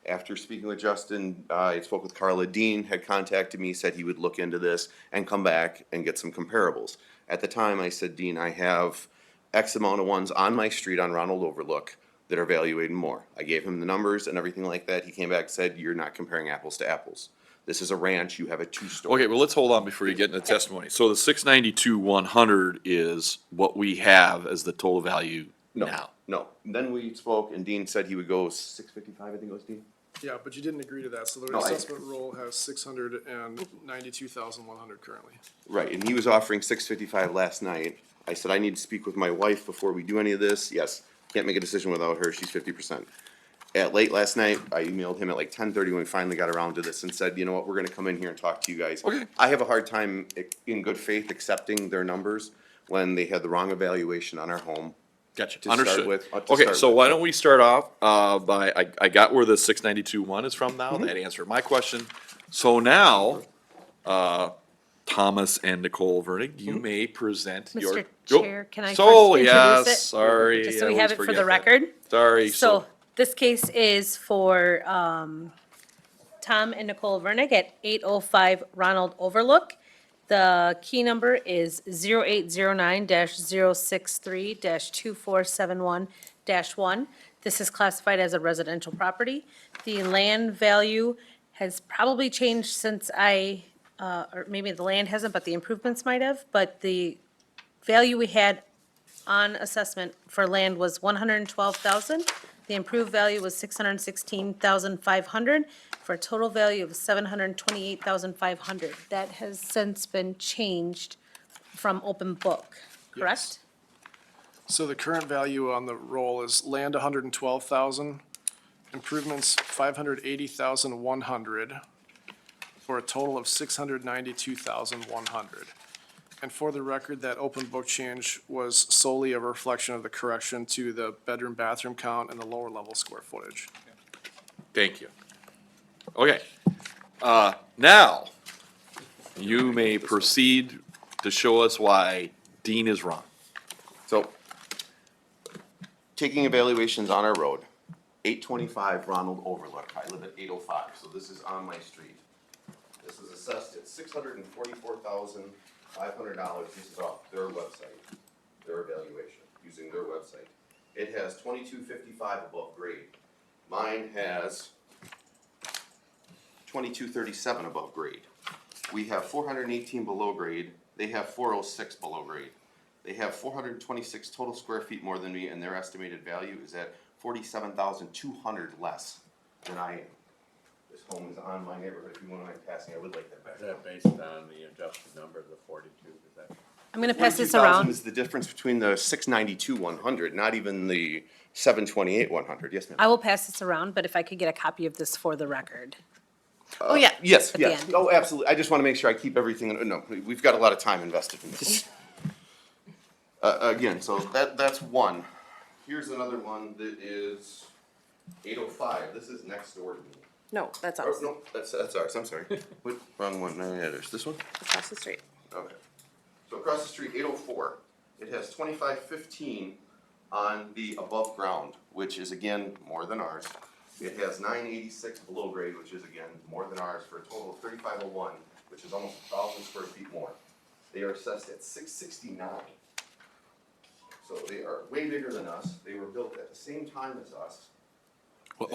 After speaking with Justin, I spoke with Carla. Dean had contacted me, said he would look into this and come back and get some comparables. At the time, I said, Dean, I have X amount of ones on my street on Ronald Overlook that are valuating more. I gave him the numbers and everything like that. He came back and said, you're not comparing apples to apples. This is a ranch, you have a 2-story. Okay, well, let's hold on before you get into testimony. So the 692,100 is what we have as the total value now. No, then we spoke and Dean said he would go 655, I think it was Dean. Yeah, but you didn't agree to that, so the No, assessment roll has 692,100 currently. Right, and he was offering 655 last night. I said, I need to speak with my wife before we do any of this. Yes, can't make a decision without her, she's 50%. At late last night, I emailed him at like 10:30 when we finally got around to this and said, you know what, we're gonna come in here and talk to you guys. Okay. I have a hard time in good faith accepting their numbers when they had the wrong evaluation on our home. Gotcha, To start understood. with- to Okay, start so with. why don't we start off, I got where the 692.1 is from Mm-hmm. now, that answered my question. So now, Thomas and Nicole Vernig, you may present your. Mr. Go. Chair, can I So, first introduce it? yes, sorry. Just so I we always have it for forget the that. record. Sorry, So this case is for Tom and Nicole Vernick at 805 Ronald Overlook. The key number is 0809-063-2471-1. This is classified as a residential property. The land value has probably changed since or maybe the land hasn't, but the improvements might have. But the value we had on assessment for land was 112,000. The improved value was 616,500 for a total value of 728,500. That has since been changed from open book, correct? So the current value on the roll is land 112,000, improvements 580,100, for a total of 692,100. And for the record, that open book change was solely a reflection of the correction to the bedroom, bathroom count and the lower level square footage. Thank you. Okay, now, you may proceed to show us why Dean is wrong. So, taking evaluations on our road, 825 Ronald Overlook. I live at 805, so this is on my street. This is assessed at $644,500. This is off their website, their evaluation, using their website. It has 2255 above grade. Mine has 2237 above grade. We have 418 below grade. They have 406 below grade. They have 426 total square feet more than me, and their estimated value is at 47,200 less than I am. This home is on my neighborhood. If you wouldn't mind passing, I would like that back. Is that based on the adjusted number of the 42? Is that? I'm going to pass this 42,000 around. is the difference between the 692,100, not even the 728,100. Yes, ma'am. I will pass this around, but if I could get a copy of this for the record. Oh, yeah. Yes, At the yes. end. Oh, absolutely. I just want to make sure I keep everything, no, we've got a lot of time invested in this. Again, so that's one. Here's another one that is 805. This is next door to me. No, that's Oh, ours. no, that's ours. I'm sorry. What, wrong one. No, yeah, there's this one? Across the street. Okay. So across the street, 804, it has 2515 on the above ground, which is again more than ours. It has 986 below grade, which is again more than ours, for a total of 3501, which is almost 1,000 square feet more. They are assessed at 669. So they are way bigger than us. They were built at the same time as us.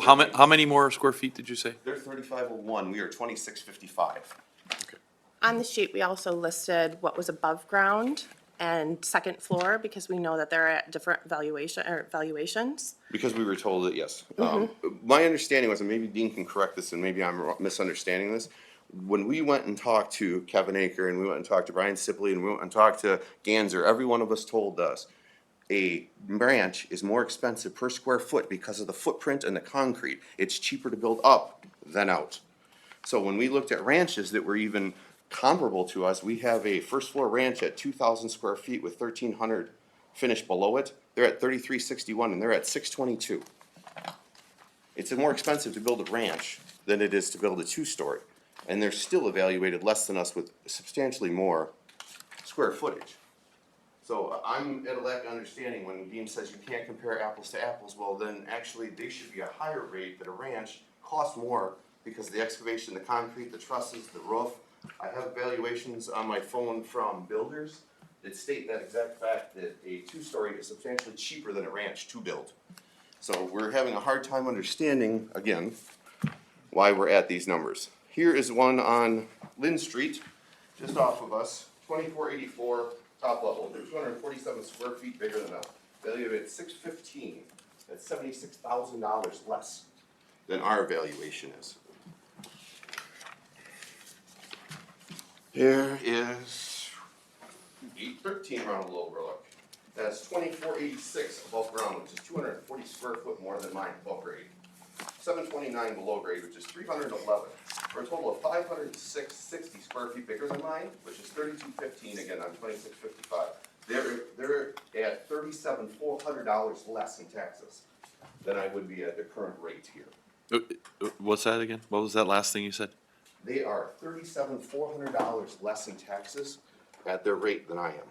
How many more square feet did you say? They're 3501, we are 2655. On the sheet, we also listed what was above ground and second floor, because we know that they're at different valuations. Because we were told that, yes. My understanding was, and maybe Dean can correct this, and maybe I'm misunderstanding this. When we went and talked to Kevin Aker, and we went and talked to Brian Sipley, and we went and talked to Ganser, every one of us told us a ranch is more expensive per square foot because of the footprint and the concrete. It's cheaper to build up than out. So when we looked at ranches that were even comparable to us, we have a first floor ranch at 2,000 square feet with 1,300 finished below it. They're at 3,361 and they're at 622. It's more expensive to build a ranch than it is to build a two-story. And they're still evaluated less than us with substantially more square footage. So I'm at a lack of understanding when Dean says you can't compare apples to apples. Well, then actually they should be a higher rate, that a ranch costs more because of the excavation, the concrete, the trusses, the roof. I have evaluations on my phone from builders that state that exact fact, that a two-story is substantially cheaper than a ranch to build. So we're having a hard time understanding, again, why we're at these numbers. Here is one on Lynn Street, just off of us, 2484, top level. They're 247 square feet bigger than us. Valued at 615. That's $76,000 less than our valuation is. There is 813 Ronald Overlook. That's 2486 above ground, which is 240 square foot more than mine above grade. 729 below grade, which is 311, for a total of 560 square feet bigger than mine, which is 3215. Again, I'm 2655. They're at $37,400 less in taxes than I would be at the current rate here. What's that again? What was that last thing you said? They are $37,400 less in taxes at their rate than I am.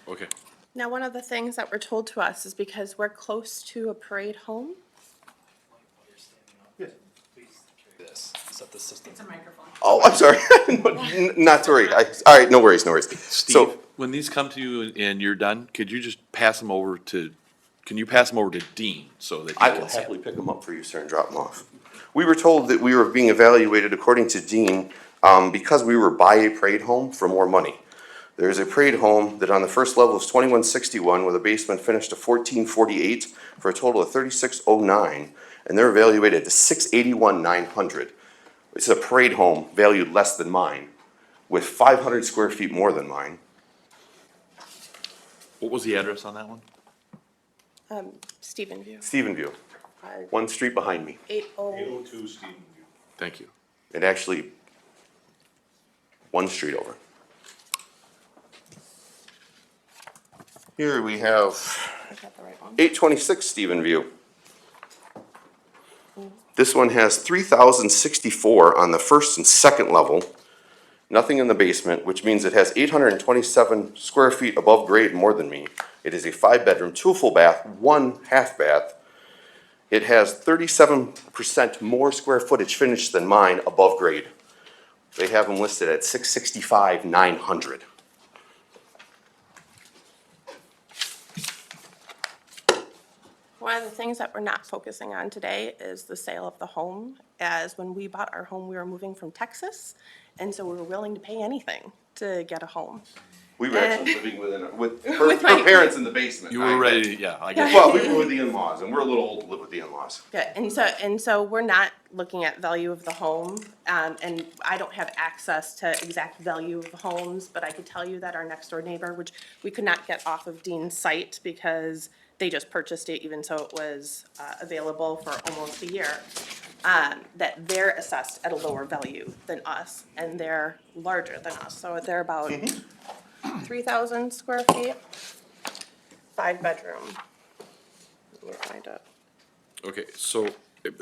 Okay. Now, one of the things that were told to us is because we're close to a parade home. This, set the system. It's a microphone. Oh, I'm sorry. Not to worry. All right, no worries, no worries. Steve, when these come to you and you're done, could you just pass them over to, can you pass them over to Dean so that I he will can see? happily pick them up for you, sir, and drop them off. We were told that we were being evaluated, according to Dean, because we were by a parade home for more money. There's a parade home that on the first level is 2161 with a basement finished to 1448 for a total of 3609, and they're evaluated to 681,900. It's a parade home valued less than mine, with 500 square feet more than mine. What was the address on that one? Stephen View. Stephenview, one street behind me. 80. Thank you. And actually, one street over. Here we have Is that the right one? 826 Stephenview. This one has 3,064 on the first and second level, nothing in the basement, which means it has 827 square feet above grade more than me. It is a 5-bedroom, 2 full bath, 1 half bath. It has 37% more square footage finished than mine above grade. They have them listed at 665,900. One of the things that we're not focusing on today is the sale of the home, as when we bought our home, we were moving from Texas, and so we were willing to pay anything to get a home. We were actually living with her With my- parents in the basement. You were ready, yeah, I guess. Well, we were with the in-laws, and we're a little old to live with the in-laws. Yeah, and so we're not looking at value of the home, and I don't have access to exact value of the homes, but I could tell you that our next door neighbor, which we could not get off of Dean's site because they just purchased it, even so it was available for almost a year, that they're assessed at a lower value than us, and they're larger than us, so they're about 3,000 square feet, 5-bedroom. Let me find it. Okay, so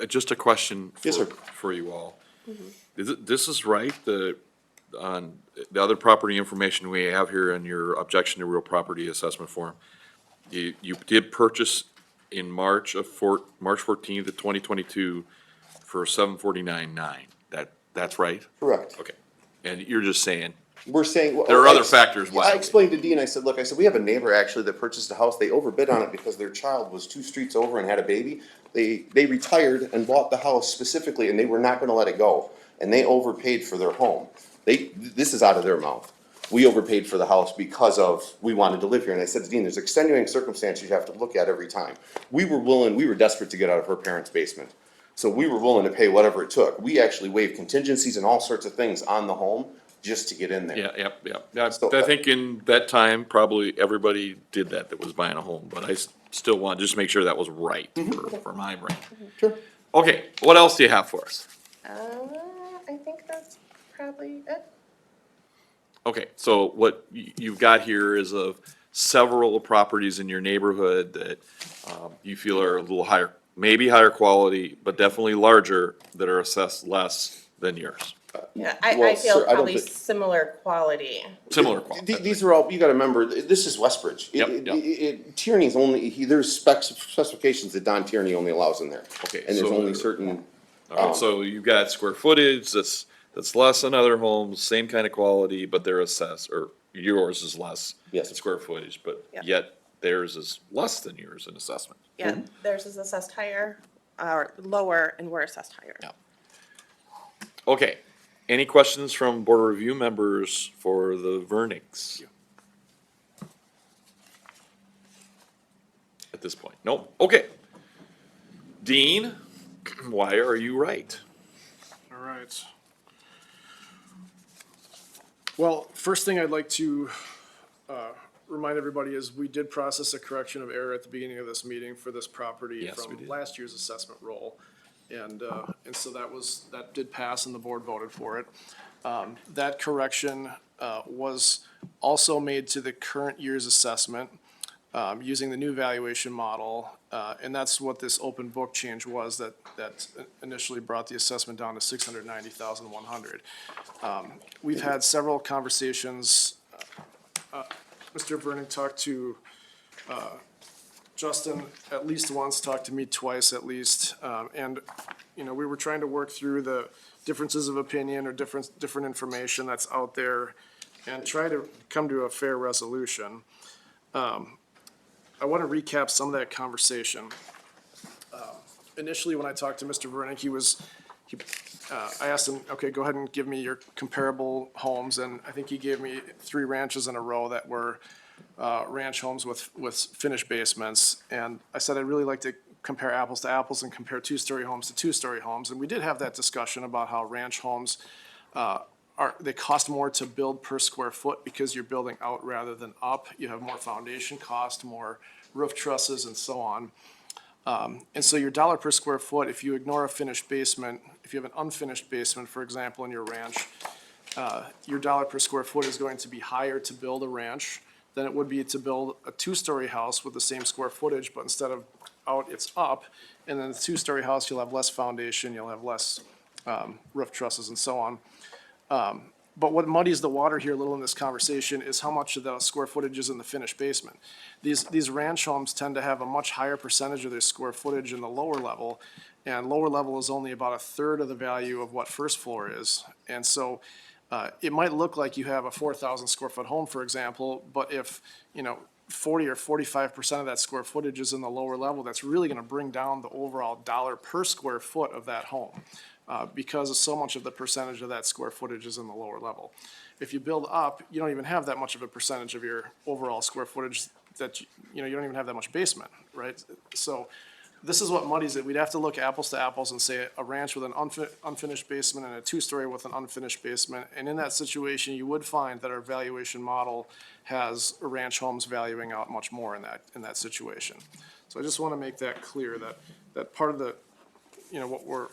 just a question Yes, sir. for you all. This is right, on the other property information we have here in your objection to real property assessment form. You did purchase in March 14th of 2022 for $749,900. That's right? Correct. Okay. And you're just saying We're saying. well, There are other I- factors why. I explained to Dean, I said, look, I said, we have a neighbor actually that purchased a house, they overbid on it because their child was 2 streets over and had a baby. They retired and bought the house specifically, and they were not gonna let it go, and they overpaid for their home. This is out of their mouth. We overpaid for the house because of, we wanted to live here, and I said to Dean, there's extenuating circumstances you have to look at every time. We were desperate to get out of her parents' basement. So we were willing to pay whatever it took. We actually waived contingencies and all sorts of things on the home just to get in there. Yeah. I think in that time, probably everybody did that was buying a home, but I still want to just make sure that was right for my brain. Sure. Okay, what else do you have for us? I think that's probably it. Okay, so what you've got here is of several properties in your neighborhood that you feel are a little higher, maybe higher quality, but definitely larger, that are assessed less than yours. Yeah, I Well, feel sir, I don't probably thi- similar quality. Similar quality. These are all, you gotta remember, this is Westbridge. Tierney's only, there's specifications that Don Tierney only allows in there. Okay, And there's so- only certain, All right, so you've got square footage that's less than other homes, same kind of quality, but they're assessed, or yours is less. Yes. in square footage, but Yeah. yet theirs is less than yours in assessment. Yeah, theirs is assessed higher, or lower, and we're assessed higher. Yeah. Okay, any questions from board review members for the Vernings? At this point, nope, okay. Dean, why are you right? All right. Well, first thing I'd like to remind everybody is we did process a correction of error at the beginning of this meeting for this property Yes, we from did. last year's assessment roll. And so that did pass and the board voted for it. That correction was also made to the current year's assessment using the new valuation model. And that's what this open book change was that initially brought the assessment down to $690,100. We've had several conversations. Mr. Vernon talked to Justin at least once, talked to me twice at least. And, you know, we were trying to work through the differences of opinion or different information that's out there and try to come to a fair resolution. I want to recap some of that conversation. Initially, when I talked to Mr. Vernon, I asked him, okay, go ahead and give me your comparable homes, and I think he gave me 3 ranches in a row that were ranch homes with finished basements. And I said, I'd really like to compare apples to apples and compare 2-story homes to 2-story homes. And we did have that discussion about how ranch homes they cost more to build per square foot because you're building out rather than up. You have more foundation cost, more roof trusses, and so on. And so your dollar per square foot, if you ignore a finished basement, if you have an unfinished basement, for example, in your ranch, your dollar per square foot is going to be higher to build a ranch than it would be to build a 2-story house with the same square footage, but instead of out, it's up. And then the 2-story house, you'll have less foundation, you'll have less roof trusses and so on. But what muddies the water here a little in this conversation is how much of the square footage is in the finished basement. These ranch homes tend to have a much higher percentage of their square footage in the lower level, and lower level is only about 1/3 of the value of what first floor is. And so it might look like you have a 4,000 square foot home, for example, but if, 40 or 45% of that square footage is in the lower level, that's really gonna bring down the overall dollar per square foot of that home. Because so much of the percentage of that square footage is in the lower level. If you build up, you don't even have that much of a percentage of your overall square footage that, you don't even have that much basement, right? So this is what muddies it. We'd have to look apples to apples and say a ranch with an unfinished basement and a 2-story with an unfinished basement. And in that situation, you would find that our valuation model has ranch homes valuing out much more in that situation. So I just want to make that clear that part of the, what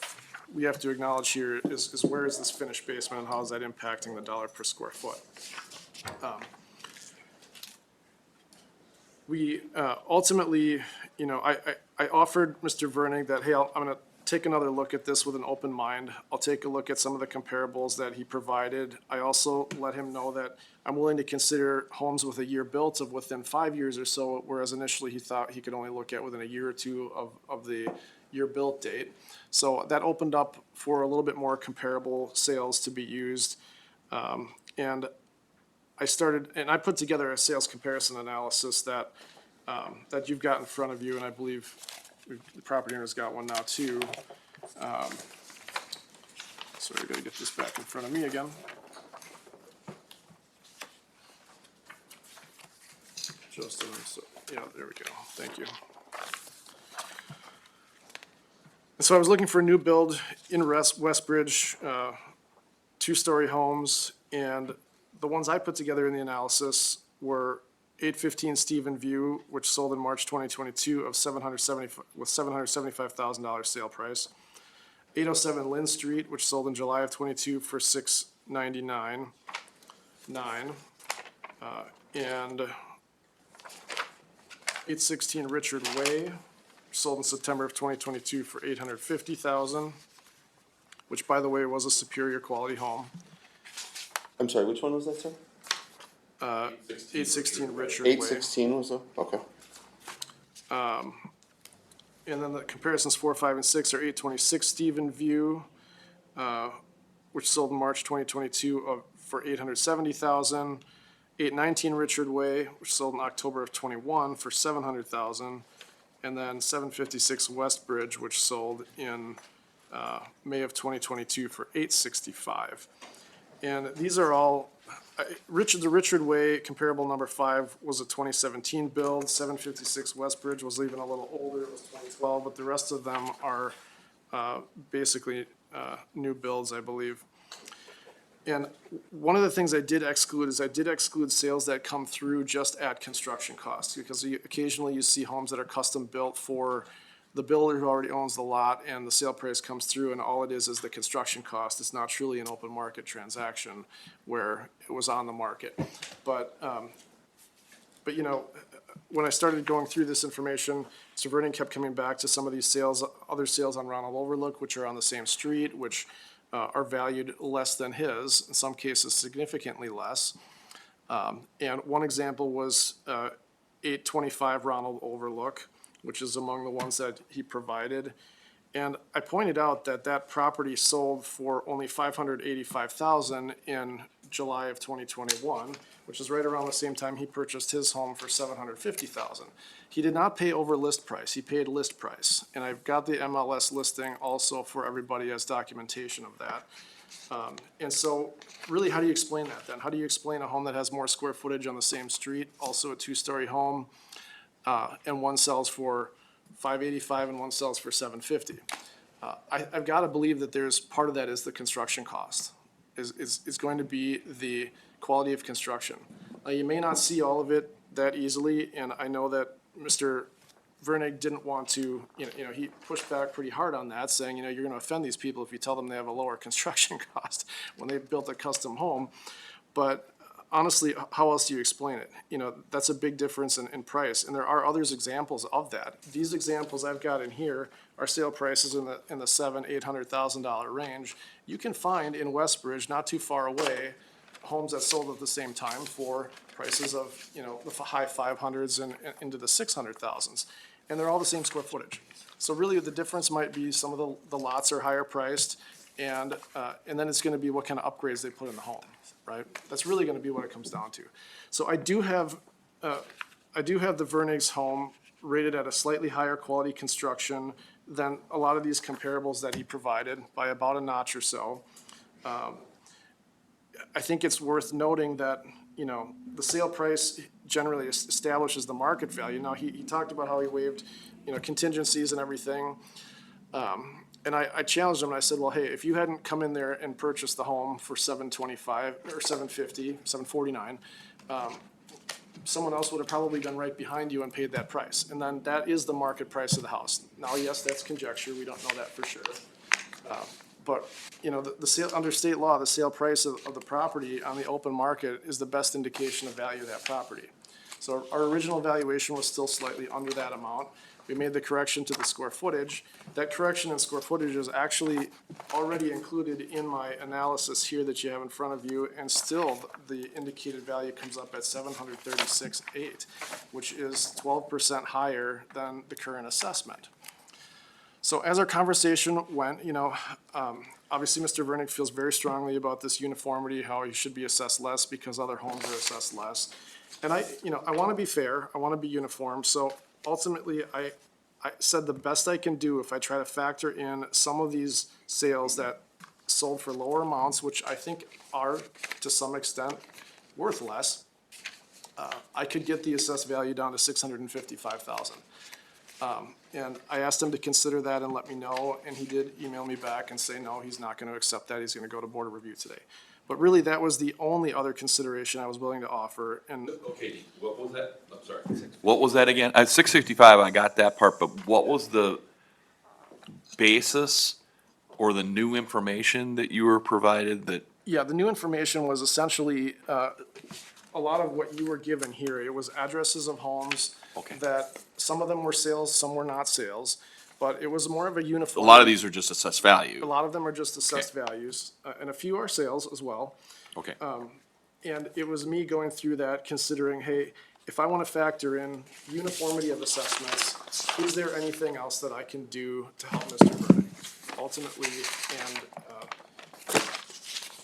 we have to acknowledge here is where is this finished basement and how is that impacting the dollar per square foot? We ultimately, I offered Mr. Verning that, hey, I'm gonna take another look at this with an open mind. I'll take a look at some of the comparables that he provided. I also let him know that I'm willing to consider homes with a year built of within 5 years or so, whereas initially he thought he could only look at within a year or two of the year built date. So that opened up for a little bit more comparable sales to be used. And I started, and I put together a sales comparison analysis that, that you've got in front of you, and I believe the property owner's got one now too. Sorry, I gotta get this back in front of me again. Justin, so, yeah, there we go, thank you. And so I was looking for a new build in Westbridge, two-story homes, and the ones I put together in the analysis were 815 Stephen View, which sold in March 2022 with $775,000 sale price. 807 Lynn Street, which sold in July of 22 for $699,900. And 816 Richard Way, sold in September of 2022 for $850,000, which, by the way, was a superior quality home. I'm sorry, which one was that, sir? 816 Richard Way. 816 was the, okay. And then the comparisons 4, 5, and 6 are 826 Stephen View, which sold in March 2022 for $870,000. 819 Richard Way, which sold in October of 21 for $700,000. And then 756 Westbridge, which sold in May of 2022 for $865,000. And these are all, the Richard Way comparable number 5 was a 2017 build. 756 Westbridge was even a little older, it was 2012, but the rest of them are basically new builds, I believe. And one of the things I did exclude is I did exclude sales that come through just at construction costs, because occasionally you see homes that are custom built for the builder who already owns the lot, and the sale price comes through, and all it is the construction cost. It's not truly an open market transaction where it was on the market. But you know, when I started going through this information, Mr. Vernon kept coming back to some of these sales, other sales on Ronald Overlook, which are on the same street, which are valued less than his, in some cases significantly less. And one example was 825 Ronald Overlook, which is among the ones that he provided. And I pointed out that that property sold for only $585,000 in July of 2021, which is right around the same time he purchased his home for $750,000. He did not pay over list price, he paid list price. And I've got the MLS listing also for everybody as documentation of that. And so really, how do you explain that then? How do you explain a home that has more square footage on the same street, also a two-story home, and one sells for $585 and one sells for $750? I've got to believe that there's, part of that is the construction cost, is going to be the quality of construction. You may not see all of it that easily, and I know that Mr. Vernig didn't want to, he pushed back pretty hard on that, saying, you're going to offend these people if you tell them they have a lower construction cost when they built a custom home. But honestly, how else do you explain it? That's a big difference in price, and there are others examples of that. These examples I've got in here are sale prices in the $700,000-$800,000 range. You can find in Westbridge, not too far away, homes that sold at the same time for prices of, the high 500s and into the 600,000s, and they're all the same square footage. So really, the difference might be some of the lots are higher priced, and then it's going to be what kind of upgrades they put in the home. Right? That's really going to be what it comes down to. So I do have the Vernig's home rated at a slightly higher quality construction than a lot of these comparables that he provided by about a notch or so. I think it's worth noting that, the sale price generally establishes the market value. Now, he talked about how he waived, contingencies and everything. And I challenged him and I said, well, hey, if you hadn't come in there and purchased the home for $725 or $750, $749, someone else would have probably been right behind you and paid that price. And then that is the market price of the house. Now, yes, that's conjecture. We don't know that for sure. But, the sale, under state law, the sale price of the property on the open market is the best indication of value of that property. So our original valuation was still slightly under that amount. We made the correction to the square footage. That correction in square footage is actually already included in my analysis here that you have in front of you, and still the indicated value comes up at $736,800, which is 12% higher than the current assessment. So as our conversation went, obviously Mr. Vernick feels very strongly about this uniformity, how he should be assessed less because other homes are assessed less. And I want to be fair, I want to be uniform, so ultimately, I said the best I can do if I try to factor in some of these sales that sold for lower amounts, which I think are to some extent worth less, I could get the assessed value down to $655,000. And I asked him to consider that and let me know, and he did email me back and say, no, he's not gonna accept that, he's gonna go to Board of Review today. But really, that was the only other consideration I was willing to offer, and Okay, what was that? I'm sorry. What was that again? At 665, I got that part, but what was the basis or the new information that you were provided that, yeah, the new information was essentially, a lot of what you were given here. It was addresses of homes. Okay. That, some of them were sales, some were not sales, but it was more of a a uniform. lot of these are just assessed A value? lot of them are just assessed values, and a few are sales as well. Okay, And it was me going through that, considering, hey, if I want to factor in uniformity of assessments, is there anything else that I can do to help Mr. Burdick? Ultimately,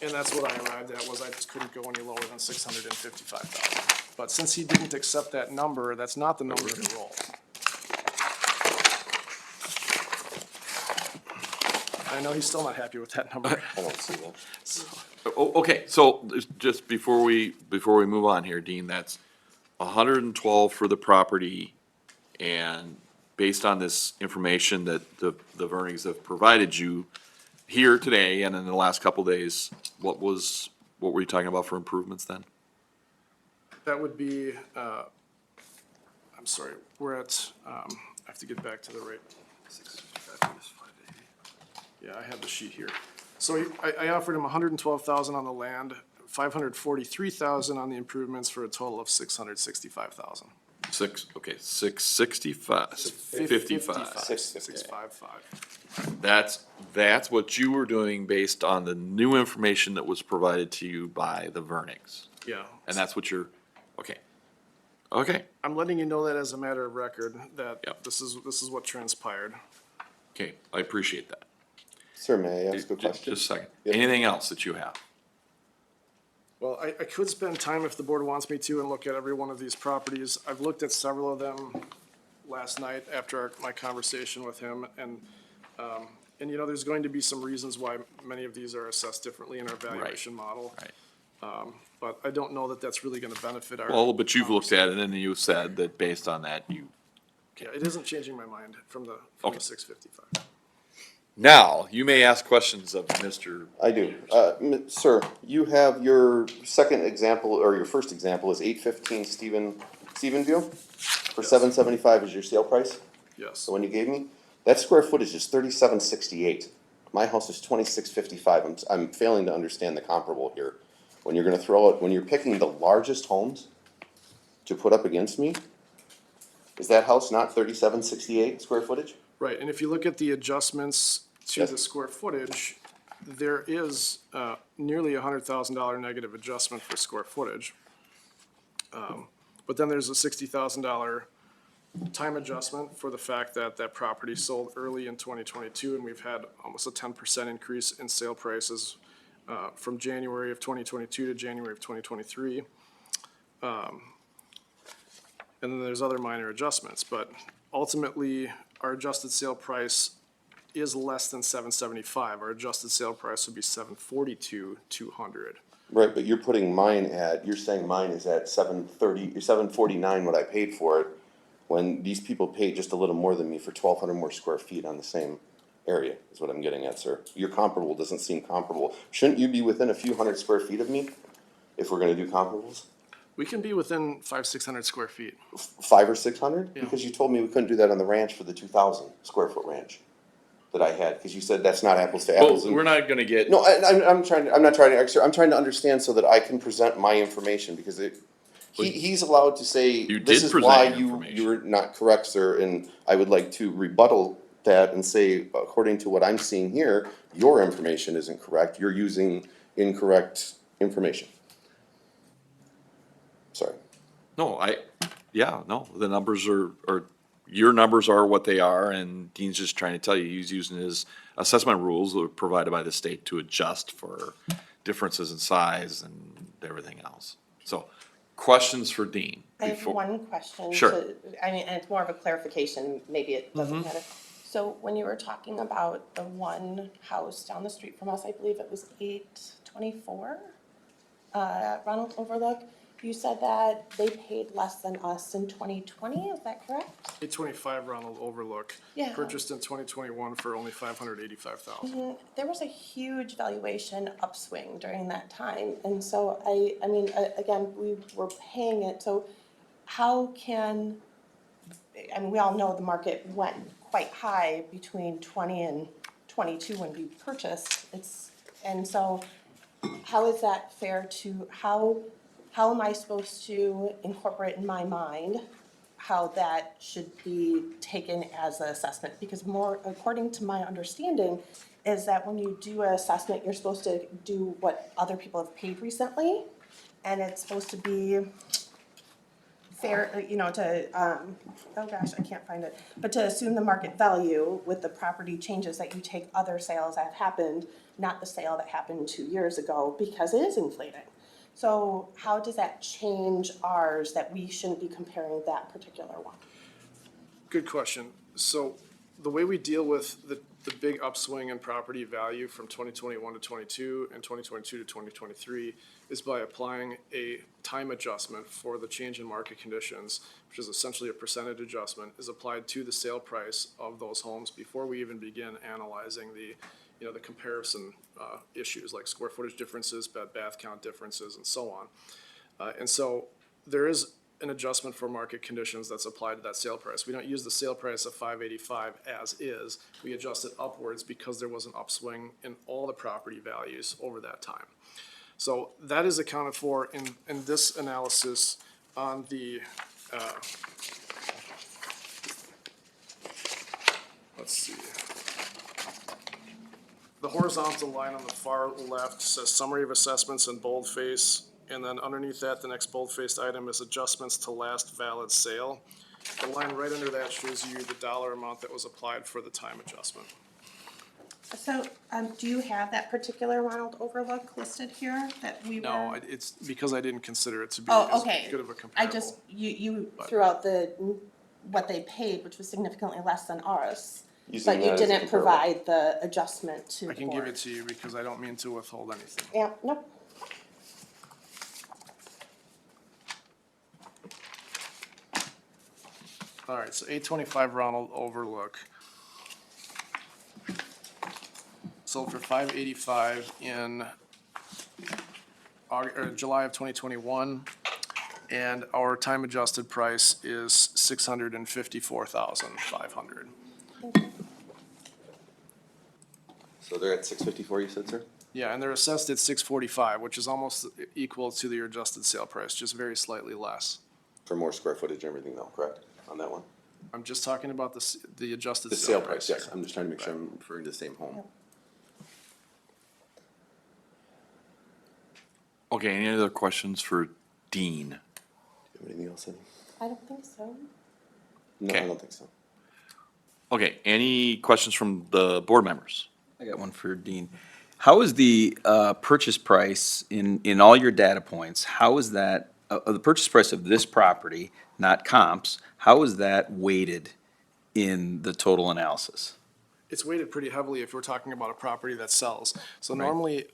and that's what I arrived at, was I just couldn't go any lower than $655,000. But since he didn't accept that number, that's not the number to roll. I know he's still not happy with that number. I don't see that. Okay, so just before we move on here, Dean, that's 112 for the property, and based on this information that the Vernings have provided you here today and in the last couple days, what were you talking about for improvements then? That would be, I'm sorry, we're at, I have to get back to the rate. Yeah, I have the sheet here. So I offered him 112,000 on the land, 543,000 on the improvements, for a total of 665,000. 665, 55. 655. That's what you were doing based on the new information that was provided to you by the Vernings. Yeah. And that's what you're, okay. Okay, I'm letting you know that as a matter of record, that Yep. this is what transpired. okay, I appreciate that. Sir, may I ask a question? Just a second. Yep. Anything else that you have? Well, I could spend time if the board wants me to and look at every one of these properties. I've looked at several of them last night after my conversation with him, and there's going to be some reasons why many of these are assessed differently in our valuation model. Right. But I don't know that that's really gonna benefit our. Well, but you've looked at it and you said that based on that, Yeah, it isn't changing my mind from the Okay. 655. now, you may ask questions of Mr. I do. Sir, you have your second example, or your first example is 815 Stephenville for 775 is your sale price, Yes. the one you gave me? That square footage is 3768. My house is 2655. I'm failing to understand the comparable here. When you're gonna throw it, when you're picking the largest homes to put up against me, is that house not 3768 square footage? Right, and if you look at the adjustments to Yes. the square footage, there is nearly $100,000 negative adjustment for square footage. But then there's a $60,000 time adjustment for the fact that that property sold early in 2022, and we've had almost a 10% increase in sale prices from January of 2022 to January of 2023. And then there's other minor adjustments, but ultimately, our adjusted sale price is less than 775. Our adjusted sale price would be 742,200. Right, but you're putting mine at, you're saying mine is at 730, 749 what I paid for it, when these people paid just a little more than me for 1,200 more square feet on the same area, is what I'm getting at, sir. Your comparable doesn't seem comparable. Shouldn't you be within a few hundred square feet of me, if we're gonna do comparables? We can be within 500-600 square feet. 500 or 600? Yeah. Because you told me we couldn't do that on the ranch for the 2,000 square foot ranch that I had, because you said that's not apples to apples. Well, we're not gonna get. No, I'm not trying to understand so that I can present my information, because he's allowed to say, You this did is present why your information. you're not correct, sir, and I would like to rebuttal that and say, according to what I'm seeing here, your information isn't correct, you're using incorrect information. Sorry. No, the numbers are your numbers are what they are, and Dean's just trying to tell you, he's using his assessment rules that were provided by the state to adjust for differences in size and everything else. So, questions for Dean? I have before- one question. Sure. I mean, and it's more of a clarification, maybe it doesn't matter. So when you were talking about the one house down the street from us, I believe it was 824, Ronald Overlook, you said that they paid less than us in 2020, is that correct? 825 Ronald Overlook. Yeah. Purchased in 2021 for only $585,000. There was a huge valuation upswing during that time, and so I mean, again, we were paying it, so how can, I mean, we all know the market went quite high between 20 and 22 when we purchased, and so how is that fair to, how am I supposed to incorporate in my mind how that should be taken as an assessment? Because more, according to my understanding, is that when you do an assessment, you're supposed to do what other people have paid recently, and it's supposed to be fair, you know, to, oh gosh, I can't find it, but to assume the market value with the property changes that you take other sales that have happened, not the sale that happened 2 years ago, because it is inflating. So how does that change ours, that we shouldn't be comparing that particular one? Good question. So the way we deal with the big upswing in property value from 2021 to 22 and 2022 to 2023 is by applying a time adjustment for the change in market conditions, which is essentially a percentage adjustment, is applied to the sale price of those homes before we even begin analyzing the comparison issues like square footage differences, bed bath count differences, and so on. And so there is an adjustment for market conditions that's applied to that sale price. We don't use the sale price of $585 as is. We adjust it upwards because there was an upswing in all the property values over that time. So that is accounted for in this analysis on the, let's see. The horizontal line on the far left says summary of assessments in boldface, and then underneath that, the next bold-faced item is adjustments to last valid sale. The line right under that shows you the dollar amount that was applied for the time adjustment. So, do you have that particular Ronald Overlook listed here that we were? No, it's because I didn't consider it to be Oh, as okay. good of a I comparable. just, you threw out what they paid, which was significantly less than ours. Using But you that as a didn't comparable. provide the adjustment to the I can give board. it to you because I don't mean to withhold anything. Yeah, nope. All right, so 825 Ronald Overlook. Sold for $585 in July of 2021, and our time adjusted price is $654,500. So they're at 654, you said, sir? Yeah, and they're assessed at $645, which is almost equal to the adjusted sale price, just very slightly less. For more square footage and everything though, correct, on that one? I'm just talking about the adjusted The sale sale price, price yes, here. I'm just trying to make sure I'm referring to the same home. Okay, any other questions for Dean? Do you have anything else, Eddie? I don't think so. No, Okay. I don't think so. Okay, any questions from the board members? I got one for Dean. How is the purchase price in all your data points, how is that, the purchase price of this property, not comps, how is that weighted in the total analysis? It's weighted pretty heavily if we're talking about a property that sells. So Right. normally,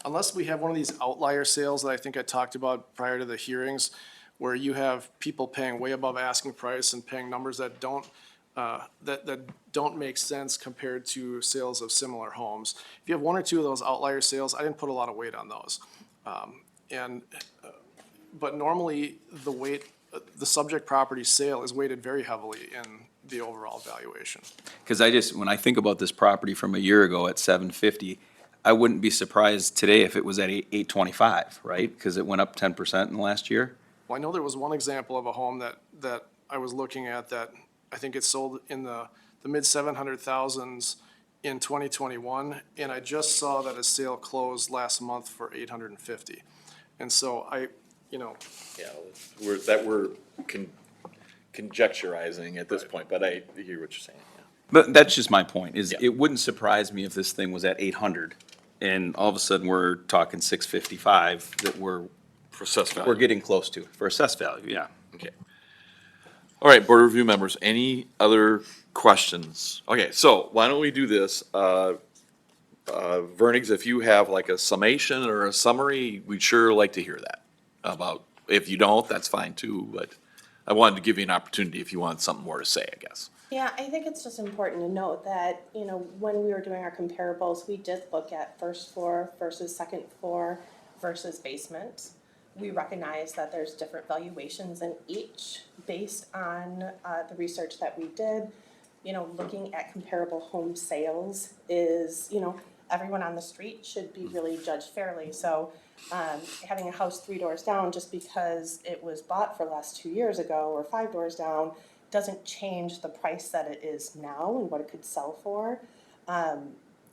unless we have one of these outlier sales that I think I talked about prior to the hearings, where you have people paying way above asking price and paying numbers that don't, that don't make sense compared to sales of similar homes. If you have one or two of those outlier sales, I didn't put a lot of weight on those. But normally, the subject property sale is weighted very heavily in the overall valuation. Because when I think about this property from a year ago at $750, I wouldn't be surprised today if it was at $825, right? Because it went up 10% in the last year. Well, I know there was one example of a home that I was looking at that I think it sold in the mid 700,000s in 2021, and I just saw that a sale closed last month for 850. And so Yeah, we're conjecturizing at this point, but I hear what you're saying, yeah. But that's just my point, is Yeah. it wouldn't surprise me if this thing was at 800, and all of a sudden we're talking 655, that we're For assessed value. we're getting close to, for assessed value, yeah. Okay. All right, board review members, any other questions? Okay, so why don't we do this? Vernix, if you have like a summation or a summary, we'd sure like to hear that about, if you don't, that's fine too, but I wanted to give you an opportunity if you wanted something more to say, I guess. Yeah, I think it's just important to note that, you know, when we were doing our comparables, we did look at first floor versus second floor versus basement. We recognize that there's different valuations in each based on the research that we did. You know, looking at comparable home sales is, you know, everyone on the street should be really judged fairly. So having a house 3 doors down just because it was bought for less 2 years ago or 5 doors down doesn't change the price that it is now and what it could sell for.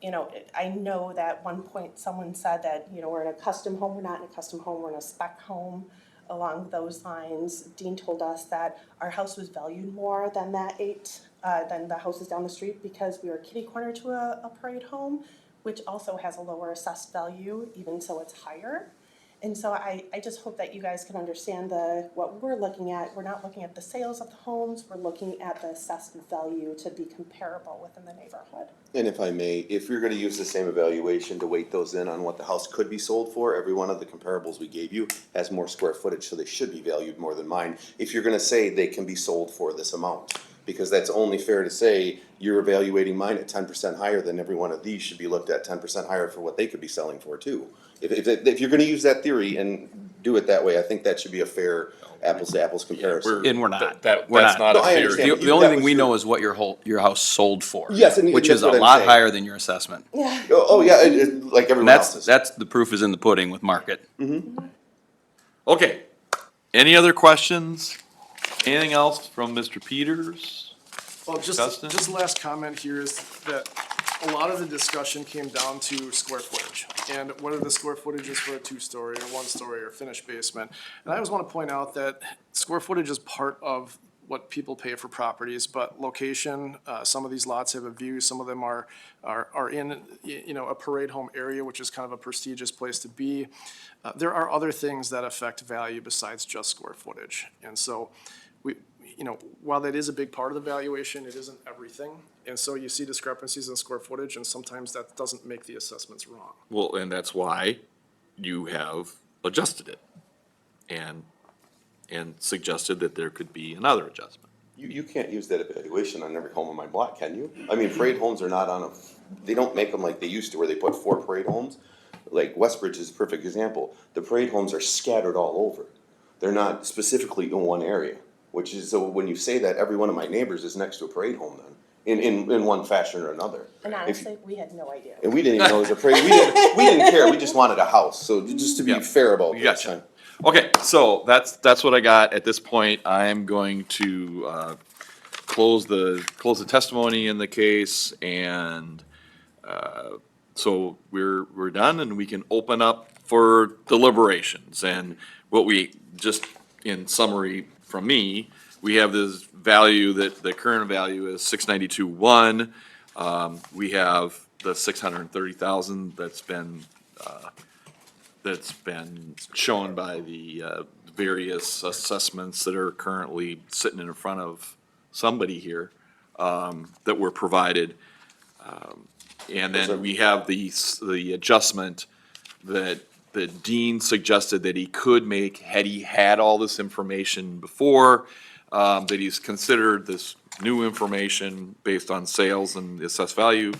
You know, I know that at one point someone said that, you know, we're in a custom home, we're not in a custom home, we're in a spec home. Along those lines, Dean told us that our house was valued more than than the houses down the street because we were kitty corner to a parade home, which also has a lower assessed value, even so it's higher. And so I just hope that you guys can understand what we're looking at. We're not looking at the sales of the homes, we're looking at the assessed value to be comparable within the neighborhood. And if I may, if you're gonna use the same evaluation to weight those in on what the house could be sold for, every one of the comparables we gave you has more square footage, so they should be valued more than mine. If you're gonna say they can be sold for this amount, because that's only fair to say you're evaluating mine at 10% higher, than every one of these should be looked at 10% higher for what they could be selling for too. If you're gonna use that theory and do it that way, I think that should be a fair apples to apples comparison. And we're not. That's We're not not. a No, I fair. understand. The only That thing was we your- know is what your house sold for. Yes, and which that's is a what I'm lot saying. higher than your assessment. Oh, yeah, like And everyone that's, else's. that's, the proof is in the pudding with market. Okay, any other questions? Anything else from Mr. Peters? Well, Dustin? just last comment here is that a lot of the discussion came down to square footage and whether the square footage is for a 2-story or 1-story or finished basement. And I always want to point out that square footage is part of what people pay for properties, but location, some of these lots have a view, some of them are in, you know, a parade home area, which is kind of a prestigious place to be. There are other things that affect value besides just square footage. And so we, you know, while that is a big part of the valuation, it isn't everything. And so you see discrepancies in square footage, and sometimes that doesn't make the assessments wrong. Well, and that's why you have adjusted it and suggested that there could be another adjustment. You can't use that evaluation on every home on my block, can you? I mean, parade homes are not they don't make them like they used to, where they put 4 parade homes. Like Westbridge is a perfect example. The parade homes are scattered all over. They're not specifically in one area, which is, so when you say that, every one of my neighbors is next to a parade home then, in one fashion or another. And If- honestly, we had no idea. And we didn't even know it was a parade, we didn't care, we just wanted a house, so just to be Yeah. fair about this. Gotcha. Okay, so that's what I got. At this point, I am going to close the testimony in the case, and so we're done, and we can open up for deliberations. And what we, just in summary from me, we have this value that, the current value is 692,1. We have the 630,000 that's been shown by the various assessments that are currently sitting in front of somebody here, that were provided. And then we have the adjustment that Dean suggested that he could make had he had all this information before, that he's considered this new information based on sales and the assessed value,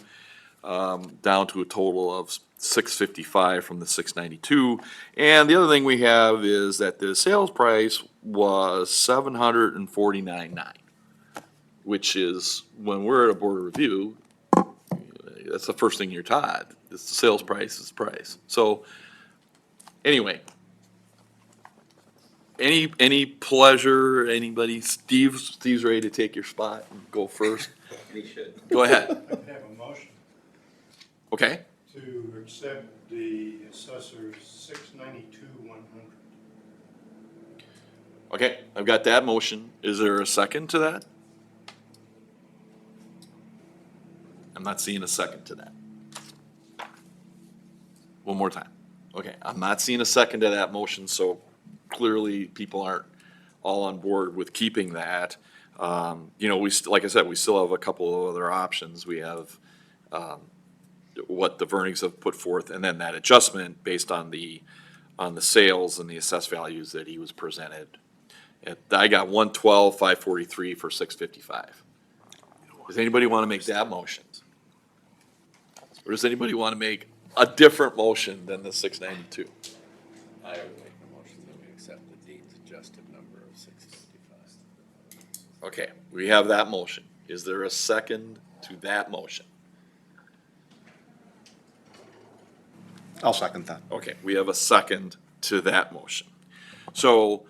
down to a total of 655 from the 692. And the other thing we have is that the sales price was 749.9, which is, when we're at a board review, that's the first thing you're taught. It's the sales price is price. So anyway, any pleasure, anybody? Steve's ready to take your spot and go first. He should. Go ahead. I have a motion Okay. to accept the assessor's 692,100. Okay, I've got that motion. Is there a second to that? I'm not seeing a second to that. One more time. Okay, I'm not seeing a second to that motion, so clearly people aren't all on board with keeping that. You know, like I said, we still have a couple of other options. We have, what the Vernings have put forth, and then that adjustment based on the sales and the assessed values that he was presented. I got 112,543 for 655. Does anybody want to make that motion? Or does anybody want to make a different motion than the 692? I would make a motion that we accept the dean's adjusted number of 655. Okay, we have that motion. Is there a second to that motion? I'll second that. Okay, we have a second to that motion. So,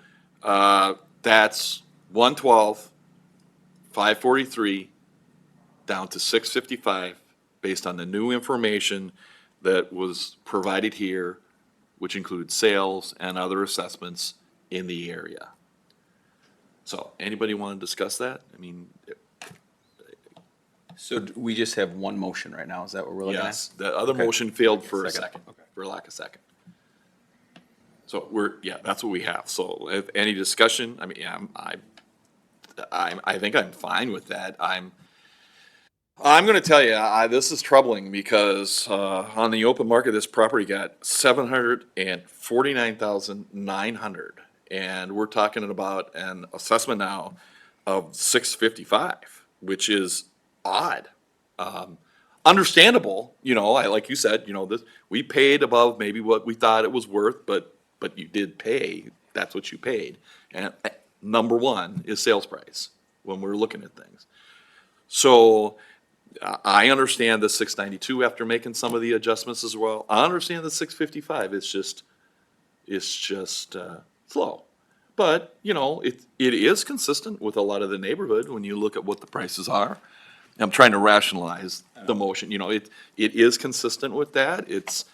that's 112,543 down to 655 based on the new information that was provided here, which includes sales and other assessments in the area. So, anybody want to discuss that? I mean, So we just have one motion right now, is that what we're looking at? yes, the other Okay. motion failed for a Second. second, for lack of second. So yeah, that's what we have. So if any discussion, I mean, yeah, I think I'm fine with that. I'm gonna tell you, this is troubling because, on the open market, this property got 749,900. And we're talking about an assessment now of 655, which is odd. Understandable, you know, like you said, you know, we paid above maybe what we thought it was worth, but you did pay, that's what you paid. And number one is sales price when we're looking at things. So I understand the 692 after making some of the adjustments as well. I understand the 655, it's just slow. But, you know, it is consistent with a lot of the neighborhood when you look at what the prices are. I'm trying to rationalize the motion, you know, it is consistent with that. It's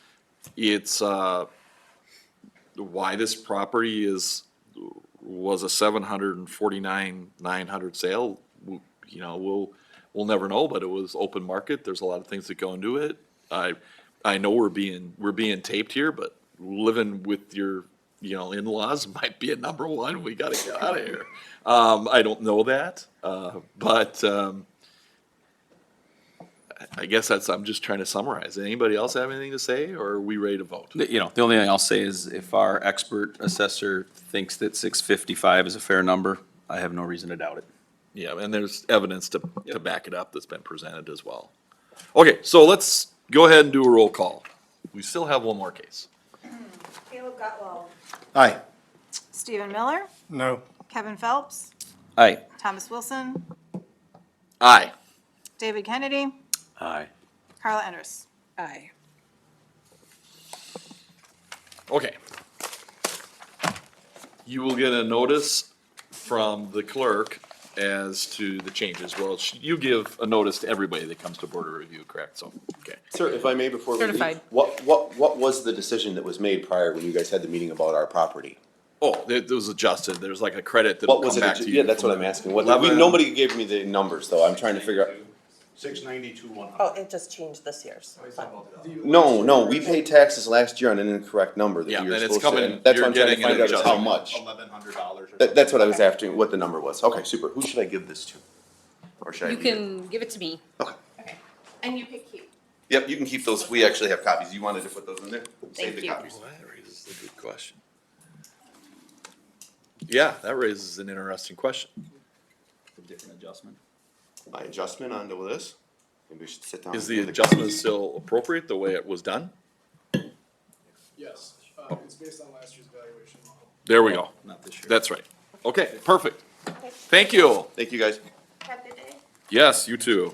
why this property was a 749,900 sale, you know, we'll never know, but it was open market. There's a lot of things that go into it. I know we're being taped here, but living with your, you know, in-laws might be a number one. We gotta get out of here. I don't know that, but I guess I'm just trying to summarize. Anybody else have anything to say, or are we ready to vote? You know, the only thing I'll say is if our expert assessor thinks that 655 is a fair number, I have no reason to doubt it. Yeah, and there's evidence to back it up that's been presented as well. Okay, so let's go ahead and do a roll call. We still have one more case. Caleb Gutwell. Aye. Stephen Miller. No. Kevin Phelps. Aye. Thomas Wilson. Aye. David Kennedy. Aye. Carla Enders. Aye. Okay. You will get a notice from the clerk as to the changes. Well, you give a notice to everybody that comes to board of review, correct? So, okay. Sir, if I may, before we leave, Certified. what was the decision that was made prior when you guys had the meeting about our property? Oh, it was adjusted. There's like a credit What that'll was come it? back to you. Yeah, that's what I'm asking. What, Eleven. nobody gave me the numbers, though. I'm trying to figure out. 692, 100. Oh, it just changed this year's. No, we paid taxes last year on an incorrect number that Yeah, you were and it's supposed to. coming- and That's you're what I'm trying to getting an find out is how adjustment. much. $1,100. That's what I was after, what the number was. Okay, super. Who should I give this to? Or should I? You leave it? can give it to me. Okay. And you could keep. Yep, you can keep those. We actually have copies. You wanted to put those in there? Save the you. copies. Well, that raises a good question. Yeah, that raises an interesting question. A different adjustment. My adjustment onto this, maybe we should sit down. Is and the do adjustment still appropriate the way it was done? Yes, it's based on last year's valuation model. There we go. Not this year. That's right. Okay, perfect. Thank you. Thank you, guys. Have a good day. Yes, you too.